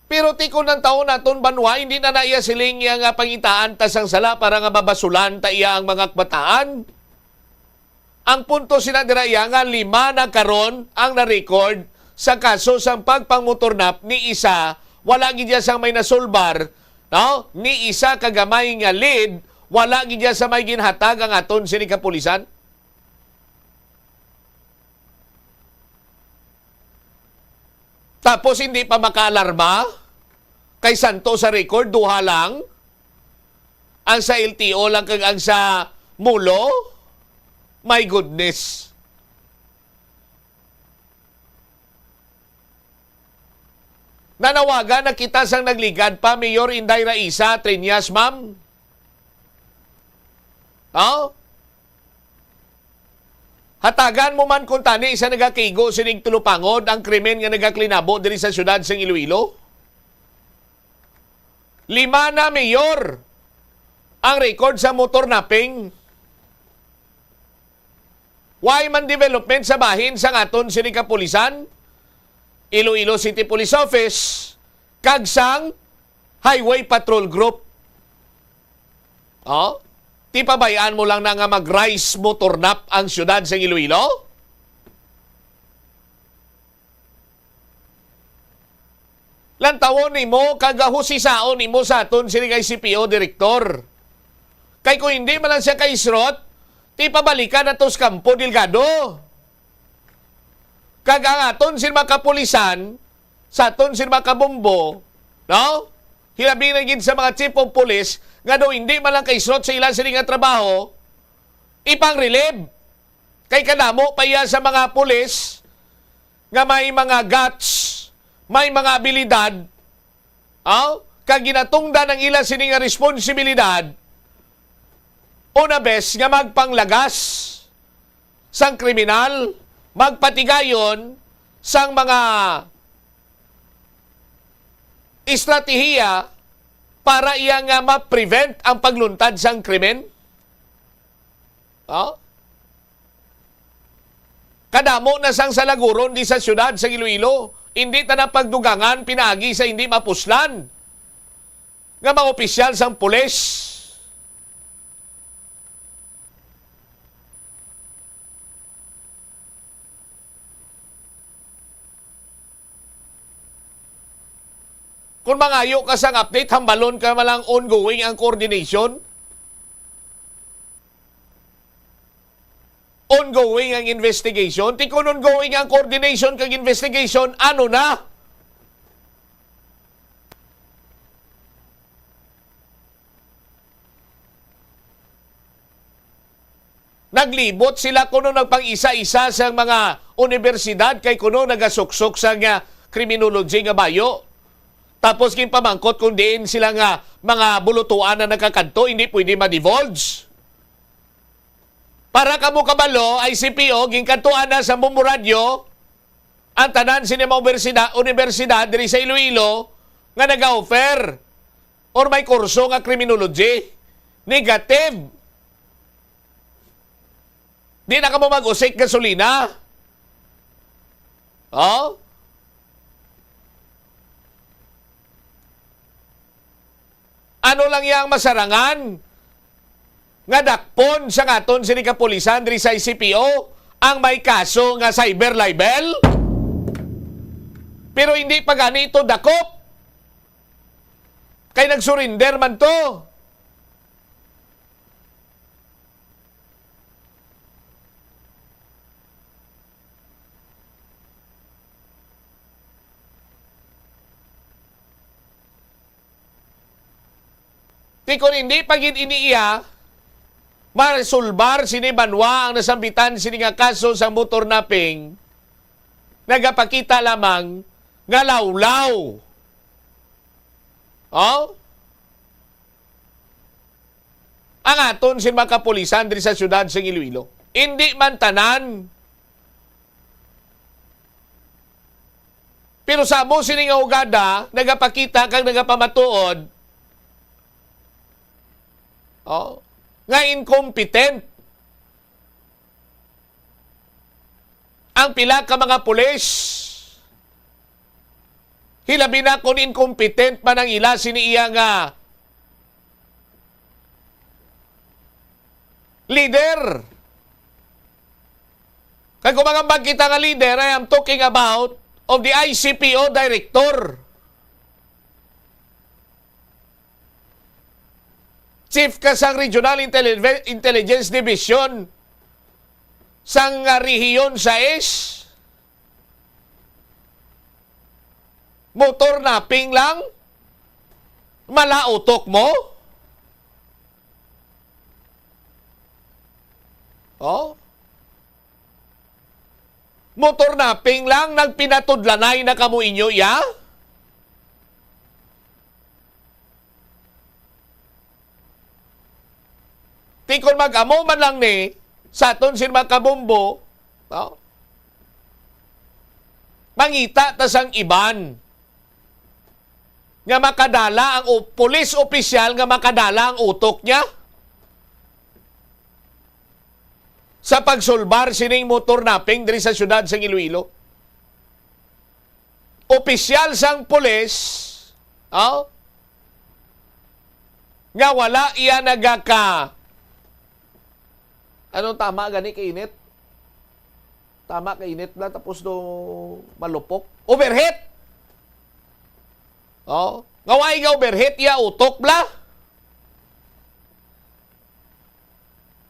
Pero tikon ng taon naton banwa, hindi na naiya siling nga pangitaan tasang sala para nga babasulan ta iya ang mga kabataan. Ang punto sinadira iya nga 5 na karon ang na-record sa kaso sang pagpangmotornap ni isa, wala gid sa may nasulbar, no? Ni isa kagamay nga lead, wala gid sa may ginhatag ang aton sini kapulisan. Tapos hindi pa makaalarma kay santo sa record, duha lang. Ang sa LTO lang kag ang sa Mulo. My goodness. Nanawagan na kita sang nagligad pa, Mayor Inday Raisa Triñas, ma'am. Oh? Hatagan mo man kung tani isa nagakigo sining tulupangod ang krimen nga nagaklinabo diri sa syudad sang Iloilo. 5 na mayor ang record sa motor napping. Why man development sa bahin sa aton sining kapulisan? Iloilo City Police Office, kag sang Highway Patrol Group. Oh? Ti pabayaan mo lang na nga mag-rise motornap ang syudad sa Iloilo? Lantawon ni mo, kagahusisaon ni mo sa aton sini kay CPO Direktor. Kay kung hindi man lang siya kay Srot, ti pabalikan na tos Campo Delgado. Kag ang aton sila kapulisan, sa aton sila kabombo, no? Hilabi na gid sa mga chief of police, nga daw hindi man lang kay Srot sa ilang sila nga trabaho, ipang-relieve. Kay kadamo pa iya sa mga pulis, nga may mga guts, may mga abilidad, kag ginatungdan ng ilang sila nga responsibilidad, una bes nga magpanglagas sang kriminal, magpatigayon sang mga estratehiya para iya nga ma-prevent ang pagluntad sang krimen. Kadamo na sang salaguron di sa syudad sa Iloilo, hindi ta na pagdugangan pinagi sa hindi mapuslan nga mga opisyal sang pulis. Kung mangayo ka sang update, hambalon ka malang ongoing ang coordination. Ongoing ang investigation. Ti kung ongoing ang coordination kag investigation, ano na? Naglibot sila kuno nagpang-isa-isa sa mga universidad kay kuno nagasuksok sa nga criminology nga bayo. Tapos pamangkot kung diin sila nga mga bulutuan na nagkakanto, hindi pwede ma-divulge. Para kamo kabalo, ICPO, ginkantuan na sa Mumuradyo, ang tanan sinima universidad diri sa Iloilo, nga nag-offer or may kurso nga criminology. Negative. Di na ka mo mag-usik gasolina. Oh? Ano lang yang masarangan? Nga dakpon sa ngaton sini kapulisan diri sa ICPO ang may kaso nga cyber libel? Pero hindi pa ganito dakop. Kay nagsurinder man to. Di kung hindi pagid iniiya, maresolbar sini banwa ang nasambitan sini nga kaso sa motor napping, nagapakita lamang nga lawlaw. Oh? Ang aton sin mga kapulisan diri sa syudad sa Iloilo. Hindi man tanan. Pero sa mo sini nga ugada, nagapakita kag nagapamatuod, nga incompetent ang pila ka mga pulis. Hilabi na kung incompetent man ang ila siniiya nga leader. Kaya kung mga magkita nga leader, I am talking about of the ICPO director. Chief ka sang Regional Intelligence Division sang rehiyon sa S. Motor napping lang? Malautok mo? Oh? Motor napping lang, nagpinatudlanay na kamo inyo, ya? Tikon mag-amo man lang ni, sa aton sin magkabombo, mangita tas ang iban. Nga makadala ang police opisyal nga makadala ang utok niya sa pagsulbar sining motor napping diri sa syudad sa Iloilo. Opisyal sang pulis, nga wala iya nagaka, anong tama gani kainit? Tama kainit na tapos do malupok. Overheat! Ngaway nga overheat ya utok bla.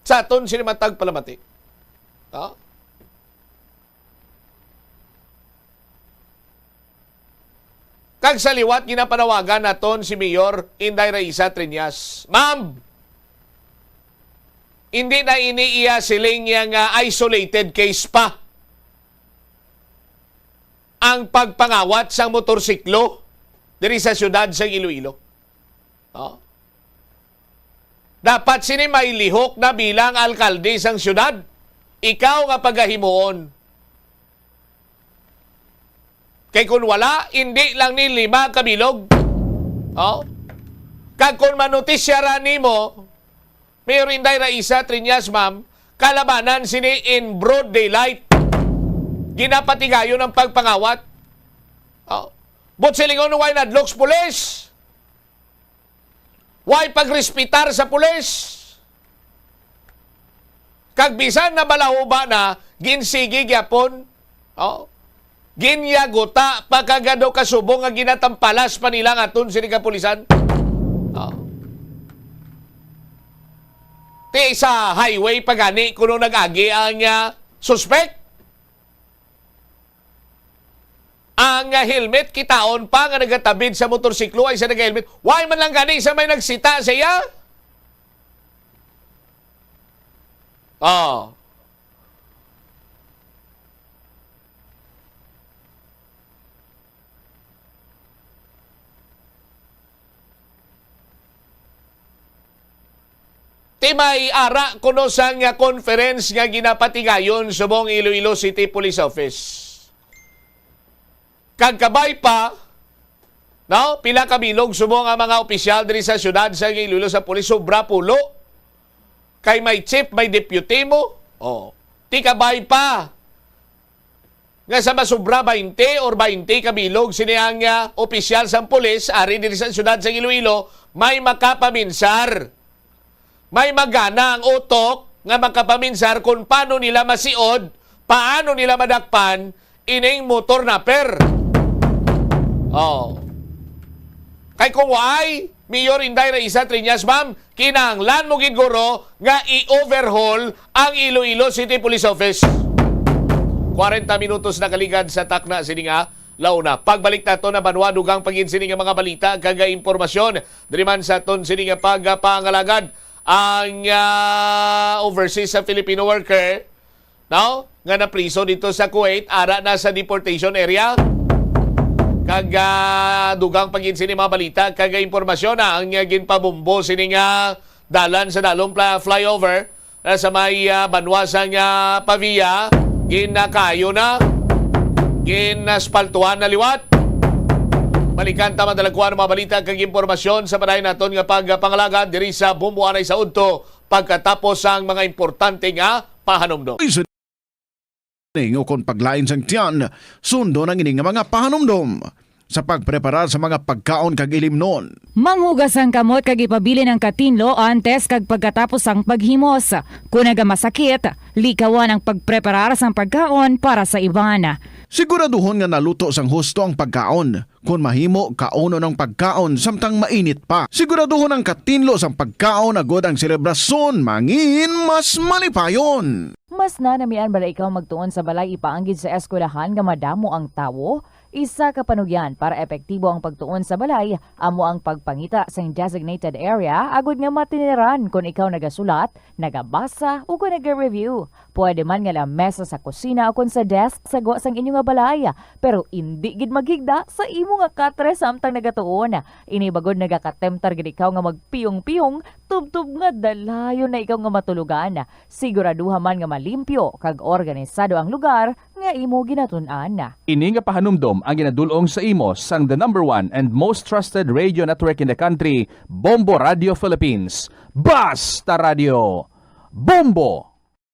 Sa aton sinimatag palamati. Kag sa liwat ginapanawagan naton si Mayor Inday Raisa Triñas. Ma'am, hindi na iniiya siling nga isolated case pa ang pagpangawat sa motorsiklo diri sa syudad sa Iloilo. Dapat sini may lihok na bilang alkalde sang syudad. Ikaw nga pagahimuon. Kay kung wala, hindi lang ni 5 kabilog. Kag kung manotisya ra nimo, Mayor Inday Raisa Triñas, ma'am, kalabanan sini in broad daylight. Ginapatigayon ang pagpangawat. But silingon why nadloks pulis? Why pagrespitar sa pulis? Kag bisan na balahuba na, ginsigi gyapon, ginyaguta, pagkagado kasubong nga ginatampalas pa nila nga aton sini kapulisan. Ti sa highway pagani kuno nag-agi ang suspect. Ang helmet kitaon pa nga nagatabid sa motorsiklo ay sa nag-helmet. Why man lang gani sa may nagsita sa iya? Timay ara kuno sa nga conference nga ginapatigayon subong Iloilo City Police Office. Kagkabay pa, pila kabilog subong ang mga opisyal diri sa syudad sa Iloilo sa pulis, sobra pulo. Kay may chief, may deputy mo. Ti kabay pa. Nga sa masubra 20 or 20 kabilog sinihang opisyal sa pulis, ari diri sa syudad sa Iloilo, may makapaminsar. May magana ang utok nga makapaminsar kung paano nila masiod, paano nila madakpan ining motor napper. Oh. Kay kung why, Mayor Inday Raisa Triñas, ma'am, kinahanglan mo giguro nga i-overhaul ang Iloilo City Police Office. 40 minutos na kaligad sa takna sini nga launa. Pagbalik nato na banwadugang pagin sini nga mga balita kaga impormasyon diri man sa ton sini nga pagpangalagad ang overseas sa Filipino worker nga na priso dito sa Kuwait ara na sa deportation area. Kaga dugang pagin sini mga balita kaga impormasyon na ang ginpabumbo sini nga dalan sa dalong flyover sa may banwasang Pavia ginakayo na ginaspaltuhan na liwat. Balikan tama dalagkuhan mga balita kag impormasyon sa padayon naton nga pagpangalagad diri sa Bumbuanay sa Udto pagkatapos ang mga importante nga pahanumdom. O kung paglain sang tiyan, sundo ng ining nga mga pahanumdom sa pagpreparar sa mga pagkaon kag ilimnon. Manghugas ang kamot kag ipabili ng katinlo antes kag pagkatapos ang paghimos. Kung nagamasakit, likawan ang pagpreparar sang pagkaon para sa iban. Siguraduhon nga naluto sang husto ang pagkaon. Kung mahimo, kauno ng pagkaon samtang mainit pa. Siguraduhon ang katinlo sang pagkaon agod ang selebrasyon mangin mas malipayon. Mas na namian bala ikaw magtuon sa balay ipaanggid sa eskwelahan nga madamo ang tawo? Isa ka panugyan para epektibo ang pagtuon sa balay, amo ang pagpangita sa designated area agud nga matiniran kung ikaw nagasulat, nagabasa o kung nag-review. Pwede man nga lamesa sa kusina o kung sa desk sa sang inyo nga balay, pero hindi gid magigda sa imo nga katre samtang nagatuon. Inibagod nagakatemtar gid ikaw nga magpiyong-piyong, tubtub nga dalayon na ikaw nga matulugan. Siguraduha man nga malimpyo kag organisado ang lugar nga imo ginatun-an. Ini nga pahanumdom ang ginadulong sa imo sang the #1 and most trusted radio network in the country, Bombo Radio Philippines. Basta Radio Bombo!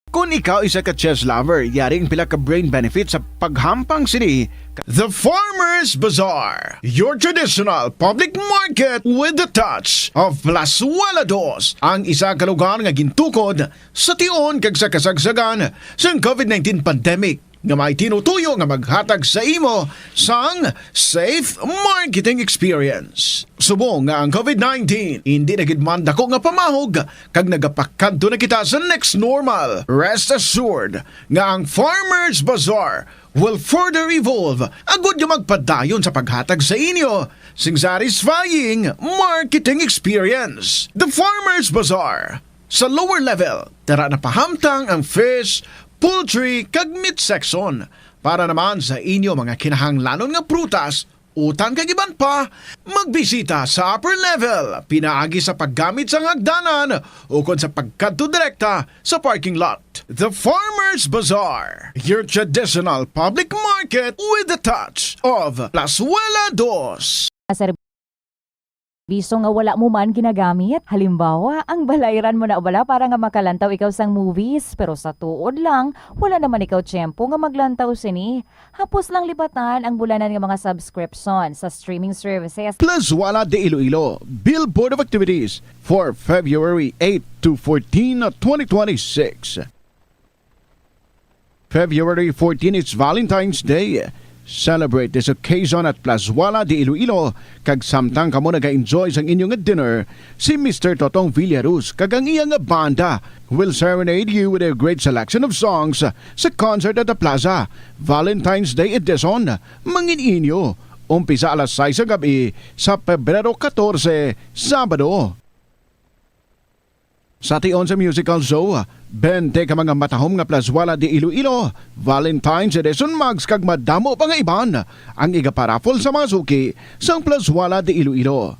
Kung ikaw isa ka chess lover, yaring pila ka brain benefit sa paghampang sini The Farmers Bazaar, your traditional public market with the touch of Plazuela Dos, ang isa ka lugar nga gintukod sa tion kag sa kasagsagan sa COVID-19 pandemic nga may tinutuyo nga maghatag sa imo sang safe marketing experience. Subong nga ang COVID-19 hindi nagidman dako nga pamahog kag nagapakadto na kita sa next normal. Rest assured nga ang Farmers Bazaar will further evolve agud nga magpadayon sa paghatag sa inyo sing satisfying marketing experience. The Farmers Bazaar sa lower level, tara na pahamtang ang fish, poultry kag meat section para naman sa inyo mga kinahanglanon nga prutas, utang kag iban pa, magbisita sa upper level, pinaagi sa paggamit sa hagdanan o kon sa pagkadto direkta sa parking lot. The Farmers Bazaar, your traditional public market with the touch of Plazuela Dos. Biso nga wala mo man ginagamit. Halimbawa, ang balayran mo na wala para nga makalantaw ikaw sang movies. Pero sa tuod lang, wala naman ikaw tiyempo nga maglantaw sini. Hapos lang libatan ang bulanan ng mga subscription sa streaming services. Plazuela de Iloilo, Bill Board of Activities for February 8 to 14, 2026. February 14 is Valentine's Day. Celebrate this occasion at Plazuela de Iloilo kag samtang kamo naga-enjoy sang inyong dinner, si Mr. Totong Villaruz kag ang iyang banda will serenade you with a great selection of songs sa concert at the Plaza. Valentine's Day edition, mangin inyo. Umpisa alas 6 sa gabi sa Pebrero 14, Sabado. Sa tion sa musical show, 20 ka mga matahom nga Plazuela de Iloilo, Valentine's edition mags kag madamo pa nga iban ang igaparapol sa mga suki sa Plazuela de Iloilo.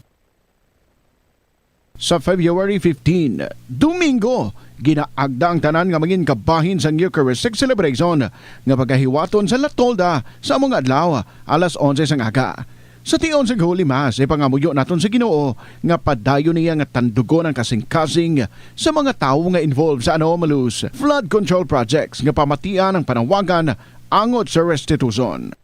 Sa February 15, Domingo, ginaagda ang tanan nga maging kabahin sa Eucharistic celebration nga pagahiwaton sa Latolda sa mga adlaw alas 11 sang aga. Sa tion sa Holy Mass, ipangamuyo naton sa Ginoo nga padayon niya nga tandugon ang kasing-kasing sa mga tawo nga involved sa anomalous flood control projects nga pamatian ang panawagan angot sa restitution.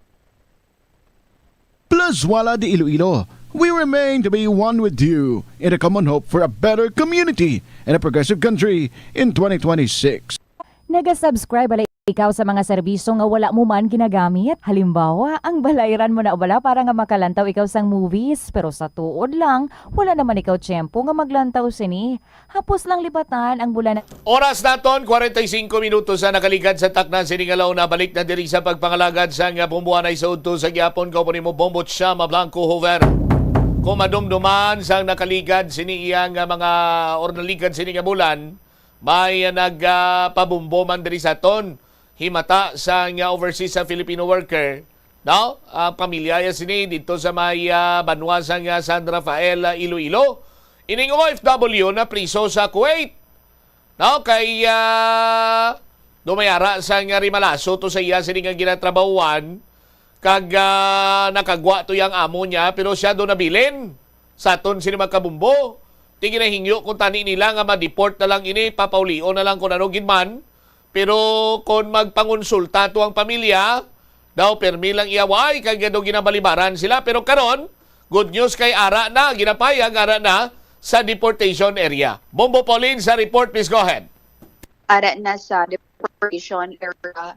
Plazuela de Iloilo, we remain to be one with you in a common hope for a better community and a progressive country in 2026. Naga-subscribe Ikaw sa mga serbisyo nga wala mo man ginagamit. Halimbawa, ang balayran mo na wala para nga makalantaw ikaw sang movies. Pero sa tuod lang, wala naman ikaw tiyempo nga maglantaw sini. Hapos lang libatan ang bulan. Oras naton 45 minutos sa nakaligad sa takna siningalaw na balik na diri sa pagpangalagad sa nga bumbuanay sa udto sa gyapon ko mo Bombo Chama Blanco Hover. Kung madumduman sa nakaligad sini iyang mga ornaligad sini nga bulan, may nagpabumbo man diri sa ton. Himata sa nga overseas sa Filipino worker, no? Pamilya ya sini dito sa may banwa sa nga San Rafael, Iloilo. Ining OFW na priso sa Kuwait. No, kay dumayara sa nga rimalaso to sa iya sini nga ginatrabahuan kag nakagwa to yang amo niya pero siya do nabilin sa ton sini magkabumbo. Tingin na hingyo kung tani nila nga ma-deport na lang ini, papaulio na lang kung ano ginman. Pero kung magpangonsulta to ang pamilya, daw permi lang iyaway, kaya daw ginabalibaran sila. Pero karon, good news kay ara na, ginapayag ara na sa deportation area. Bombo Pauline sa report, please go ahead. Ara na sa deportation area,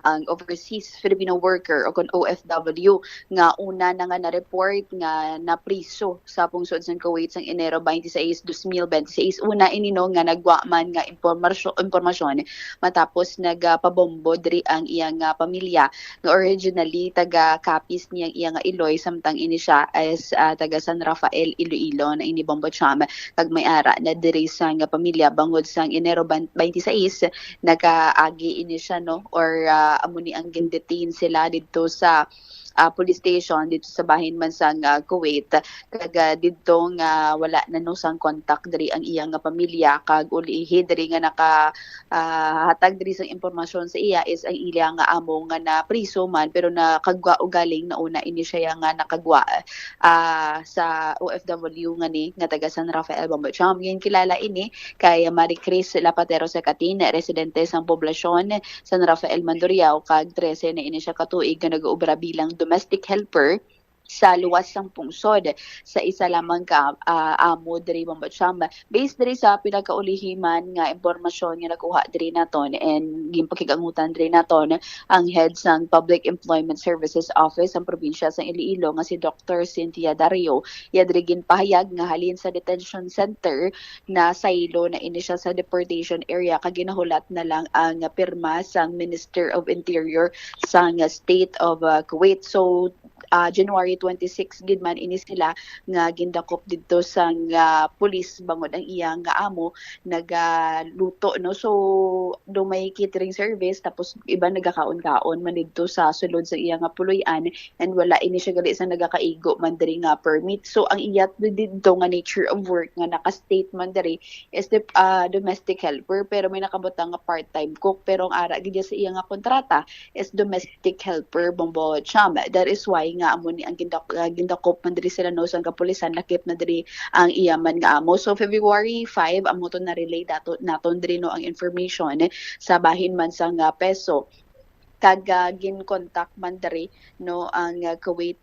ang overseas Filipino worker o kung OFW nga una na nga na-report nga napriso sa pungsod sa Kuwait sa Enero 26, 2026. Una inino nga nagwa man nga impormasyon matapos nagpabombo diri ang iyang pamilya nga originally taga Capiz niyang iyang Iloy samtang ini siya as taga San Rafael, Iloilo na ini Bombo Cham kag may ara na diri sa nga pamilya bangod sa Enero 26 nakaagi ini siya no or amo ni ang gindetain sila dito sa police station dito sa bahin man sa Kuwait kag didto nga wala na no sang contact diri ang iyang pamilya kag ulihi diri nga hatag diri sang impormasyon sa iya is ang ila nga amo nga na priso man pero nakagwa og galing na una ini siya nga nakagwa sa OFW nga ni nga taga San Rafael, Bombo Cham. Yung kilala ini kay Marie Chris Lapatero Secatin, residente sang poblasyon San Rafael, Mandurriao kag 13 na ini siya katuig nga nag-uobra bilang domestic helper sa luwas sang pungsod sa isa lamang ka amo diri Bombo Cham. Based diri sa pinakaulihiman nga impormasyon nga nakuha diri naton and ginpakigangutan diri naton ang head sang Public Employment Services Office sa probinsya sa Iloilo nga si Dr. Cynthia Dario. Iya diri ginpahayag nga halin sa detention center na saylo na ini siya sa deportation area kag ginahulat na lang ang pirma sang Minister of Interior sang State of Kuwait. So January 26 gid man ini sila nga gindakop didto sang police bangod ang iyang amo nagaluto no. So do may catering service tapos iba nagakaon-kaon man didto sa sulod sa iyang puloy-an and wala ini siya gali sa nagakaigo man diri nga permit. So ang iyat didto nga nature of work nga naka-state man diri is the domestic helper pero may nakabutang nga part-time cook pero ang ara gid sa iyang kontrata is domestic helper Bombo Cham. That is why nga amo ni ang gindakop man diri sila no sa kapulisan lakip na diri ang iyaman nga amo. So February 5 amo to na relay naton diri no ang information sa bahin man sa peso kag gin-contact man diri no ang Kuwait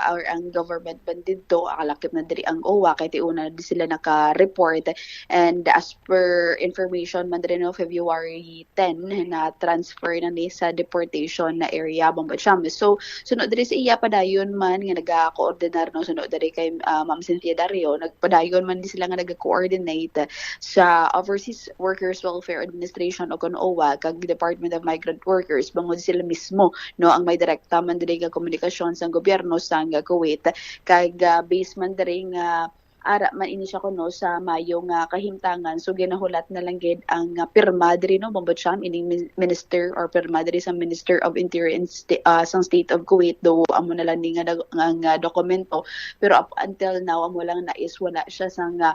or ang government man didto akalakip na diri ang OWA kay tiuna di sila naka-report and as per information man diri no February 10 na transfer na ni sa deportation na area Bombo Cham. So sunod diri sa iya padayon man nga naga-coordinar no sunod diri kay Ma'am Cynthia Dario nagpadayon man di sila nga naga-coordinate sa Overseas Workers Welfare Administration o kon OWA kag Department of Migrant Workers bangod sila mismo no ang may direkta man diri nga komunikasyon sa gobyerno sa Kuwait kag base man diri nga ara man ini siya kuno sa Mayo nga kahimtangan so ginahulat na lang gid ang pirma diri no Bombo Cham ining minister or pirma diri sa Minister of Interior and sa State of Kuwait do amo na lang ni nga dokumento pero up until now amo lang nais wala siya sa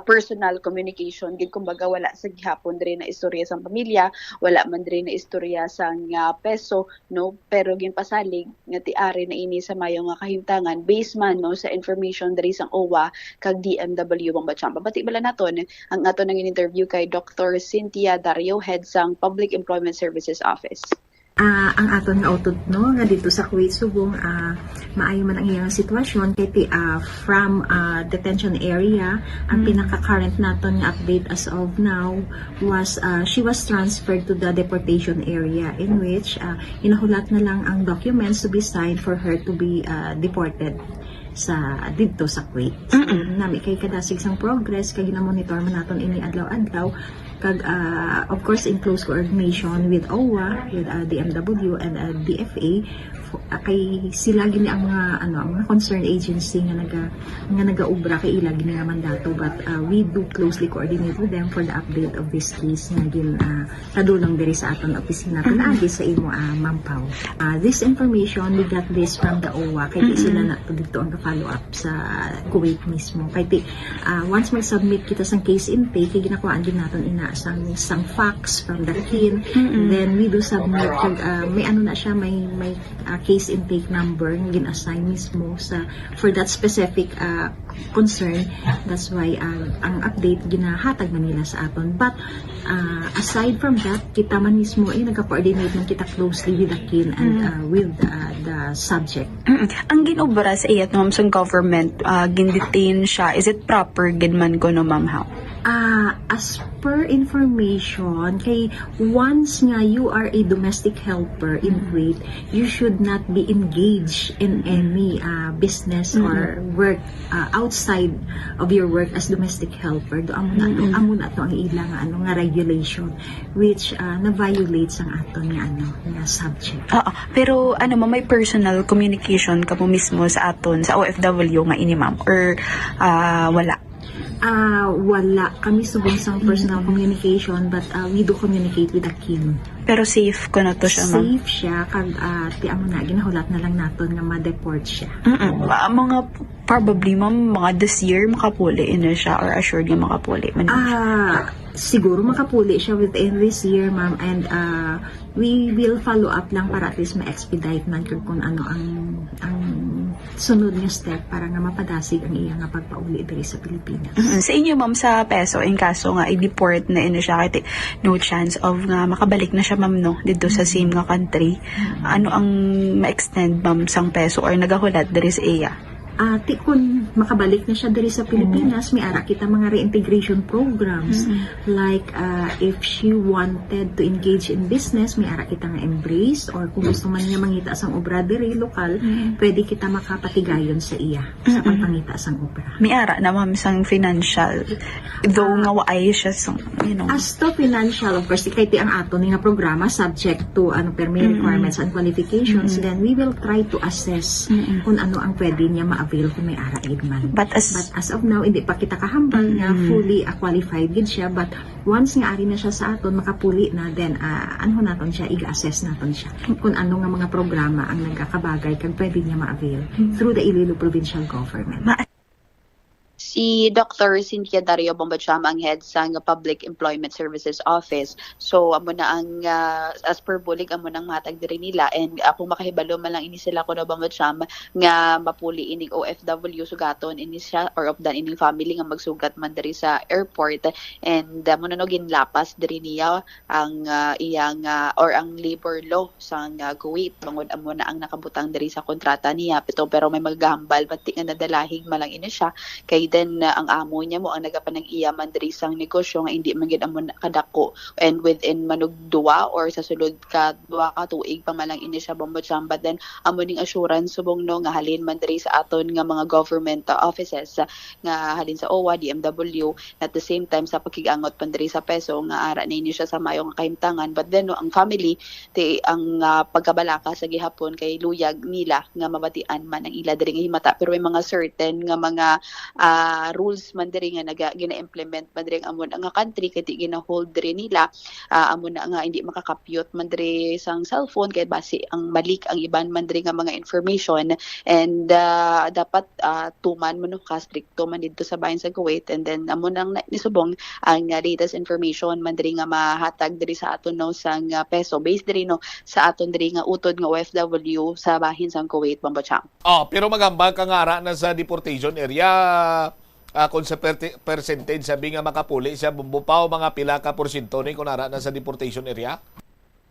personal communication gid kumbaga wala sa gihapon diri na istorya sa pamilya wala man diri na istorya sa peso no pero ginpasalig nga tiari na ini sa Mayo nga kahimtangan based man no sa information diri sa OWA kag DMW Bombo Cham. Pabati bala naton ang ato nang interview kay Dr. Cynthia Dario head sang Public Employment Services Office. Ang aton nga utod no nga dito sa Kuwait subong maayo man ang iyang sitwasyon kay from detention area ang pinaka current naton nga update as of now was she was transferred to the deportation area in which inahulat na lang ang documents to be signed for her to be deported sa dito sa Kuwait. So, nami kay kadasig sang progress kay gina-monitor man naton ini adlaw-adlaw kag of course in close coordination with OWA, with DMW and DFA kay sila gini ang mga concerned agency nga nagaubra kay ila gini nga mandato, but we do closely coordinate with them for the update of this case nga gin kadulong diri sa aton opisina pinaagi sa imo Ma'am Pau. This information we got this from the OWA kay sila na dito ang follow up sa Kuwait mismo kay once mag-submit kita sang case intake kay ginakuhaan din naton ina sang facts from the kin, then we do submit may ano na siya may case intake number ng gin-assign mismo for that specific concern. That's why ang update ginahatag man nila sa aton. But aside from that, kita man mismo ay nagka-coordinate man kita closely with the kin and with the subject. Ang ginobra sa iyat ma'am sa government, gin-detain siya. Is it proper gid man ko no ma'am how? As per information, kay once nga you are a domestic helper in Kuwait, you should not be engaged in any business or work outside of your work as domestic helper. Do amo na to ang ilang nga regulation which na-violates ang aton nga subject. Pero may personal communication ka mo mismo sa aton sa OFW nga ini ma'am or wala? Wala kami subong sang personal communication, but we do communicate with the kin. Pero safe ko na to siya, ma'am? Safe siya, kag ginahulat na lang naton nga ma-deport siya. Mga probably, ma'am, mga this year makapuli na siya or assured nga makapuli? Siguro makapuli siya within this year, ma'am, and we will follow up lang para at least ma-expedite man kung ano ang sunod nga step para nga mapadasig ang iya nga pagpauli diri sa Pilipinas. Sa inyo ma'am sa peso in kaso nga i-deport na ino siya kay no chance of nga makabalik na siya ma'am no dito sa same nga country. Ano ang ma-extend ma'am sang peso or nagahulat diri sa iya? Kung makabalik na siya diri sa Pilipinas, may ara kita mga reintegration programs. Like, if she wanted to engage in business, may ara kita nga embrace, or kung gusto man niya mangita sang obra diri lokal, pwede kita makapatigayon sa iya sa pagpangita sang obra. May ara na ma'am sang financial, though nga waay siya sang, As to financial, of course, kay ang ato nga programa, subject to permit requirements and qualifications, then we will try to assess kung ano ang pwede niya avail kung may ara man. But as of now, hindi pa kita kahambal nga fully qualified gid siya, but once nga ari na siya sa aton makapuli na, then ano naton siya i-assess naton siya kung ano nga mga programa ang nagkakabagay kag pwede niya ma-avail through the Iloilo Provincial Government. Si Dr. Cynthia Dario Bombachama ang head sa Public Employment Services Office. So amo na ang as per bulig amo nang matag diri nila, and kung makahibalo man lang ini sila kuno Bombachama nga mapuli ining OFW sugaton ini siya or of dan ining family nga magsugat man diri sa airport, and amo na no ginlapas diri niya ang iyang or ang labor law sa Kuwait bangod amo na ang nakabutang diri sa kontrata niya pero may maghambal pati nga nadalahig malang ini siya kay ang amo niya mo ang nagapanang iyaman diri sang negosyo nga hindi man gid amo kadako, and within manug duwa or sa sulod ka duwa ka tuig pa man lang ini siya Bombachamba, then amo ning assurance subong no nga halin man diri sa aton nga mga government offices nga halin sa OWA, DMW, at the same time sa pagkigangot pan diri sa peso nga ara na ini siya sa mayo nga kahimtangan, but then ang family ang pagkabalaka sa gihapon kay luyag nila nga mabatian man ang ila diri nga himata, pero may mga certain nga mga rules man diri nga gina-implement man diri ang amon nga country kay gina-hold diri nila amon na nga hindi makakapyot man diri sang cellphone kay base ang balik ang iban man diri nga mga information, and dapat tuman mo no ka stricto man dito sa bahin sa Kuwait, and then amon nang nisubong ang latest information man diri nga mahatag diri sa aton no sang peso based diri no sa aton diri nga utod nga OFW sa bahin sang Kuwait Bombachang. Pero magambal ka nga ara na sa deportation area. Kung sa percentage sabi nga makapuli siya bumbupaw mga pila ka porsyento ni kung nara na sa deportation area?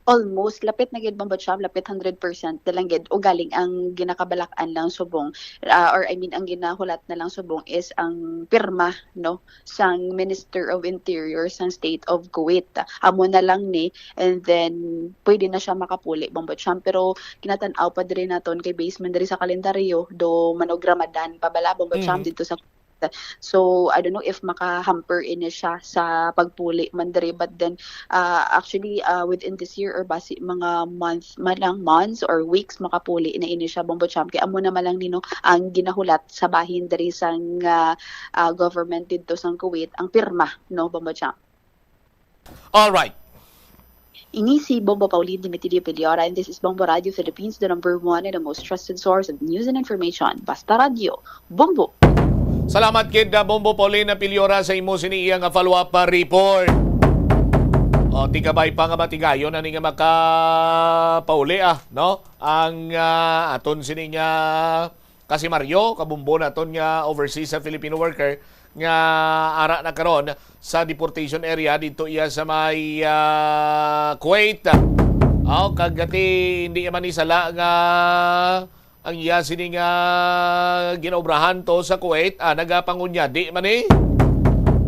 almost lapit na gid bambot siya, lapit 100% na lang gid o galing ang ginakabalak-an lang subong or I mean ang ginahulat na lang subong is ang pirma no sang Minister of Interior sang State of Kuwait. Amo na lang ni and then pwede na siya makapuli bambot siya, pero kinatan-aw pa diri naton kay basement diri sa kalendaryo do manog Ramadan pabala bambot siya dito sa so I don't know if makahamper ini siya sa pagpuli man diri, but then actually within this year or basi mga months or weeks makapuli na ini siya bambot siya kay amo na malang nino ang ginahulat sa bahin diri sang government dito sa Kuwait ang pirma no bambot siya. All right. Ini si Bombo Pauline Dimitidio Piliora, and this is Bombo Radio Philippines, the #1 and the most trusted source of news and information. Basta Radio, Bombo! Salamat kid Bombo Paulina Piliora sa imo siniya nga follow-up report. O tigabay pa nga matigayon ani nga makapauli no? Ang aton sini nga kasi Mario kabumbo naton nga overseas sa Filipino worker nga ara na karon sa deportation area dito iya sa may Kuwait. Kagati hindi man isala nga ang iya sining ginobrahan to sa Kuwait, nagapangunya di man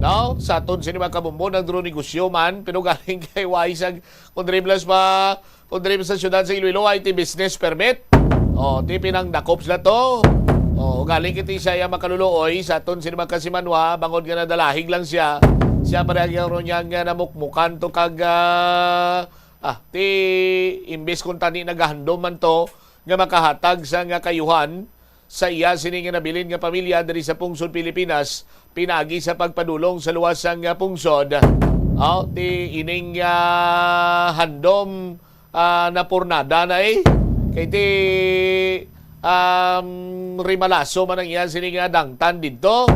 no? Sa aton sini mga kabumbo, nagdro negosyo man, pinugaling kay Waisag, kundriblas sa syudad sa Iloilo, IT business permit. Di pinang dakops na to. Galing kiti siya makaluluoy, sa aton sini mga kasimanwa, bangod nga nadalahig lang siya. Siya parang niya nga namukmukan to kag, imbes kung tani nagahandom man to, nga makahatag sa nga kayuhan sa iya sining nabilin nga pamilya diri sa Pungsod, Pilipinas, pinagi sa pagpadulong sa luwas sang Pungsod. Ti ining handom na pornada na kay ti rimalaso man ang iya sining dangtan dito.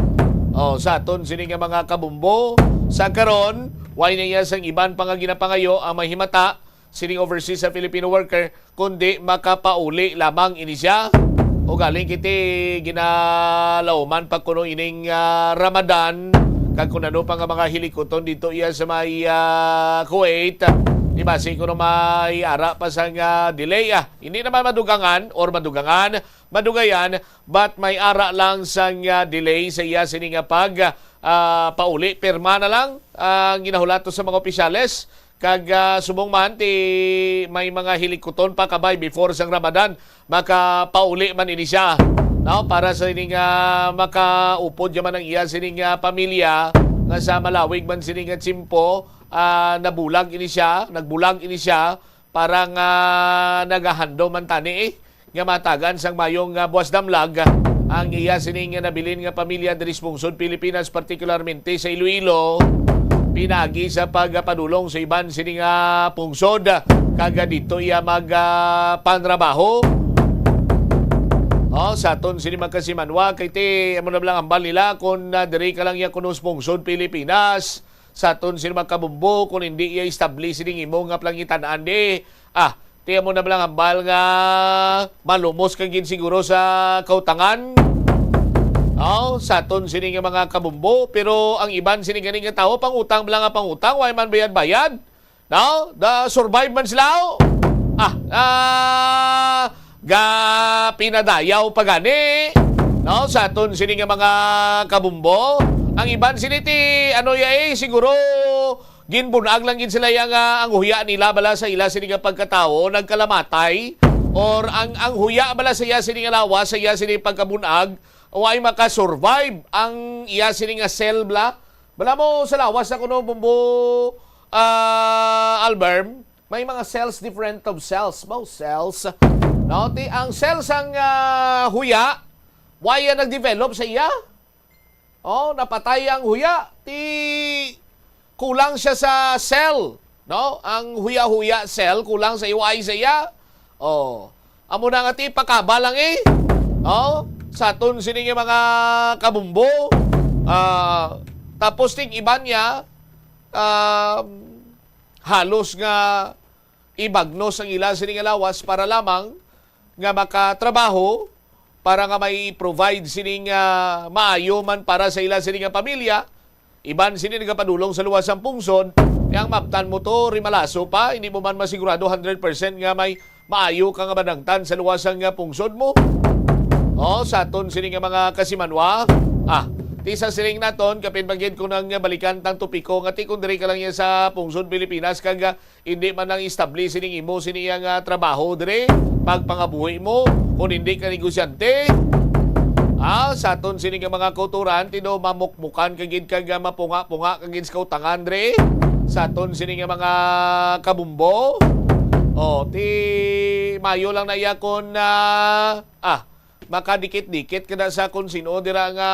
Sa aton sining mga kabumbo sa karon way na iya sang iban pa nga ginapangayo ang mahimata sining overseas sa Filipino worker kundi makapauli lamang ini siya o galing kiti ginalawman pag kuno ining Ramadan kag kun ano pa nga mga hilikoton dito iya sa may Kuwait di ba si kuno may ara pa sa nga delay hindi naman madugayan but may ara lang sa delay sa iya sining pag pauli pirma na lang ang ginahulato sa mga opisyales kag subong man ti may mga hilikuton pa kabay before sang Ramadan makapauli man ini siya no para sa ining makaupod yaman ang iya sining pamilya nga sa malawig man sining tsimpo nagbulag ini siya parang nagahando man tani nga matagan sang mayong buwas damlag ang iya sining nabilin nga pamilya diri sa Pungsod, Pilipinas, particularmente sa Iloilo. Pinagi sa pagpadulong sa iban sining pungsod kaga dito iya magpanrabaho sa aton sini magkasimanwa kay ti amo na lang ambal nila kung diri ka lang iya kunos Pungsod, Pilipinas sa aton sini magkabumbo kung hindi iya establish sining imo nga plangitan-an ti amo na lang ambal nga malumos kag siguro sa kautangan sa aton sini nga mga kabumbo, pero ang iban sini ganing nga tao pangutang lang nga pangutang, way man bayad no da survive man sila ga pinadayaw pagani no sa aton sini nga mga kabumbo. Ang iban sini ti siguro ginbunag lang gin sila yang ang huya nila bala sa ila sini nga pagkatao nagkalamatay or ang huya bala sa iya sini nga lawas sa iya sini pagkabunag o ay makasurvive ang iya sini nga cell bala mo sa lawas sa kuno bumbo Alberm may mga cells different of cells no ti ang cells ang huya why nagdevelop sa iya napatay ang huya ti kulang siya sa cell no ang huya cell kulang sa iway sa iya amo na nga ti pakabalang sa aton sining mga kabumbo tapos ting iban niya halos nga ibagnos ang ila sining lawas para lamang nga makatrabaho para nga may provide sining maayo man para sa ila sining pamilya iban sining nagapadulong sa luwas ang Pungsod Yang maptan mo to, rimalaso pa, hindi mo man masigurado 100% nga may maayo ka nga banangtan sa luwasang nga pungsod mo. Sa aton sini nga mga kasimanwa, tisa siling naton, kapit magyed ko nang balikan tang tupiko, nga ti kung diri ka lang yan sa pungsod Pilipinas, kag hindi man nang establish sining imo, siniyang trabaho diri, pagpangabuhi mo, kung hindi ka negosyante, sa aton sini nga mga kulturan, tino mamukmukan kagid kag mapunga-punga kagid sa kautangan diri, sa aton sini nga mga kabumbo, ti mayo lang na iyakon na, makadikit-dikit kada sa kung sino dira nga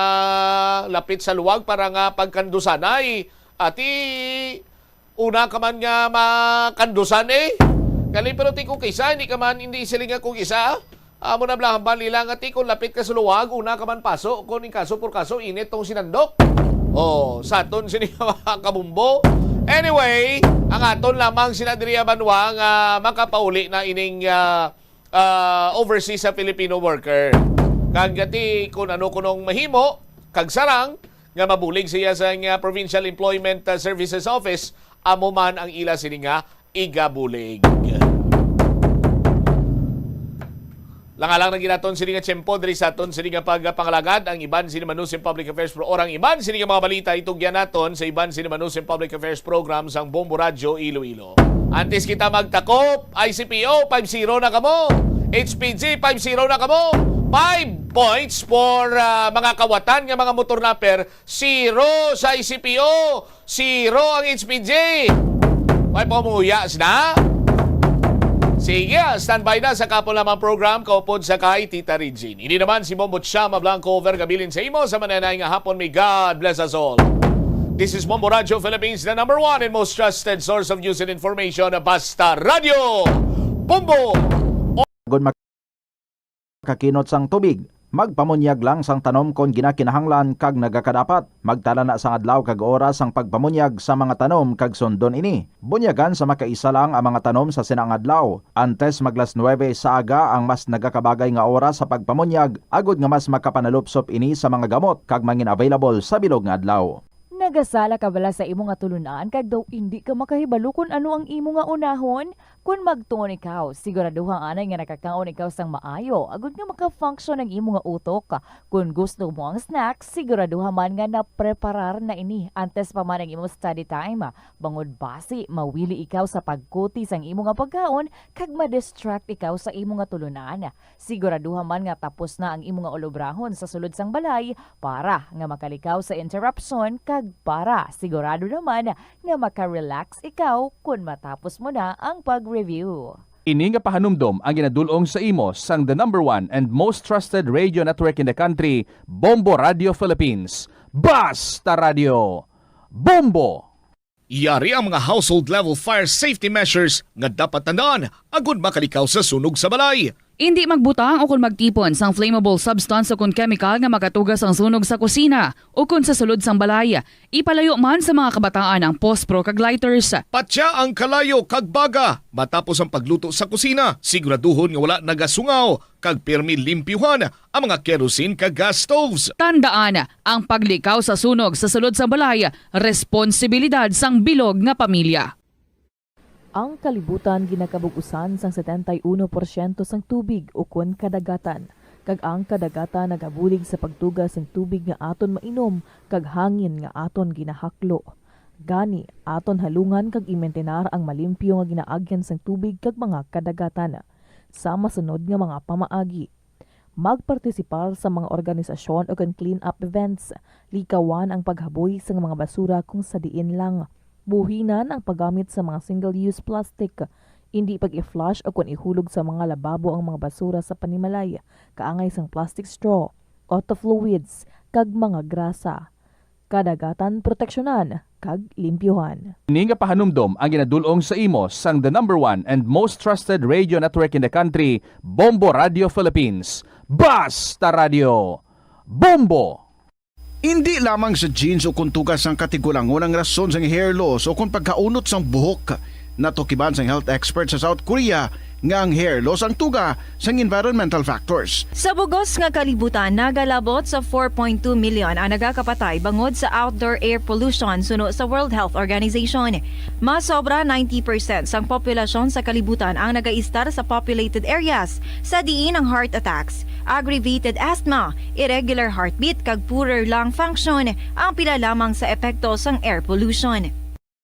lapit sa luwag para nga pagkandusanay. Ati una ka man nga makandusan Kali pero ti kung kisa, hindi sila nga kung isa. Amo na blang balila nga ti kung lapit ka sa luwag, una ka man paso, kung in kaso por kaso, init tong sinandok. Saton sini mga kabumbo. Anyway, ang aton lamang sinadriya banwa nga makapauli na ining overseas sa Filipino worker. Kagati kung ano kunong mahimo, kag sarang, nga mabulig siya sa Provincial Employment Services Office, amo man ang ila sini nga igabulig. Langalang na ginaton sini nga tiyempo diri sa aton sini nga pagpangalagad ang iban sini Manus in Public Affairs orang iban sini nga mga balita itugyan naton sa iban sini Manus in Public Affairs program sang Bombo Radio Iloilo. Antes kita magtakop, ICPO 5-0 na kamo, HPG 5-0 na kamo, 5 points for mga kawatan nga mga motor napper, 0 sa ICPO, 0 ang HPG. May pamuyas na? Sige, standby na sa kapo lamang program kaupod sa kay Tita Regine. Ini naman si Bombo Chama Blanco over gabilin sa imo sa mananay nga hapon. May God bless us all. This is Bombo Radio Philippines, the number 1 and most trusted source of news and information. Basta Radio Bombo! Makakinot sang tubig, magpamunyag lang sang tanom kon ginakinahanglan kag nagakadapat. Magtala na sang adlaw kag oras ang pagpamunyag sa mga tanom kag sundon ini. Bunyagan sa makaisa lang ang mga tanom sa sinang adlaw. Antes maglas 9 sa aga ang mas nagakabagay nga oras sa pagpamunyag, agod nga mas makapanalupsop ini sa mga gamot kag mangin available sa bilog nga adlaw. Nagasala ka bala sa imo nga tulunan kag daw hindi ka makahibalo kung ano ang imo nga unahon? Kung magtuon ikaw, siguraduhang anay nga nakakaon ikaw sang maayo, agud nga maka-function ang imo nga utok. Kung gusto mo ang snacks, siguraduhan man nga na-preparar na ini antes pa man ang imo study time. Bangod basi, mawili ikaw sa pagkuti sang imo nga pagkaon kag ma-distract ikaw sa imo nga tulunan. Siguraduhan man nga tapos na ang imo nga olobrahon sa sulod sang balay para nga makalikaw sa interruption kag para sigurado naman nga maka-relax ikaw kung matapos mo na ang pag-review. Ini nga pahanumdom ang ginadulong sa imo sang the number 1 and most trusted radio network in the country, Bombo Radio Philippines. Basta Radio Bombo! Yari ang mga household level fire safety measures nga dapat tandaan agud makalikaw sa sunog sa balay. Hindi magbutang o kung magtipon sang flammable substance o kung chemical nga makatugas ang sunog sa kusina o kung sa sulod sang balay. Ipalayo man sa mga kabataan ang pospro kag lighters. Patya ang kalayo kag baga matapos ang pagluto sa kusina. Siguraduhon nga wala nagasungaw kag pirmi limpyuhan ang mga kerosene kag gas stoves. Tandaan, ang paglikaw sa sunog sa sulod sang balay, responsibilidad sang bilog nga pamilya. Ang kalibutan ginakabugusan sang 71% sang tubig ukon kadagatan. Kag ang kadagatan nagabulig sa pagtugas sang tubig nga aton mainom kag hangin nga aton ginahaklo. Gani, aton halungan kag imentenar ang malimpyo nga ginaagyan sang tubig kag mga kadagatan. Sa masunod nga mga pamaagi. Magpartisipar sa mga organisasyon o clean up events. Likawan ang paghaboy sa mga basura kung sa diin lang. Buhinan ang paggamit sa mga single-use plastic, hindi pag-i-flush o kung ihulog sa mga lababo ang mga basura sa panimalay, kaangay sang plastic straw, auto fluids, kag mga grasa. Kadagatan proteksyonan, kag limpyuhan. Ini nga pahanumdom ang ginadulong sa imo sang the number 1 and most trusted radio network in the country, Bombo Radio Philippines. Basta Radio Bombo! Hindi lamang sa jeans o kung tugas ang katigulangon ang rason sa hair loss o kung pagkaunot sang buhok. Natukiban sang health expert sa South Korea nga ang hair loss ang tuga sang environmental factors. Sa bugos nga kalibutan, nagalabot sa 4.2 million ang nagakapatay bangod sa outdoor air pollution suno sa World Health Organization. Mas sobra 90% sang populasyon sa kalibutan ang nagaistar sa populated areas sa diin ang heart attacks, aggravated asthma, irregular heartbeat kag poorer lung function ang pila lamang sa epekto sang air pollution.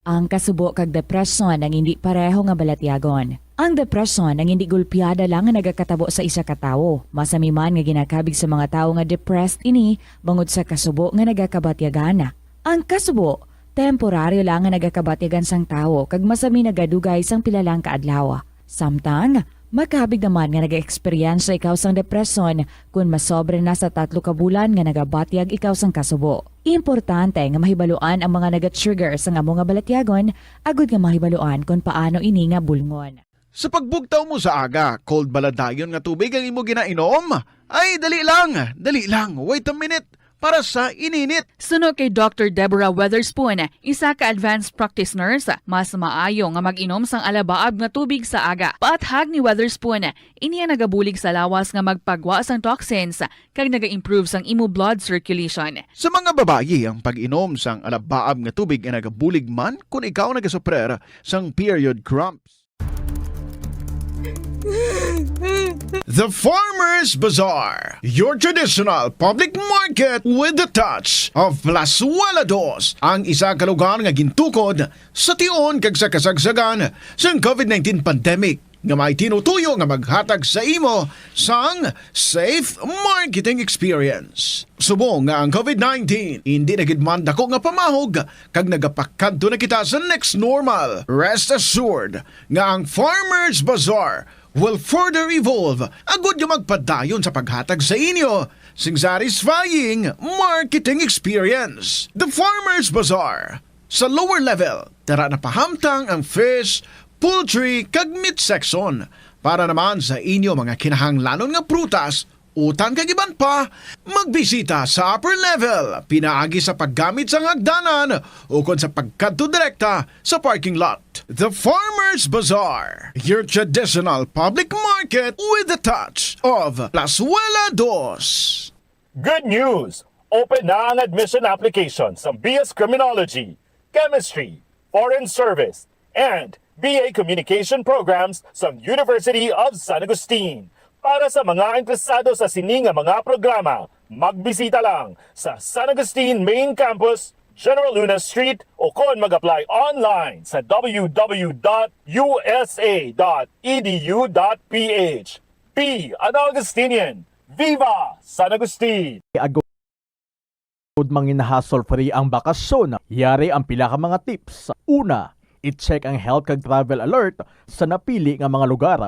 Ang kasubo kag depresyon ang hindi pareho nga balatyagon. Ang depresyon ang hindi gulpiyada lang nga nagakatabo sa isa ka tawo. Masami man nga ginakabig sa mga tawo nga depressed ini bangod sa kasubo nga nagakabatyagan. Ang kasubo, temporaryo lang nga nagakabatyagan sang tawo kag masami nagadugay sang pilalang kaadlaw. Samtang, makabig naman nga nag-experience ikaw sang depresyon kung masobre na sa 3 ka bulan nga nagabatyag ikaw sang kasubo. Importante nga mahibaluan ang mga naga-trigger sa nga mga balatyagon, agud nga mahibaluan kung paano ini nga bulngon. Sa pagbugtaw mo sa aga, cold baladayon nga tubig ang imo ginainom? Ay, dali lang, wait a minute, para sa ininit. Suno kay Dr. Deborah Weatherspoon, isa ka advanced practice nurse, mas maayo nga mag-inom sang alabaab nga tubig sa aga. Paathag ni Weatherspoon, iniya nagabulig sa lawas nga magpagwa sang toxins kag naga-improve sang imo blood circulation. Sa mga babayi, ang pag-inom sang alabaab nga tubig ay nagabulig man kung ikaw nagasuprer sang period cramps. The Farmer's Bazaar, your traditional public market with the touch of Plazuela Dos, ang isa ka lugar nga gintukod sa tion kag sa kasagsagan sa COVID-19 pandemic nga may tinutuyo nga maghatag sa imo sang safe marketing experience. Subong nga ang COVID-19 hindi na gid man dako nga pamahog kag nagapakadto na kita sa next normal. Rest assured nga ang Farmer's Bazaar will further evolve agud nga magpadayon sa paghatag sa inyo sing satisfying marketing experience. The Farmer's Bazaar. Sa lower level, tara na pahamtang ang fish, poultry kag meat section para naman sa inyo mga kinahanglanon nga prutas, utan kag iban pa, magbisita sa upper level, pinaagi sa paggamit sa hagdanan o kon sa pagkadto direkta sa parking lot. The Farmer's Bazaar, your traditional public market with the touch of Plazuela Dos. Good news! Open na ang admission application sa BS Criminology, Chemistry, Foreign Service, and BA Communication programs sa University of San Agustin. Para sa mga interesado sa sininga mga programa, magbisita lang sa San Agustin Main Campus, General Luna Street o kon mag-apply online sa www.usa.edu.ph. Be an Augustinian! Viva San Agustin! Agud mangin hassle-free ang bakasyon. Yari ang pila ka mga tips. Una, i-check ang health kag travel alert sa napili nga mga lugar.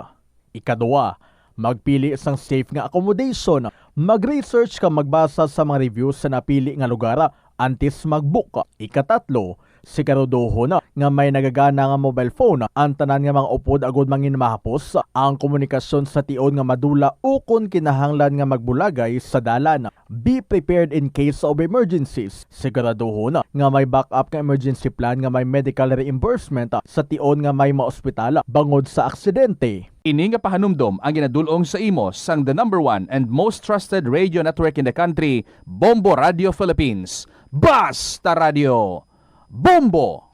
Ikadua, magpili isang safe nga accommodation. Mag-research ka magbasa sa mga reviews sa napili nga lugar antes mag-book. Ikatatlo, siguraduho na nga may nagagana nga mobile phone. Ang tanan nga mga upod agud mangin mahapos ang komunikasyon sa tion nga madula o kung kinahanglan nga magbulagay sa dalan. Be prepared in case of emergencies. Siguraduho na nga may backup nga emergency plan nga may medical reimbursement sa tion nga may maospitala bangod sa aksidente. Ini nga pahanumdom ang ginadulong sa imo sang the #1 and most trusted radio network in the country, Bombo Radio Philippines. Basta Radio! Bombo!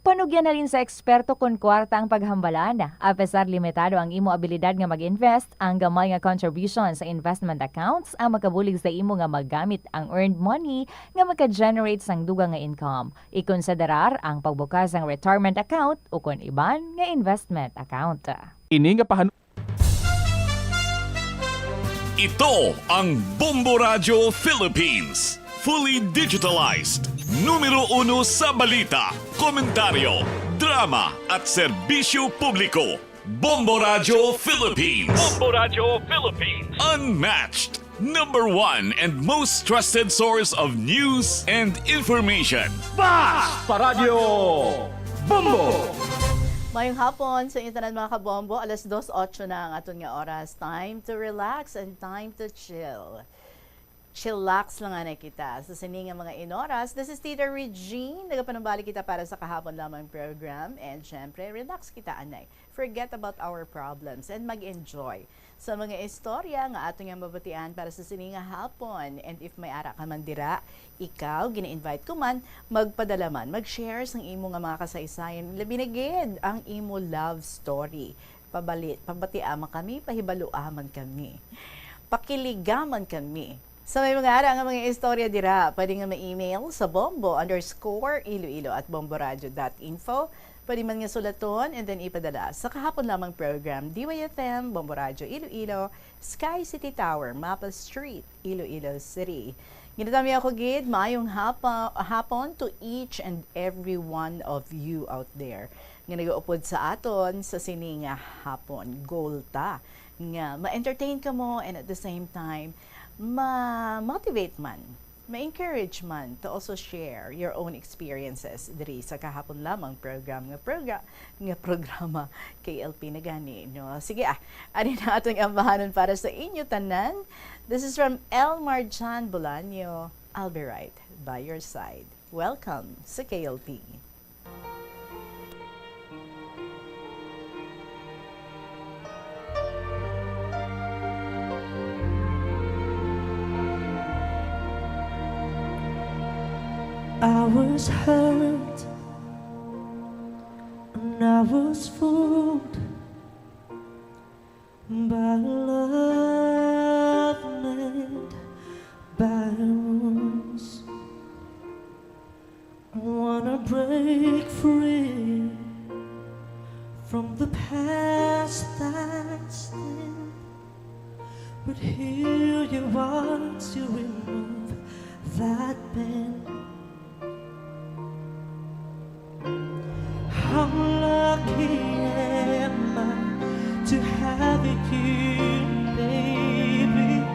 Panugyan na rin sa eksperto kung kwarta ang paghambalan. Apesar limitado ang imo abilidad nga mag-invest, ang gamay nga contribution sa investment accounts ang makabulig sa imo nga maggamit ang earned money nga maka-generate sang dugang nga income. Ikonsiderar ang pagbukas ng retirement account o kung iban nga investment account. Ini nga pahanumdom. Ito ang Bombo Radio Philippines. Fully digitalized. Numero 1 sa balita, komentaryo, drama at serbisyo publiko. Bombo Radio Philippines. Bombo Radio Philippines. Unmatched. #1 and most trusted source of news and information. Basta Radio Bombo! Mayong hapon sa internet mga kabombo, 2:08 na ang aton nga oras. Time to relax and time to chill. chillax lang na kita. Sa sininga mga inoras, this is Tita Regine. Nagapanumbalik kita para sa kahapon lamang program. And syempre, relax kita, anay. Forget about our problems and mag-enjoy sa mga istorya nga ato nga mabatian para sa sininga hapon. And if may ara ka man dira, ikaw, gina-invite ko man, magpadala man, mag-share sa imo nga mga kasaysayan. Labi na gid ang imo love story. Pabatiaman kami, pahibaluaman kami. Pakiligaman kami. Sa may mga ara nga mga istorya dira, pwede nga ma-email sa bombo_iloilo@bomboradio.info. Pwede man nga sulaton and then ipadala sa kahapon lamang program, DYFM, Bombo Radio Iloilo, Sky City Tower, Mapa Street, Iloilo City. Ginatami ako gid, maayong hapon to each and every one of you out there. Nga nag-uupod sa aton sa sininga hapon, goal ta. Nga ma-entertain ka mo and at the same time, ma-motivate man, ma-encourage man to also share your own experiences diri sa kahapon lamang programa KLP na gani. No? Sige ani na atong ambahanon para sa inyo tanan. This is from Elmar Jan Bolaño. I'll be right by your side. Welcome sa KLP. I was hurt and I was fooled by love made by rules. I wanna break free from the past that's in, but here you are to remove that pain. How lucky am I to have you, baby?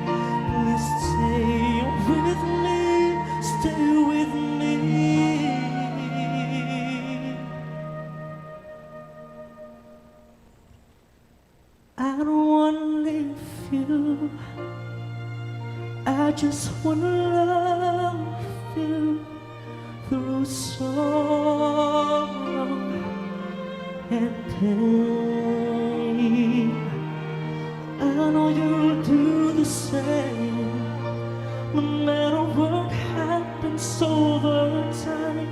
Please stay with me, stay with me. I don't wanna leave you, I just wanna love you through sorrow and pain. I know you'll do the same, no matter what happens over time.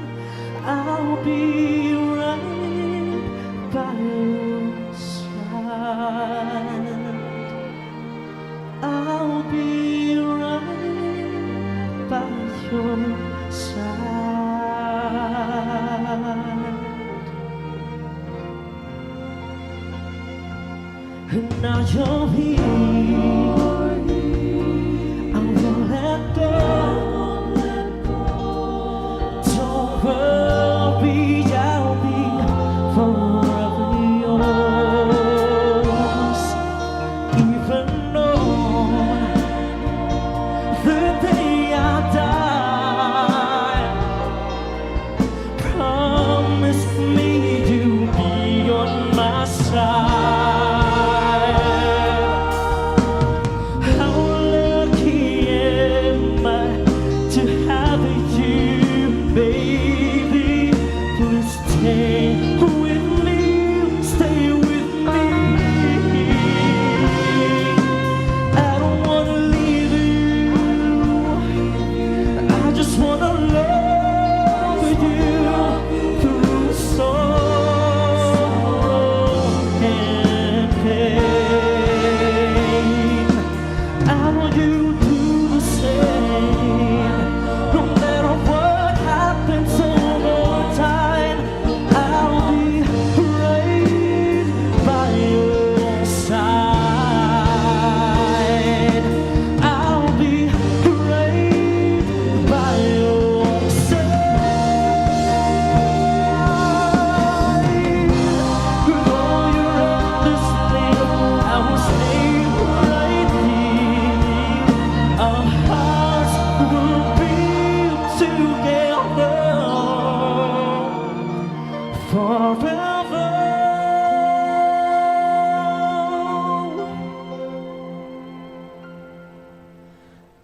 I'll be right by your side. I'll be right by your side. And now you're here, I won't let go. Don't worry, I'll be forever yours. Even on the day I die, promise me you'll be on my side.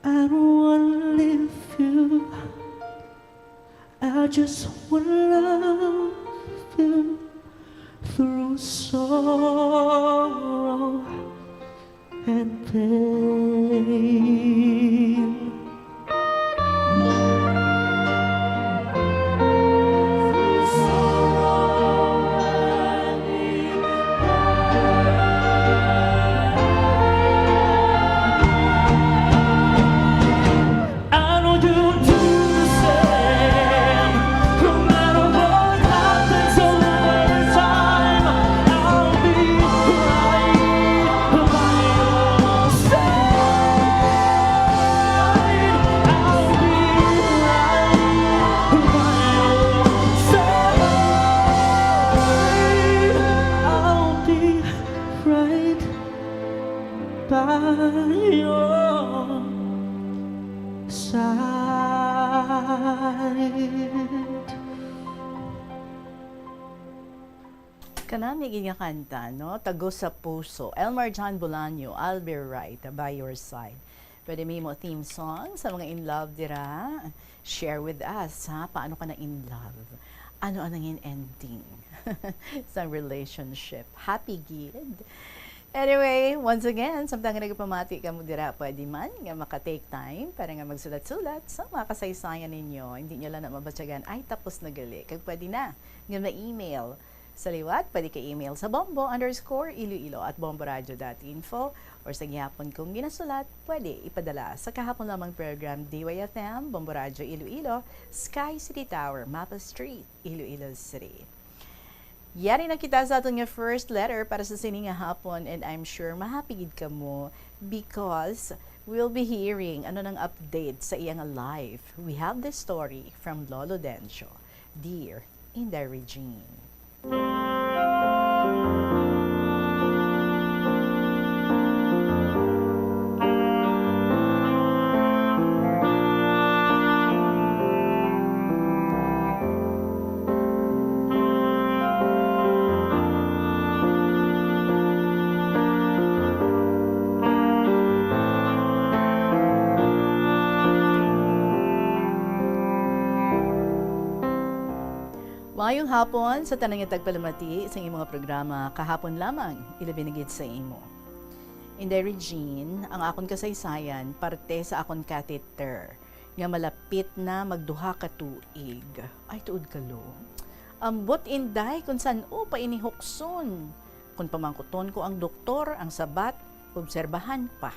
I don't wanna just wanna love you through sorrow and pain. I know you do the same. No matter what happens over time, I'll be right by your side. I'll be right by your side. I'll be right by your side. Kanami nga kanta, no? Tago sa puso. Elmar John Bolaño, I'll be right by your side. Pwede mo theme song sa mga in love dira. Share with us, ha? Paano ka na in love? Ano ang nanging ending sa relationship? Happy gid? Anyway, once again, samtang nagpamati ka mo dira, pwede man nga maka-take time para nga magsulat-sulat sa mga kasaysayan ninyo. Hindi nyo lang na mabatsagan, ay tapos na gali. Kag pwede na nga ma-email sa liwat, pwede ka email sa bombo_iloilo@bomboradio.info or sa gihapon kung ginasulat, pwede ipadala sa kahapon lamang program DYFM, Bombo Radio Iloilo, Sky City Tower, Mapa Street, Iloilo City. Yari na kita sa atong first letter para sa sininga hapon, and I'm sure mahapigid ka mo because we'll be hearing ano ng update sa iyang life. We have this story from Lolo Dencio. Dear Inday Regine. Mayong hapon sa tanang tagpalamati sa imong mga programa kahapon lamang ilabinigit sa imo. Inday Regine, ang akon kasaysayan parte sa akon catheter nga malapit na magduha ka tuig. Ay tuod kalo. Ambot inday kung saan pa inihukson. Kung pamangkuton ko ang doktor, ang sabat, obserbahan pa.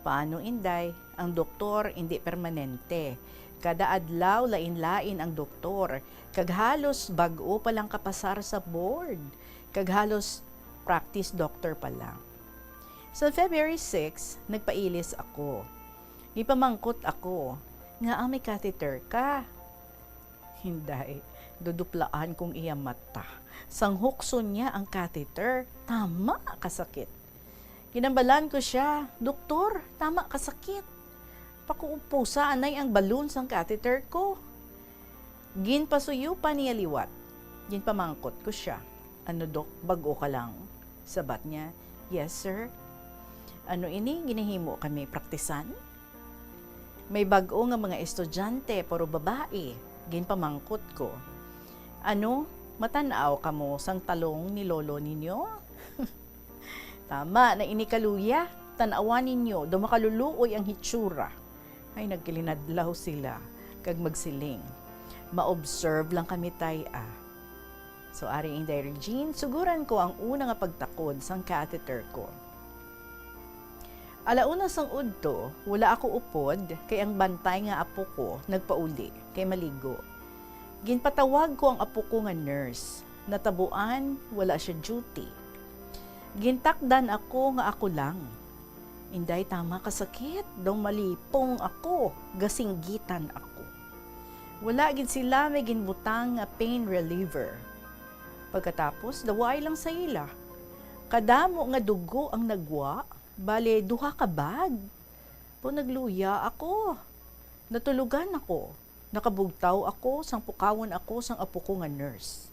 Paano inday? Ang doktor hindi permanente. Kada adlaw lain-lain ang doktor, kag halos bag-o pa lang kapasar sa board, kag halos practice doctor pa lang. Sa February 6, nagpailis ako. Ipamangkot ako, nga may catheter ka. Hinday, duduplaan kong iya mata. Sanghukson niya ang catheter, tama kasakit. Kinambalan ko siya, doktor, tama kasakit. Pakuupo sa anay ang balloon sang catheter ko. Ginpasuyo pa niya liwat. Ginpamangkot ko siya. Ano dok, bago ka lang? Sabat niya, yes sir. Ano ini, ginahimo kami praktisan? May bago nga mga estudyante, puro babae. Ginpamangkot ko. Ano, matanaw ka mo sang talong ni lolo ninyo? Tama, na inikaluya. Tanawan ninyo, dumakaluluoy ang hitsura. Ay nagkilinadlaw sila kag magsiling. Ma-observe lang kami tay-a. So ari Inday Regine, suguran ko ang una nga pagtakod sang catheter ko. Alauna sang udto, wala ako upod kay ang bantay nga apo ko nagpauli kay maligo. Ginpatawag ko ang apo ko nga nurse. Natabuan, wala siya duty. Gintakdan ako nga ako lang. Inday, tama kasakit. Daw malipong ako. Gasinggitan ako. Wala gid sila may ginbutang nga pain reliever. Pagkatapos, daway lang sa ila. Kadamo nga dugo ang nagwa. Bale, duha ka bag. Po nagluya ako. Natulugan ako. Nakabugtaw ako, sang pukawon ako, sang apo ko nga nurse.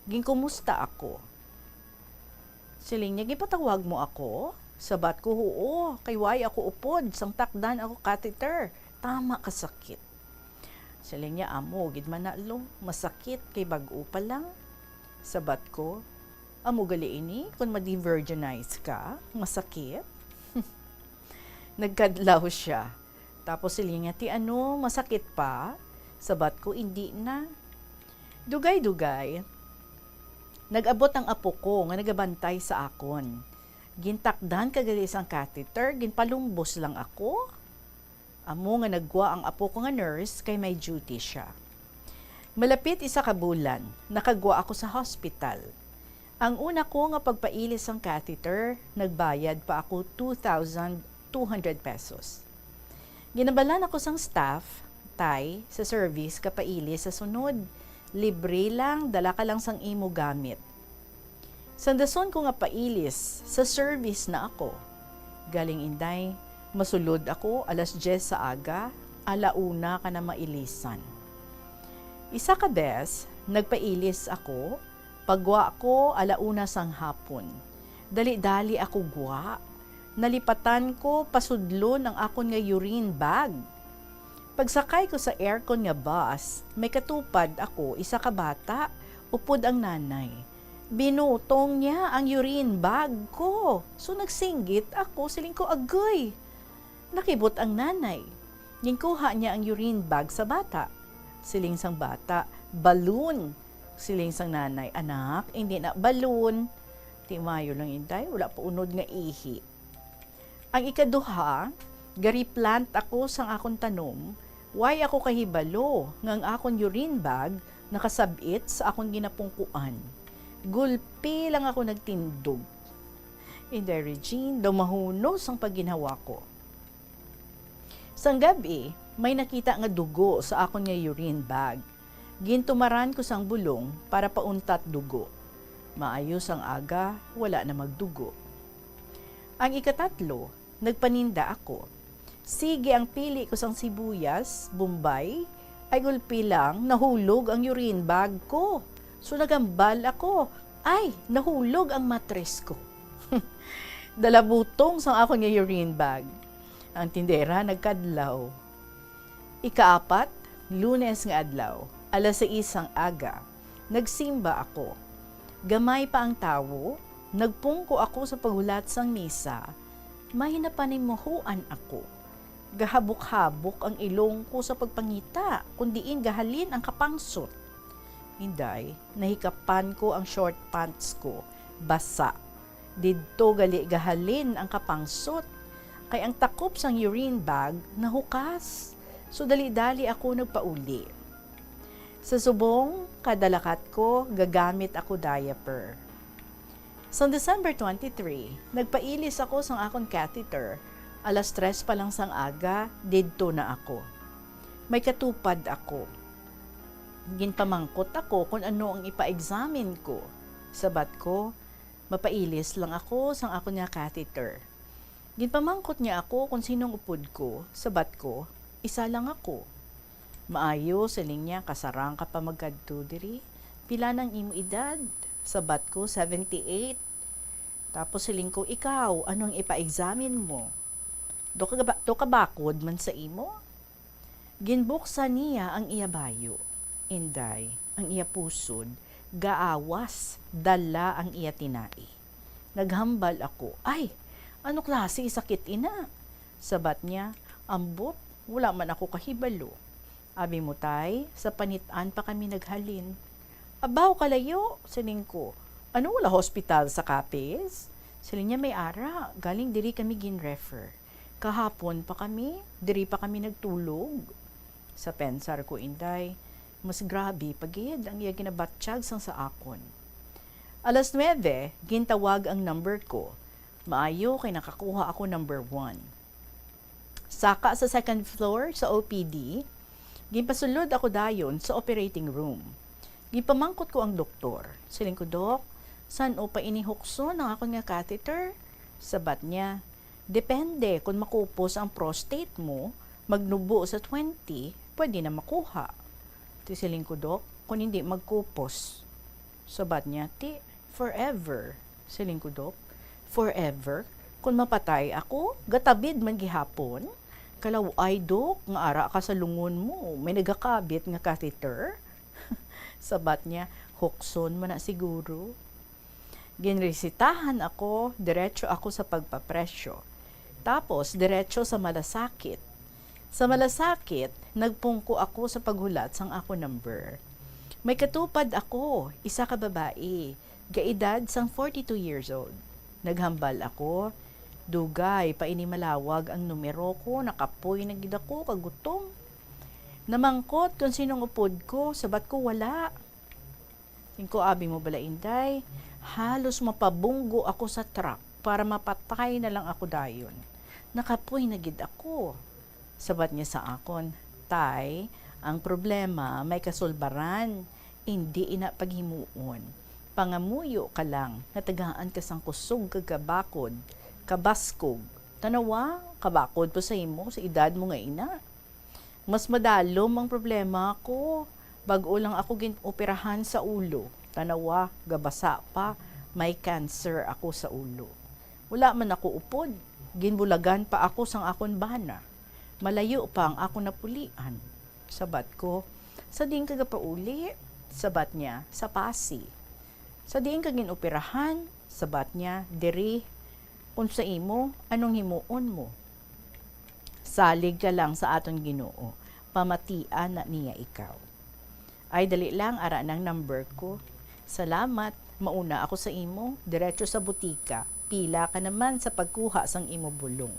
Ginkumusta ako. Siling niya, gipatawag mo ako? Sabat ko, oo, kay way ako upod, sang takdan ako catheter, tama kasakit. Siling niya, amo, gid man na lo, masakit kay bag-o pa lang. Sabat ko, amo gali ini, kung ma-de-virginize ka, masakit. Nagkadlaw siya. Tapos siling niya, ti ano, masakit pa? Sabat ko, hindi na. Dugay-dugay, nag-abot ang apo ko nga nagabantay sa akon. Gintakdan kagali isang catheter, ginpalumbos lang ako. Amo nga nagwa ang apo ko nga nurse kay may duty siya. Malapit isa ka bulan, nakagwa ako sa hospital. Ang una ko nga pagpailis ang catheter, nagbayad pa ako 2,200 pesos. Ginabalan ako sang staff, tay, sa service kapailis sa sunod. Libre lang, dala ka lang sang imo gamit. Sandason ko nga pailis, sa service na ako. Galing inday, masulod ako alas 10 sa aga, alauna ka na mailisan. Isa ka bes, nagpailis ako, pagwa ko alauna sang hapon. Dali-dali ako gwa. Nalipatan ko pasudlon ang akon nga urine bag. Pagsakay ko sa aircon nga bus, may katupad ako, isa ka bata, upod ang nanay. Binutong niya ang urine bag ko. So nagsinggit ako, siling ko agoy. Nakibot ang nanay. Ginkuha niya ang urine bag sa bata. Siling sang bata, balloon. Siling sang nanay, anak, hindi na balloon. Timayo lang inday, wala pa unod nga ihi. Ang ikaduha, gari plant ako sang akong tanom, why ako kahibalo ngang akong urine bag nakasabit sa akong ginapungkuan. Gulpi lang ako nagtindog. Inday Regine, daw mahunos ang pagginhawa ko. Sang gabi, may nakita nga dugo sa akong nga urine bag. Gintumaran ko sang bulong para pauntat dugo. Maayos ang aga, wala na magdugo. Ang ikatatlo, nagpaninda ako. Sige ang pili ko sang sibuyas, Bombay, ay gulpi lang, nahulog ang urine bag ko. So nagambal ako, ay, nahulog ang matres ko. Dalabutong sang ako nga urine bag. Ang tindera nagkadlaw. Ikaapat, Lunes nga adlaw, alas 6 ang aga. Nagsimba ako. Gamay pa ang tawo, nagpungko ako sa paghulat sang misa. May napanimuhuan ako. Gahabok-habok ang ilong ko sa pagpangita, kundiin gahalin ang kapangsot. Inday, nahikapan ko ang short pants ko, basa. Didto gali gahalin ang kapangsot, kay ang takop sang urine bag nahukas. So dali-dali ako nagpauli. Sa subong, kadalakat ko, gagamit ako diaper. Sa December 23, nagpailis ako sang akong catheter. Alas 3 pa lang sang aga, didto na ako. May katupad ako. Ginpamangkot ako kung ano ang ipa-examine ko. Sabat ko, mapailis lang ako sang ako niya catheter. Ginpamangkot niya ako kung sinong upod ko. Sabat ko, isa lang ako. Maayo, saling niya, kasarang ka pa magkadto diri. Pila ng imo edad? Sabat ko, 78. Tapos siling ko, ikaw, anong ipa-examine mo? Do ka bakod man sa imo? Ginbuksan niya ang iya bayo. Inday, ang iya pusod, gaawas, dala ang iya tinai. Naghambal ako, ay, ano klase sakit ina? Sabat niya, ambot, wala man ako kahibalo. Abi mo tay, sa panitan pa kami naghalin. Abaw kalayo, siling ko. Ano wala hospital sa Capiz? Siling niya may ara, galing diri kami gin-refer. Kahapon pa kami, diri pa kami nagtulog. Sa pensar ko inday, mas grabe pagid ang iya ginabatsyag sang sa akon. Alas 9, gintawag ang number ko. Maayo kay nakakuha ako number 1. Saka sa second floor sa OPD, gipasulod ako dayon sa operating room. Gipamangkot ko ang doktor. Siling ko, Dok, saan o pa inihukso ng ako nga catheter? Sabat niya, depende kung makupos ang prostate mo, magnubo sa 20, pwede na makuha. Siling ko, Dok, kung hindi magkupos. Sabat niya, forever. Siling ko, Dok, forever? Kung mapatay ako, gatabid man gihapon, Kalaw ay dok, nga ara ka sa lungon mo, may nagakabit nga catheter. Sabat niya, hukson mo na siguro. Ginresitahan ako, diretso ako sa pagpapresyo. Tapos, diretso sa malasakit. Sa malasakit, nagpungko ako sa paghulat sang ako number. May katupad ako, isa ka babae, gaedad sang 42 years old. Naghambal ako, dugay pa ini malawag ang numero ko, nakapoy na gid ako kagutom. Namangkot kung sinong upod ko, sabat ko wala. Tingko abi mo bala inday, halos mapabunggo ako sa truck para mapatay na lang ako dayon. Nakapoy na gid ako. Sabat niya sa akon, tay, ang problema may kasulbaran, hindi ina paghimuon. Pangamuyo ka lang, natagaan ka sang kusog kagabakod, kabaskog, tanawa, kabakod po sa imo, sa edad mo nga ina. Mas madalom ang problema ko, bago lang ako ginoperahan sa ulo, tanawa, gabasa pa, may cancer ako sa ulo. Wala man ako upod, ginbulagan pa ako sang akon bana, malayo pa ang ako napulian. Sabat ko, sa diin ka gapauli, sabat niya, sa Pasi. Sa diin ka ginoperahan, sabat niya, diri, kung sa imo, anong himuon mo? Salig ka lang sa aton Ginoo, pamatian na niya ikaw. Ay dali lang ara ng number ko. Salamat, mauna ako sa imo, diretso sa butika, pila ka naman sa pagkuha sang imo bulong.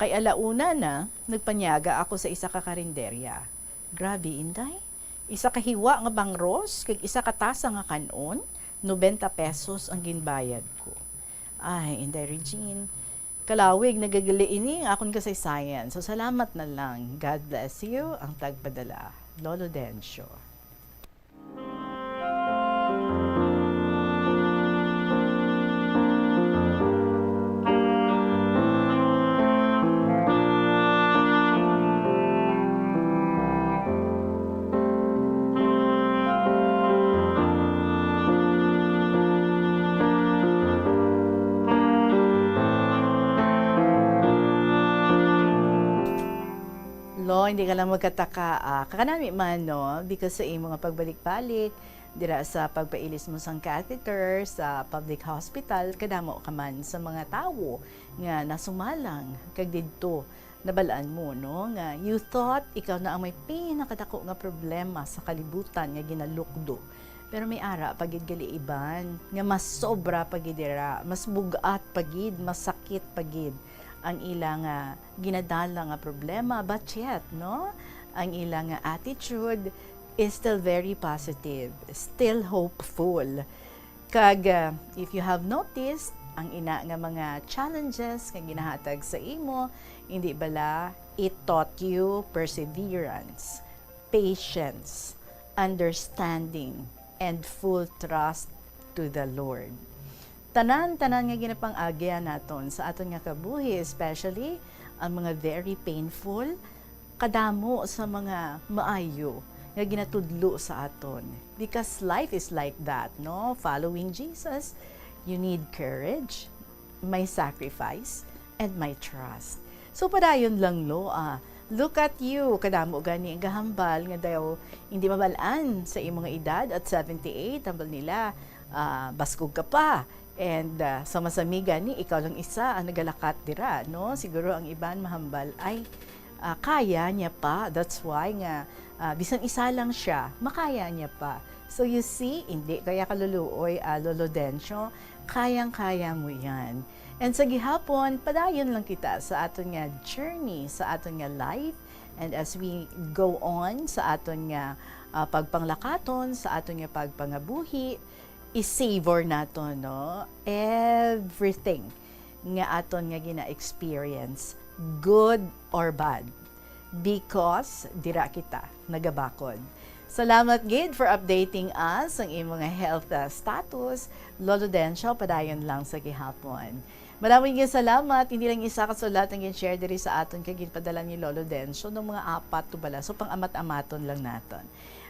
Kay alauna na, nagpanyaga ako sa isa ka karinderya. Grabe inday, isa ka hiwa nga bangros, kag isa ka tasa nga kanon, 90 pesos ang ginbayad ko. Ay, Inday Regine, kalawig, nagagali ini ang akong kasaysayan. So, salamat na lang. God bless you. Ang tagpadala, Lolo Dencio. Lo, hindi ka lang magkataka. Kakanami man, no? Because sa imo nga pagbalik-balik, dira sa pagpailis mo sang catheter sa public hospital, kadamo ka man sa mga tawo nga nasumalang kag didto nabalaan mo, no? Nga you thought ikaw na ang may pinakadako nga problema sa kalibutan nga ginalukdo. Pero may ara pagid gali iban nga mas sobra pagid dira, mas bugat pagid, mas sakit pagid ang ilang ginadala nga problema, but yet, no? Ang ilang attitude is still very positive, still hopeful. Kag if you have noticed, ang ina nga mga challenges nga ginahatag sa imo, hindi bala it taught you perseverance, patience, understanding, and full trust to the Lord. Tanan nga ginapang-agya naton sa aton nga kabuhi, especially ang mga very painful, kadamo sa mga maayo nga ginatudlo sa aton. Because life is like that, no? Following Jesus, you need courage, may sacrifice, and may trust. So padayon lang lo, look at you, kadamo gani ang gahambal nga daw hindi mabalaan sa imong edad at 78, tambal nila, baskog ka pa. And sa masamiga ni, ikaw lang isa ang nagalakat dira, no? Siguro ang iban mahambal ay kaya niya pa. That's why nga, bisan isa lang siya, makaya niya pa. So you see, hindi kaya kaluluoy, Lolo Dencio, kayang-kaya mo yan. And sa gihapon, padayon lang kita sa aton nga journey, sa aton nga life. And as we go on sa aton nga pagpanglakaton, sa aton nga pagpangabuhi, i-savor nato, no? Everything nga aton nga gina-experience, good or bad, because dira kita nagabakod. Salamat gid for updating us ang imong health status. Lolo Dencio, padayon lang sa gihapon. Maraming salamat. Hindi lang isa kasulat ang share diri sa aton kay ginpadala ni Lolo Dencio ng mga 4 to bala. So pang amat-amaton lang naton.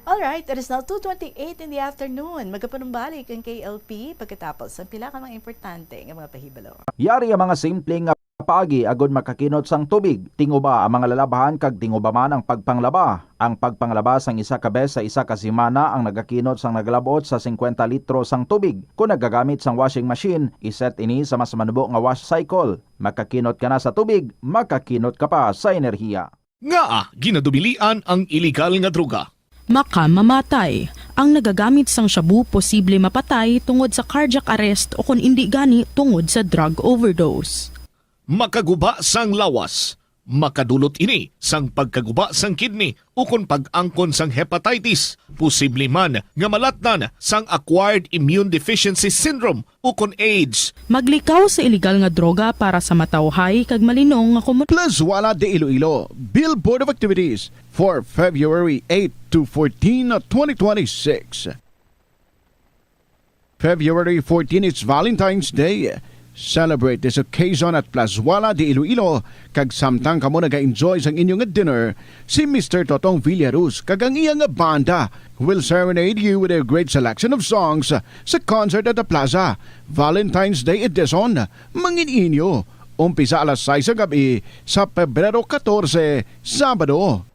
Alright, it is now 2:28 in the afternoon. Magapanumbalik ang KLP pagkatapos ang pila ka mga importante ng mga pahibalo. Yari ang mga simpleng Paagi agod makakinot sang tubig, tinguba ang mga lalabahan kag tinguba man ang pagpanglaba. Ang pagpanglaba sang isa ka bes sa isa ka semana ang nagakinot sang naglabot sa 50 litro sang tubig. Kung nagagamit sang washing machine, iset ini sa mas manubo nga wash cycle. Makakinot ka na sa tubig, makakinot ka pa sa enerhiya. Nga ginadubilian ang illegal nga droga. Makamamatay. Ang nagagamit sang shabu posible mapatay tungod sa cardiac arrest o kung hindi gani tungod sa drug overdose. Makaguba sang lawas. Makadulot ini sang pagkaguba sang kidney ukon pag-angkon sang hepatitis. Posible man nga malatnan sang acquired immune deficiency syndrome ukon AIDS. Maglikaw sa illegal nga droga para sa matawhay kag malinong nga komunidad. Plazuela de Iloilo, Billboard of Activities for February 8 to 14, 2026. February 14 is Valentine's Day. Celebrate this occasion at Plazuela de Iloilo kag samtang kamo naga-enjoy sang inyong dinner, si Mr. Totong Villaruz kag ang iyang banda will serenade you with a great selection of songs sa concert at the Plaza. Valentine's Day edition, mangin inyo. Umpisa alas 6 sa gabi sa Pebrero 14, Sabado.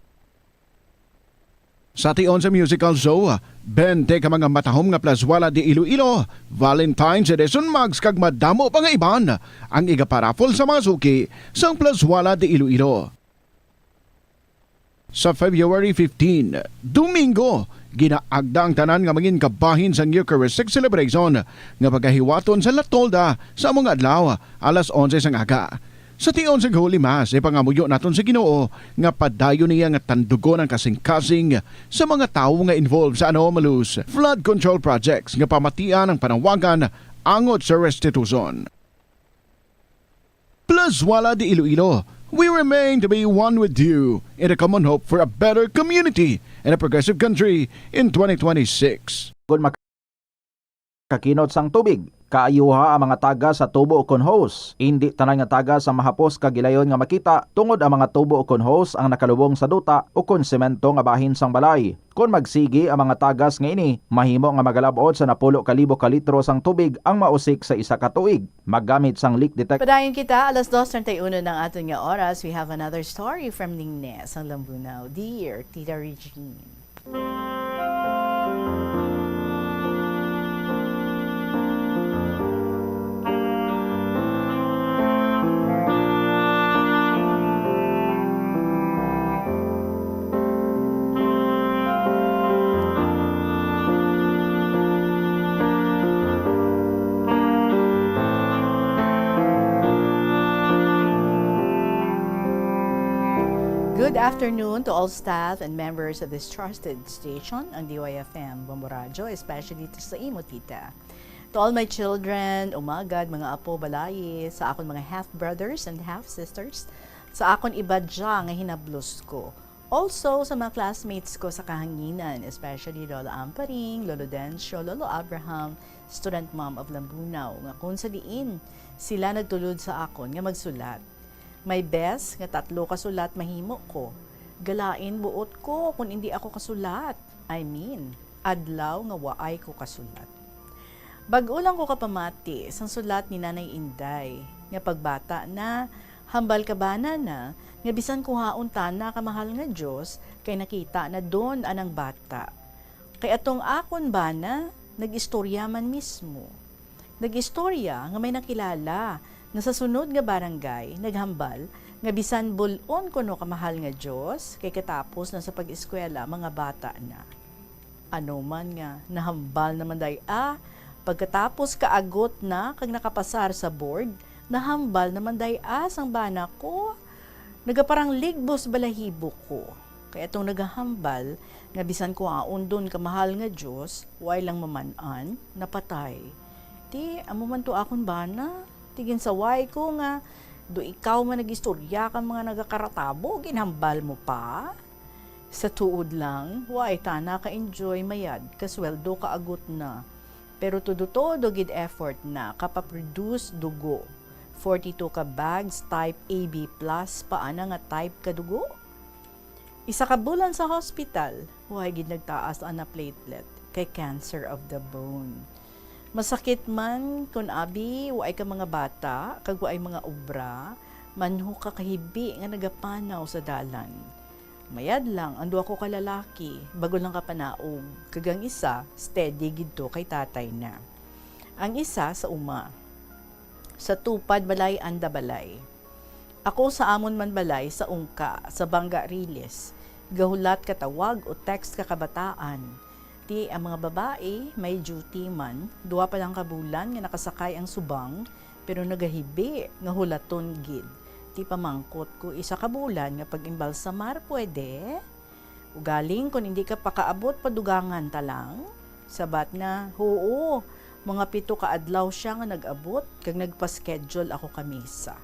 Sa tion sa musical show, 20 ka mga matahom nga Plazuela de Iloilo, Valentine's edition mags kag madamo pa nga iban ang igaparapol sa mga suki sa Plazuela de Iloilo. Sa February 15, Domingo, ginaagda ang tanan nga mangin kabahin sa Eucharistic celebration nga pagahiwaton sa Latolda sa mga adlaw alas 11 sang aga. Sa tion sa Holy Mass, ipangamuyo naton sa Ginoo nga padayon niya nga tandugon ang kasing-kasing sa mga tawo nga involved sa anomalous flood control projects nga pamatian ang panawagan angot sa restitution. Plazuela de Iloilo, we remain to be one with you in a common hope for a better community and a progressive country in 2026. Kakinot sang tubig, kaayuha ang mga taga sa tubo o hose. Hindi tanan nga taga sa mahapos kagilayon nga makita tungod ang mga tubo o hose ang nakalubong sa duta o semento nga bahin sang balay. Kung magsigi ang mga tagas nga ini, mahimo nga magalabot sa 10,000 ka litro sang tubig ang mausik sa isa ka tuig. Maggamit sang leak detector. Padayon kita, alas 2:31 ng aton nga oras. We have another story from Ningnes, ang Lambunaw. Dear Tita Regine. Good afternoon to all staff and members of this trusted station, ang DYFM Bombo Radio, especially to sa imo, tita. To all my children, umagad, mga apo, balaye, sa akon mga half-brothers and half-sisters, sa akon ibadya nga hinablos ko. Also, sa mga classmates ko sa kahanginan, especially Lola Amparing, Lolo Dencio, Lolo Abraham, student mom of Lambunaw, nga kung sa diin, sila nagtulod sa akon nga magsulat. May best nga 3 kasulat mahimo ko. Galain buot ko kung hindi ako kasulat. I mean, adlaw nga waay ko kasulat. Bag-o lang ko kapamati sang sulat ni Nanay Inday nga pagbata na hambal ka bana na nga bisan kuhaon tana ka mahal nga Dios kay nakita na don anang bata. Kay atong akon bana nag-istorya man mismo. Nag-istorya nga may nakilala na sa sunod nga barangay, naghambal, nga bisan bulon kuno kamahal nga Diyos, kay katapos na sa pag-eskwela, mga bata na. Ano man nga, nahambal naman day, pagkatapos kaagot na, kag nakapasar sa board, nahambal naman day, sang bana ko, nagaparang ligbos balahibo ko. Kaya itong naghahambal, nga bisan ko aundon kamahal nga Diyos, way lang mamanan, napatay. Di, amo man to akon bana, tigin sa way ko nga, do ikaw man nag-istorya ka mga nagakaratabo, ginhambal mo pa. Sa tuod lang, way tana ka-enjoy mayad, kasweldo ka agot na. Pero todo gid effort na, kapaproduce dugo. 42 ka bags, type AB+, paana nga type ka dugo? Isa ka bulan sa hospital, way gid nagtaas ana platelet, kay cancer of the bone. Masakit man kun abi waay ka mga bata, kag waay mga obra, manho kakahibi nga nagapanaw sa dalan. Mayad lang, ando ako kalalaki, bago lang kapanaog. Kagang isa, steady gidto kay tatay na. Ang isa sa uma. Sa tupad balay anda balay. Ako sa amon man balay sa ungka, sa Bangga Riles. Gahulat katawag o text kakabataan. Ti ang mga babae, may duty man, 2 pa lang kabulan nga nakasakay ang subang, pero nagahibi nga hulaton gid. Ti pamangkot ko isa ka bulan nga pag-imbalsamar pwede. Ugaling kung hindi ka pakaabot padugangan talang. Sabat na, oo, mga 7 ka adlaw siya nga nag-abot kag nagpa-schedule ako kamisa.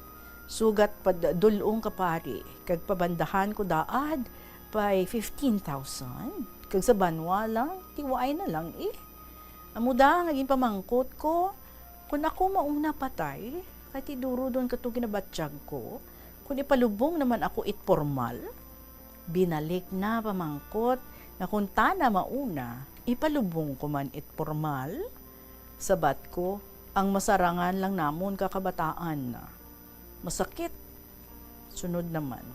Sugat padulong ka pari kag pabandahan ko daad by 15,000. Kag sa banwa lang, tiwaay na lang eh. Amuda nga pamangkot ko, kung ako mauna patay, kahit iduro doon kato ginabatsyag ko, kung ipalubong naman ako itpormal, binalik na pamangkot, na kung tana mauna, ipalubong ko man itpormal, sabat ko, ang masarangan lang namon kakabataan na. Masakit. Sunod naman.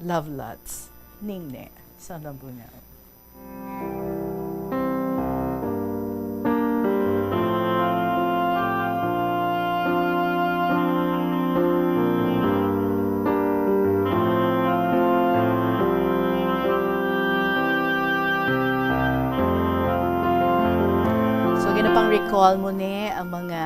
Love lots. Ningne. Sa Nabunaw. Recall mo ni ang mga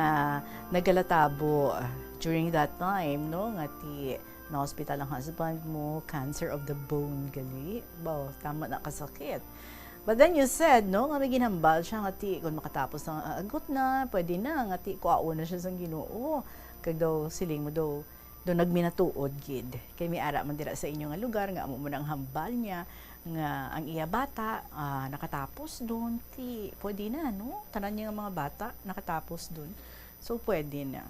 nagalatabo during that time, no? Nga ti na-hospital ang husband mo, cancer of the bone, gali. Baw, tama na kasakit. But then you said, no, nga may ginhambal siya nga ti, kung makatapos ng agot na, pwede na, nga ti, kuao na siya sa Ginoo. Kag daw, siling mo daw nagminatuod, gid. Kay may ara man dira sa inyo nga lugar, nga amo mo nang hambal niya, nga ang iya bata nakatapos doon, ti pwede na, no? Tanan niya nga mga bata nakatapos doon. So pwede na.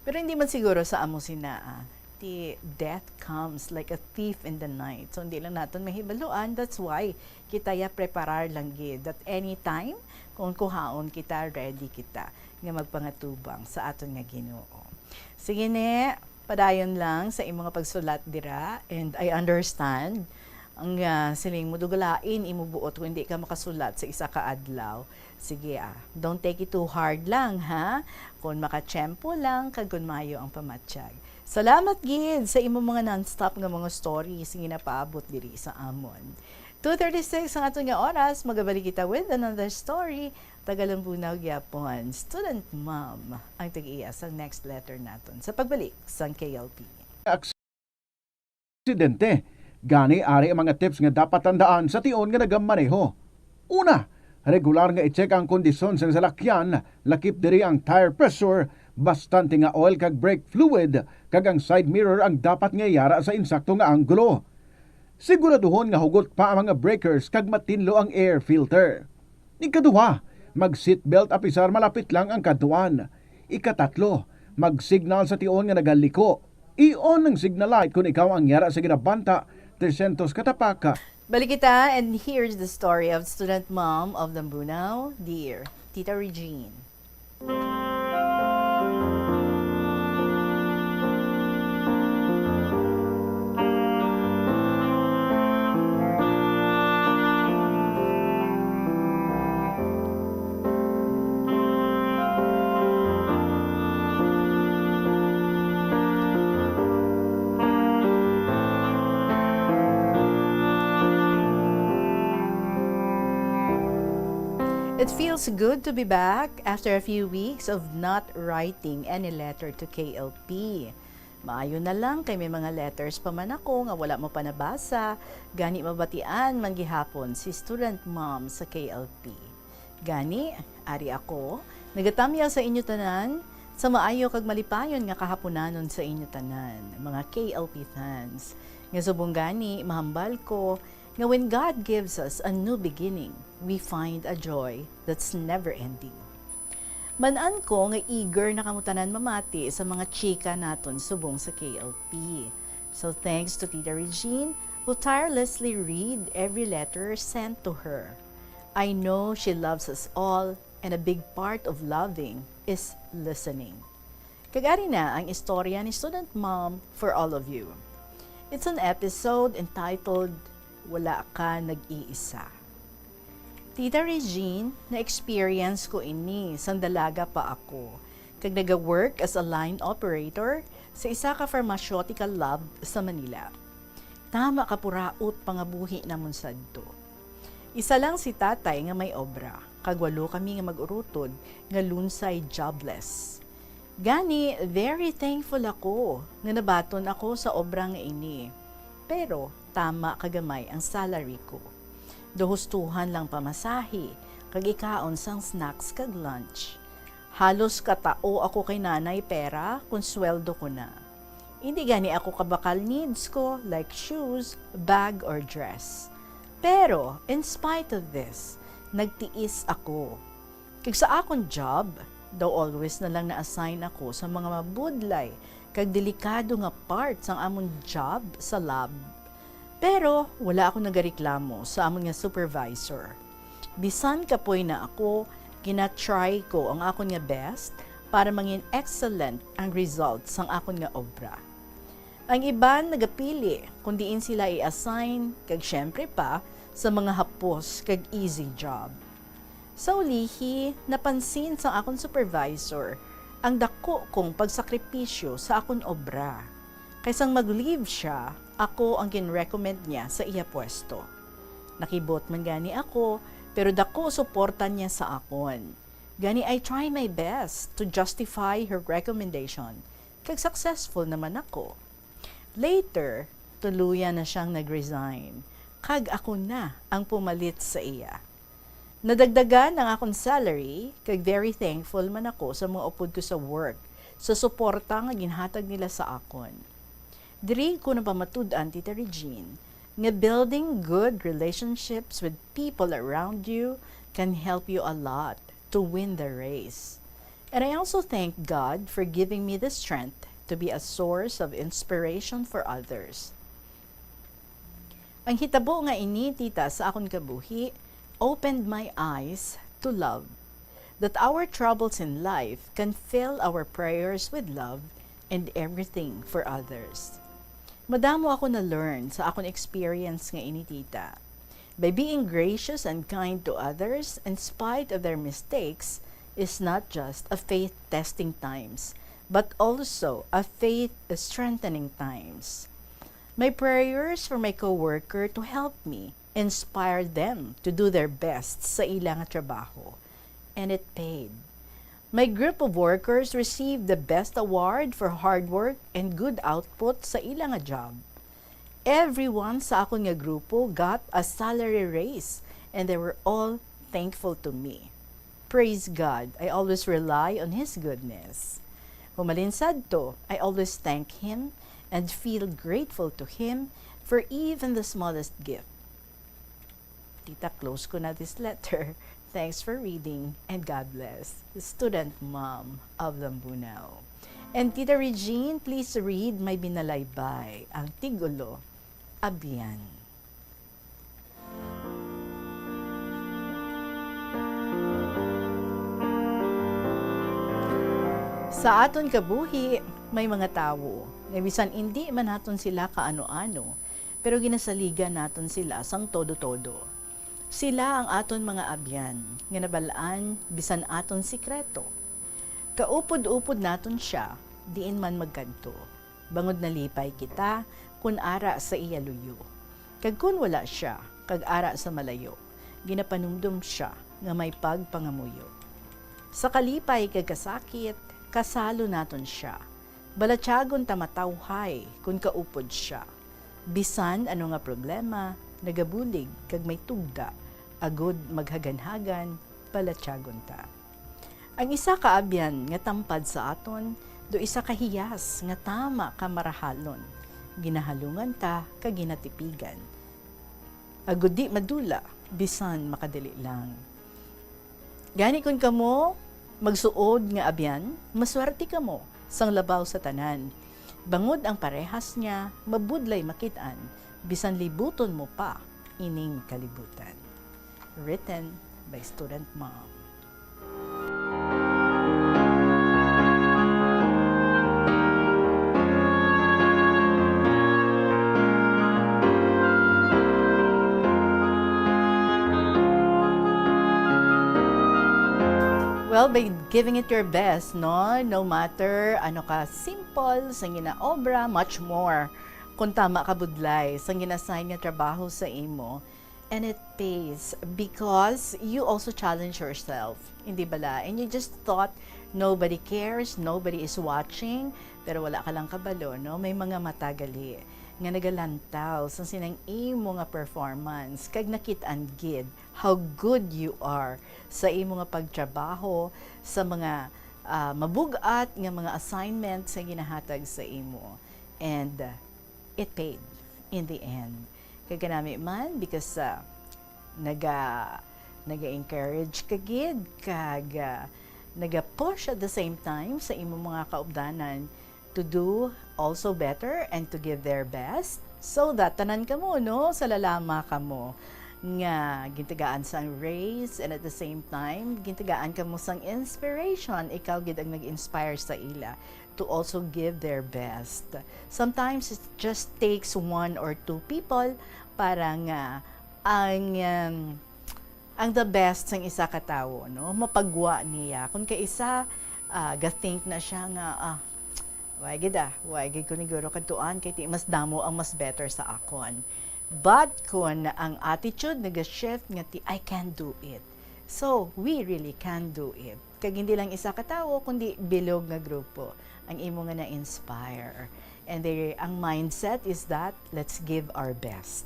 Pero hindi man siguro sa amo sina ti death comes like a thief in the night. So hindi lang naton mahibaluan. That's why kita ya preparar lang gid that anytime kung kuhaon kita, ready kita nga magpangatubang sa aton nga Ginoo. Sige ne, padayon lang sa imong pagsulat dira, and I understand ang siling mo dugalain imubuot kung hindi ka makasulat sa isa ka adlaw. Sige don't take it too hard lang ha. Kung makatsyempo lang kag kun mayo ang pamatsyag. Salamat gid sa imong mga non-stop nga mga stories nga napaabot diri sa amon. 2:36 ang atong nga oras, magabalik kita with another story. Tagalambunaw gyapon. Student mom ang tag-iya sa next letter naton sa pagbalik sa KLP. Aksidente. Gani ari ang mga tips nga dapat tandaan sa tion nga nagamaneho. Una, regular nga i-check ang kondisyon sa salakyan, lakip diri ang tire pressure, bastante nga oil kag brake fluid, kag ang side mirror ang dapat nga yara sa insakto nga anggulo. Siguraduhon nga hugot pa ang mga breakers kag matinlo ang air filter. Ikaduha, mag-seatbelt apisar malapit lang ang kaduan. Ikatatlo, mag-signal sa tion nga nagaliko. I-on ang signal light kung ikaw ang yara sa ginabanta 300 katapaka. Balik kita, and here's the story of student mom of Lambunaw, dear Tita Regine. It feels good to be back after a few weeks of not writing any letter to KLP. Maayo na lang kay may mga letters pa man ako nga wala mo pa nabasa, gani mabatian man gihapon si student mom sa KLP. Gani, ari ako, nagatamyaw sa inyo tanan, sa maayo kag malipayon nga kahaponanon sa inyo tanan, mga KLP fans. Nga subong gani, mahambal ko, nga when God gives us a new beginning, we find a joy that's never ending. Manan ko nga eager na kamutanan mamati sa mga chika naton subong sa KLP. So thanks to Tita Regine, who tirelessly read every letter sent to her. I know she loves us all, and a big part of loving is listening. Kagari na ang istorya ni Student Mom for all of you. It's an episode entitled Wala Ka Nag-iisa. Tita Regine, na-experience ko ini sang dalaga pa ako. Kag nag-work as a line operator sa isa ka pharmaceutical lab sa Manila. Tama ka puraot pangabuhi namon sadto. Isa lang si tatay nga may obra, kag walo kami nga mag-urutod nga lunsay jobless. Gani, very thankful ako nga nabaton ako sa obra nga ini. Pero tama kagamay ang salary ko. Dohustuhan lang pamasahe, kag ikaon sang snacks kag lunch. Halos katao ako kay nanay pera kung sweldo ko na. Hindi gani ako kabakal needs ko like shoes, bag, or dress. Pero, in spite of this, nagtiis ako. Kag sa akong job, daw always na lang na-assign ako sa mga mabudlay kag delikado nga parts ang amon job sa lab. Pero, wala ako nagareklamo sa amon nga supervisor. Bisan kapoy na ako, ginatry ko ang akon nga best para mangin excellent ang results ang akon nga obra. Ang iban nagapili kung diin sila i-assign kag syempre pa sa mga hapos kag easy job. Sa ulihi, napansin sa akon supervisor ang dako kong pagsakripisyo sa akon obra. Kaysang mag-leave siya, ako ang kin-recommend niya sa iya pwesto. Nakibot man gani ako, pero dako suportan niya sa akon. Gani I try my best to justify her recommendation, kag successful naman ako. Later, tuluyan na siyang nag-resign, kag ako na ang pumalit sa iya. Nadagdagan ang akong salary, kag very thankful man ako sa mga upod ko sa work, sa suporta nga ginhatag nila sa akon. Diri ko na pamatudan, Tita Regine, nga building good relationships with people around you can help you a lot to win the race. And I also thank God for giving me the strength to be a source of inspiration for others. Ang hitabo nga ini, tita, sa akon kabuhi, opened my eyes to love. That our troubles in life can fill our prayers with love and everything for others. Madamo ako na-learn sa akon experience nga ini, tita. By being gracious and kind to others in spite of their mistakes is not just a faith-testing times, but also a faith-strengthening times. My prayers for my co-worker to help me inspire them to do their best sa ilang trabaho, and it paid. My group of workers received the best award for hard work and good output sa ilang job. Everyone sa akong nga grupo got a salary raise, and they were all thankful to me. Praise God, I always rely on His goodness. Humalinsad to, I always thank Him and feel grateful to Him for even the smallest gift. Tita, close ko na this letter. Thanks for reading and God bless. The Student Mom of Lambunaw. And Tita Regine, please read my binalaybay, ang Tigulo, Abian. Sa aton kabuhi, may mga tawo. Bisan hindi man naton sila kaano-ano, pero ginasaligan naton sila sang todo-todo. Sila ang aton mga abyan, nga nabalaan bisan aton sikreto. Kaupod-upod naton siya, diin man magkanto. Bangod na lipay kita, kun ara sa iya luyo. Kag kun wala siya, kag ara sa malayo, ginapanumdum siya nga may pagpangamuyo. Sa kalipay kag kasakit, kasalo naton siya. Balatyagon tamatawhay kun kaupod siya. Bisan ano nga problema, nagabulig kag may tugda, agod maghaganhagan, balatyagon ta. Ang isa ka abyan nga tampad sa aton, do isa ka hiyas nga tama ka marahalon. Ginahalungan ta kag ginatipigan. Agod di madula, bisan makadili lang. Gani kun kamo magsuod nga abyan, maswerte ka mo sang labaw sa tanan. Bangod ang parehas niya, mabudlay makitaan, bisan libuton mo pa, ining kalibutan. Written by Student Mom. Well, by giving it your best, no? No matter ano ka simple, sa ginaobra, much more. Kung tama ka budlay, sa ginassign nga trabaho sa imo. And it pays because you also challenge yourself. Hindi bala? And you just thought, nobody cares, nobody is watching, pero wala ka lang kabalo, no? May mga matagali nga nagalantaw sa sinang imo nga performance kag nakitaan gid how good you are sa imo nga pagtrabaho sa mga mabugat nga mga assignments nga ginahatag sa imo, and it paid in the end. Kay kanami man because naga-encourage ka gid kag naga-push at the same time sa imo mga kaupdanan to do also better and to give their best so that tanan ka mo, no, sa lalama ka mo nga gintagaan sang race, and at the same time gintagaan ka mo sang inspiration, ikaw gid ang nag-inspire sa ila to also give their best. Sometimes it just takes one or two people para nga ang the best sang isa ka tawo, no, mapagwa niya kung kay isa ga-think na siya nga why gid ko niguro kadtuan kay ti mas damo ang mas better sa akon. But kung ang attitude nag-shift nga ti I can do it, so we really can do it. Kag hindi lang isa ka tawo kundi bilog nga grupo ang imo nga na-inspire, and ang mindset is that let's give our best,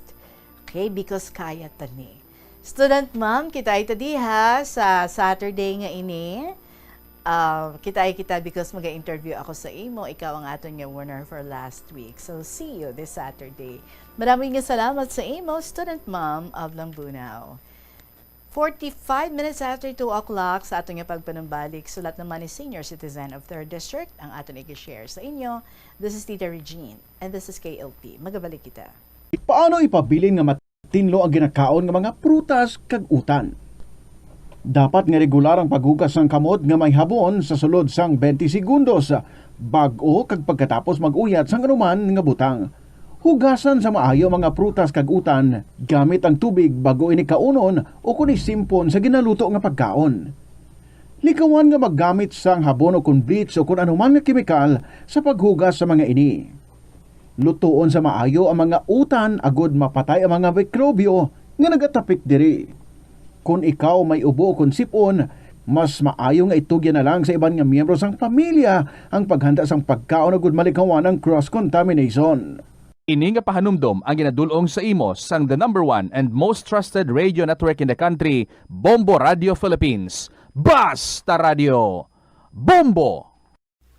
okay, because kaya tani. Student ma'am, kita diha sa Saturday nga ini. Kita because mag-interview ako sa imo, ikaw ang aton nga winner for last week. So see you this Saturday. Maraming salamat sa imo, student ma'am of Lambunaw. 45 minutes after 2 o'clock sa aton nga pagpanumbalik, sulat naman ni Senior Citizen of 3rd District ang aton i-share sa inyo. This is Tita Regine and this is KLP. Magabalik kita. Paano ipabilin nga matinlo ang ginakaon nga mga prutas kag utan? Dapat nga regular ang paghugas ng kamot nga may habon sa sulod sang 20 segundos bag-o kag pagkatapos mag-uyat sang anuman nga butang. Hugasan sa maayo mga prutas kag utan gamit ang tubig bago ini kaunon o kun isimpon sa ginaluto nga pagkaon. Likawan nga maggamit sang habon o kun bleach o kun anuman nga kemikal sa paghugas sa mga ini. Lutoon sa maayo ang mga utan agod mapatay ang mga mikrobyo nga nagatapik diri. Kung ikaw may ubo o kung sipon, mas maayo nga itugyan na lang sa iban nga miyembro sang pamilya ang paghanda sang pagkaon agud malikawan ang cross-contamination. Ini nga pahanumdom ang ginadulong sa imo sang the number 1 and most trusted radio network in the country, Bombo Radio Philippines. Basta Radio Bombo!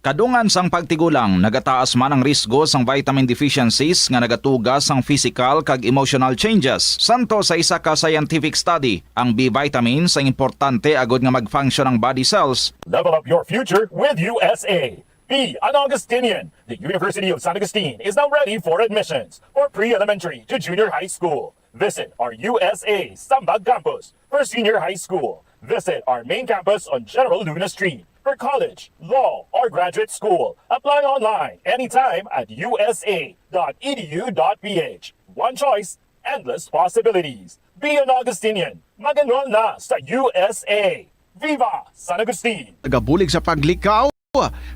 Kadungan sang pagtigulang, nagataas man ang risgo sang vitamin deficiencies nga nagatugas sang physical kag emotional changes. Santo sa isa ka scientific study, ang B vitamins ang importante agod nga mag-function ang body cells. Level up your future with USA. Be an Augustinian. The University of San Agustin is now ready for admissions for pre-elementary to junior high school. Visit our USA Sambag campus for senior high school. Visit our main campus on General Luna Street. For college, law, or graduate school, apply online anytime at usa.edu.ph. One choice, endless possibilities. Be an Augustinian. Mag-enroll na sa USA. Viva San Agustin! Nagabulig sa paglikaw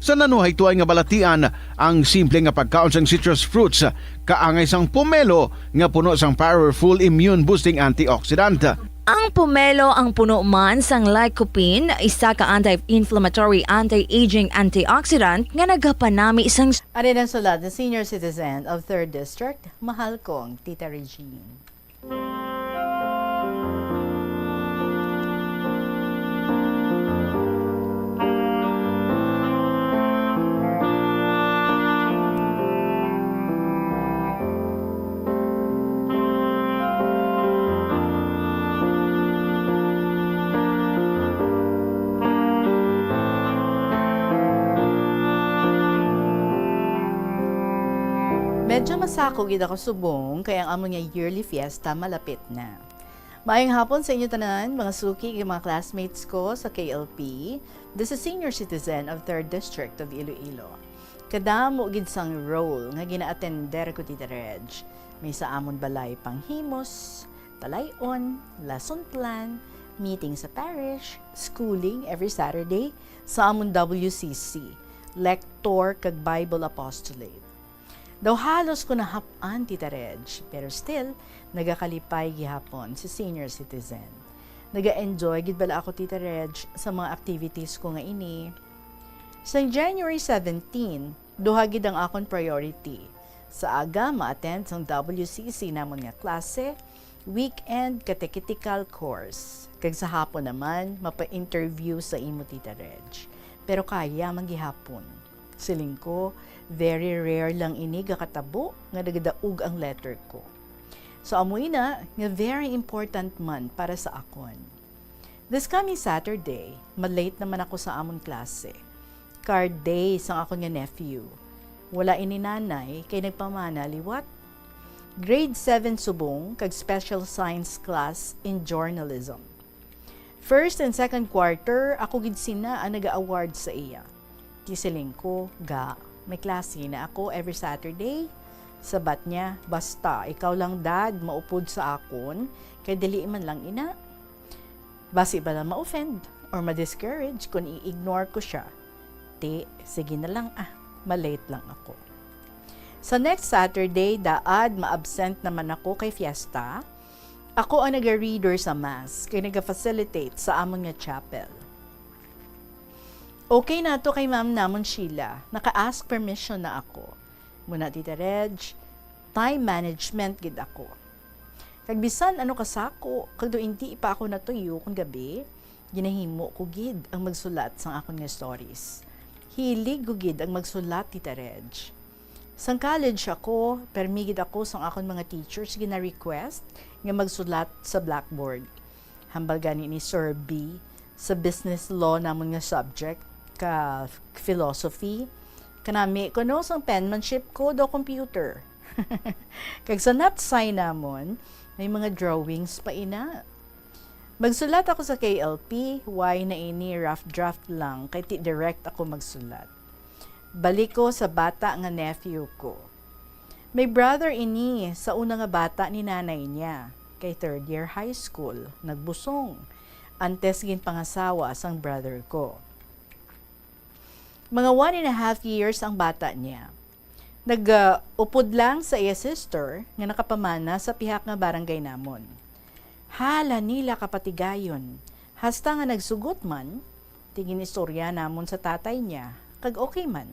sa nanuhay tuay nga balatian ang simple nga pagkaon sang citrus fruits kaangay sang pomelo nga puno sang powerful immune boosting antioxidant. Ang pomelo ang puno man sang lycopene, isa ka anti-inflammatory, anti-aging antioxidant nga nagapanami isang... Arin ang sulat ng Senior Citizen of 3rd District, mahal kong Tita Regine. Medyo masako gid ako subong kaya ang among yearly fiesta malapit na. Maayong hapon sa inyo tanan, mga suki ug mga classmates ko sa KLP. This is Senior Citizen of 3rd District of Iloilo. Kadamo gid sang role nga gina-attender ko Tita Reg. May sa amon balay panghimos, talayon, lesson plan, meeting sa parish, schooling every Saturday sa amon WCC, lector kag Bible apostolate. Daw halos ko nahapan Tita Reg, pero still, nagakalipay gihapon si senior citizen. Naga-enjoy gid bala ako Tita Reg sa mga activities ko nga ini. Sa January 17, duha gid ang akon priority. Sa aga ma-attend sang WCC namon nga klase, weekend catechetical course. Kag sa hapon naman, mapa-interview sa imo Tita Reg. Pero kaya man gihapon. Siling ko, very rare lang ini gakatabo nga nagadaog ang letter ko. So amoy na nga very important man para sa akon. This coming Saturday, malate naman ako sa amon klase. Card day sa akon nga nephew. Wala ini nanay kay nagpamana liwat. Grade 7 subong kag special science class in journalism. First and second quarter, ako gid sina ang naga-award sa iya. Kisiling ko, may klase na ako every Saturday. Sabat niya, basta, ikaw lang dad, maupod sa akon, kay dili man lang ina. Basi ba lang ma-offend or ma-discourage kung i-ignore ko siya. Sige na lang malate lang ako. Sa next Saturday, daad ma-absent naman ako kay fiesta. Ako ang naga-reader sa mass, kay naga-facilitate sa amon nga chapel. Okay na to kay ma'am namon Sheila. Naka-ask permission na ako. Muna Tita Reg, time management gid ako. Kag bisan ano kasako, kag do hindi pa ako natuyo kung gabi, ginahimo ko gid ang magsulat sang akon nga stories. Hilig ko gid ang magsulat Tita Reg. Sang college ako, permigid ako sang akon mga teachers gina-request nga magsulat sa blackboard. Hambal gani ni Sir B sa business law namon nga subject ka philosophy. Kanami ko no sang penmanship ko do computer. Kag sa napsay namon, may mga drawings pa ina. Magsulat ako sa KLP, why na ini rough draft lang kay ti direct ako magsulat. Balik ko sa bata nga nephew ko. May brother ini sa una nga bata ni nanay niya, kay third year high school, nagbusong. Antes gin pangasawa sang brother ko. Mga 1.5 years ang bata niya. Nag-upod lang sa iya sister nga nakapamana sa pihak nga barangay namon. Hala nila kapatigayon. Hasta nga nagsugot man, tingin istorya namon sa tatay niya, kag okay man.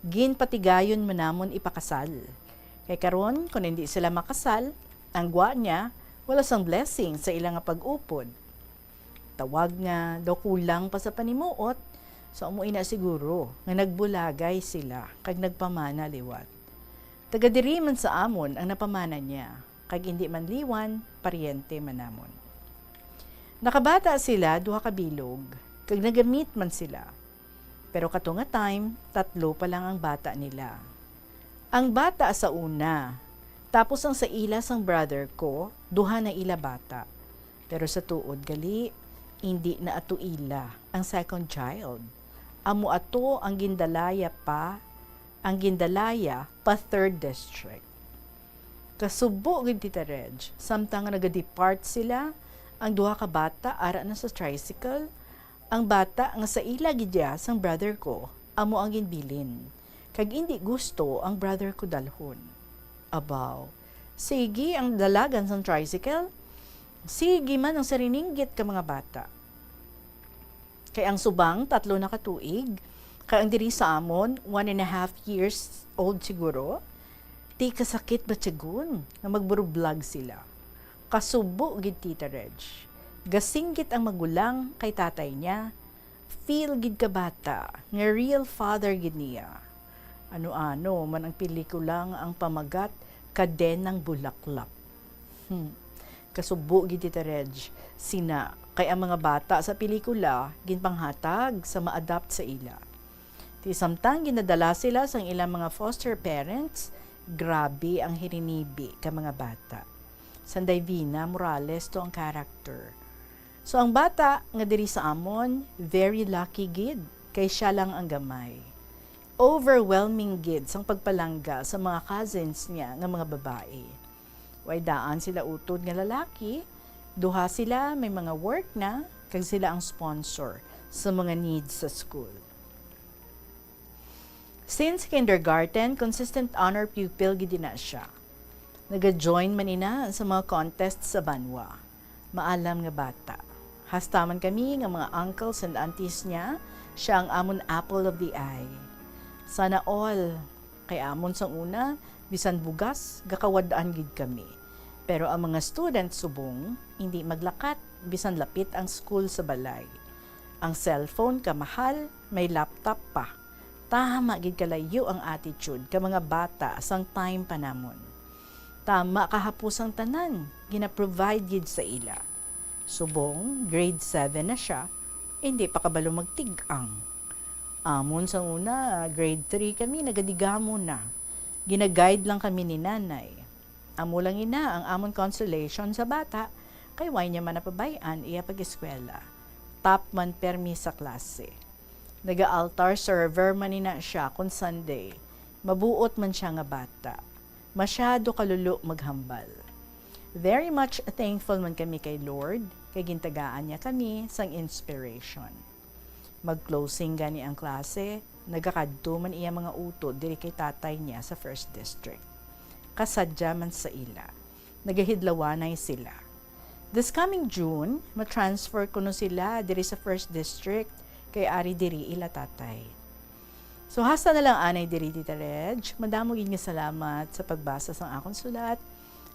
Gin patigayon man namon ipakasal. Kay karon kung hindi sila makasal, ang gwa niya, wala sang blessing sa ilang nga pag-upod. Tawag nga, daw kulang pa sa panimuot, so umuwi na siguro nga nagbulagay sila kag nagpamana liwat. Taga-diri man sa amon ang napamana niya, kag hindi man liwan, paryente man namon. Nakabata sila duha ka bilog, kag nagamit man sila. Pero kato nga time, 3 pa lang ang bata nila. Ang bata sa una, tapos ang sa ila sang brother ko, duha na ila bata. Pero sa tuod gali, hindi na ato ila ang second child. Amo ato ang gindalaya pa 3rd district. Kasubo gid Tita Reg, samtang naga-depart sila, ang duha ka bata ara na sa tricycle. Ang bata nga sa ila gidya sang brother ko, amo ang ginbilin. Kag hindi gusto ang brother ko dalhon. Abaw, sige ang dalagan sang tricycle, sige man ang sarininggit ka mga bata. Kay ang subang 3 na katuig, kay ang diri sa amon 1.5 years old siguro, ti kasakit ba tiyagon nga magburublog sila. Kasubo gid Tita Reg. Gasinggit ang magulang kay tatay niya, feel gid ka bata, nga real father gid niya. Ano-ano man ang pelikulang ang pamagat kaden ng bulaklak. Kasubo gid Tita Reg, sina kay ang mga bata sa pelikula ginpanghatag sa ma-adapt sa ila. Ti samtang ginadala sila sang ilang mga foster parents, grabe ang hirinibi ka mga bata. Sanday Vina Morales to ang character. So ang bata nga diri sa amon, very lucky gid kay siya lang ang gamay. Overwhelming gid sang pagpalangga sa mga cousins niya nga mga babae. Way daan sila utod nga lalaki, Duha sila may mga work na, kag sila ang sponsor sa mga needs sa school. Since kindergarten, consistent honor pupil gid na siya. Naga-join man ina sa mga contest sa Banwa. Maalam nga bata. Hastaman kami nga mga uncles and aunties niya, siya ang amon apple of the eye. Sana all, kay amon sang una, bisan bugas, gakawadaan gid kami. Pero ang mga students subong, hindi maglakat, bisan lapit ang school sa balay. Ang cellphone kamahal, may laptop pa. Tama gid kalayo ang attitude ka mga bata sang time pa namon. Tama kahapusang tanan, gina-provide gid sa ila. Subong, grade 7 na siya, hindi pa kabalo magtig-ang. Amon sa una, grade 3 kami, nagadigamo na. Gina-guide lang kami ni nanay. Amo lang ina ang amon consolation sa bata, kay why niya man napabayan iya pag-eskwela. Top man permi sa klase. Naga-altar server man ina siya kun Sunday. Mabuot man siya nga bata. Masyado kalulo maghambal. Very much thankful man kami kay Lord, kay gintagaan niya kami sang inspiration. Mag-closing gani ang klase, nagakadto man iya mga uto diri kay tatay niya sa first district. Kasadya man sa ila. Nagahidlawanay sila. This coming June, matransfer ko no sila diri sa first district kay ari diri ila tatay. So hasta na lang anay diri Tita Reg, madamo gid nga salamat sa pagbasa sang akong sulat.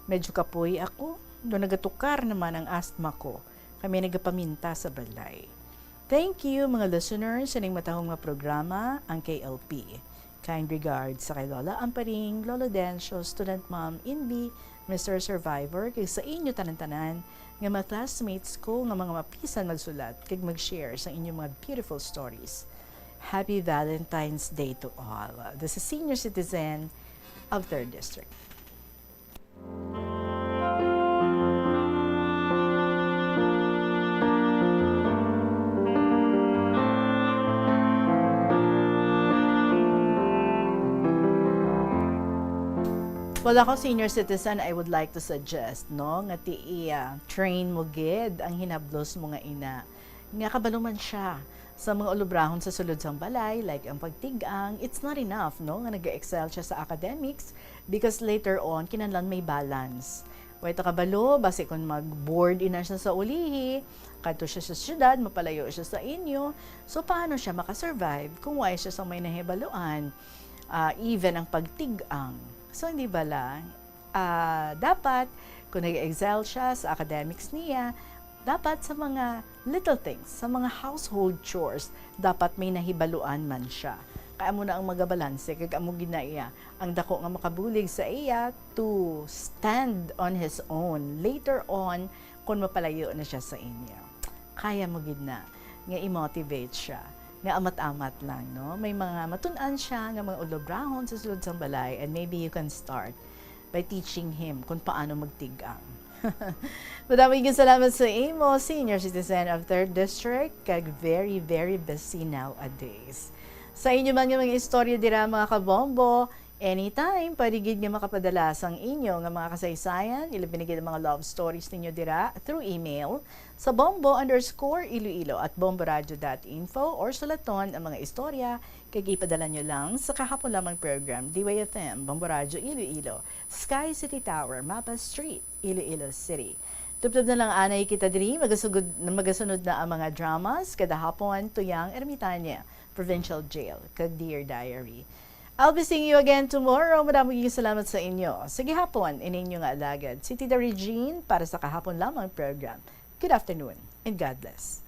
Medyo kapoy ako, do nagatukar naman ang asthma ko. Kami nagapaminta sa balay. Thank you mga listeners sa ning matahong nga programa, ang KLP. Kind regards sa kay Lola Amparing, Lolo Dencio, Student Mom Inbi, Mr. Survivor, kay sa inyo tanan-tanan, nga mga classmates ko nga mga mapisan magsulat, kag mag-share sa inyong mga beautiful stories. Happy Valentine's Day to all. This is Senior Citizen of 3rd District. Well, ako senior citizen, I would like to suggest, no, nga train mo gid ang hinablos mo nga ina. Nga kabalo man siya sa mga ulubrahon sa sulod sang balay, like ang pagtigang, it's not enough, no, nga nag-excel siya sa academics because later on, kinahanglan may balance. Way ta kabalo, base kung mag-board ina siya sa ulihi, kadto siya sa syudad, mapalayo siya sa inyo, so paano siya makasurvive kung why siya sa may nahibaluan, even ang pagtigang. So, hindi ba lang, dapat, kung nag-excel siya sa academics niya, dapat sa mga little things, sa mga household chores, dapat may nahibaluan man siya. Kaya mo na ang magabalanse, kag amo ginaiya, ang dako nga makabulig sa iya to stand on his own. Later on, kung mapalayo na siya sa inyo. Kaya mo gid na, nga i-motivate siya. Nga amat-amat lang, no? May mga matun-an siya nga mga ulobrahon sa sulod sang balay and maybe you can start by teaching him kung paano magtigang. Madaming salamat sa imo, Senior Citizen of 3rd District, kag very, very busy nowadays. Sa inyo man nga mga istorya dira mga kabombo, anytime, pwede gid nga makapadala sang inyo nga mga kasaysayan, ilabing gid mga love stories ninyo dira through email sa bombo_iloilo@bomboradio.info or sulaton ang mga istorya kay ipadala nyo lang sa kahapon lamang program DYFM Bombo Radio Iloilo, Sky City Tower, Mapa Street, Iloilo City. Tuptub na lang anay kita diri magasunod na ang mga dramas kada hapon tuyang Ermitanya Provincial Jail kag Dear Diary. I'll be seeing you again tomorrow. Maraming salamat sa inyo. Sige hapon, ininyo nga alagad. Si Tita Regine para sa kahapon lamang program. Good afternoon and God bless.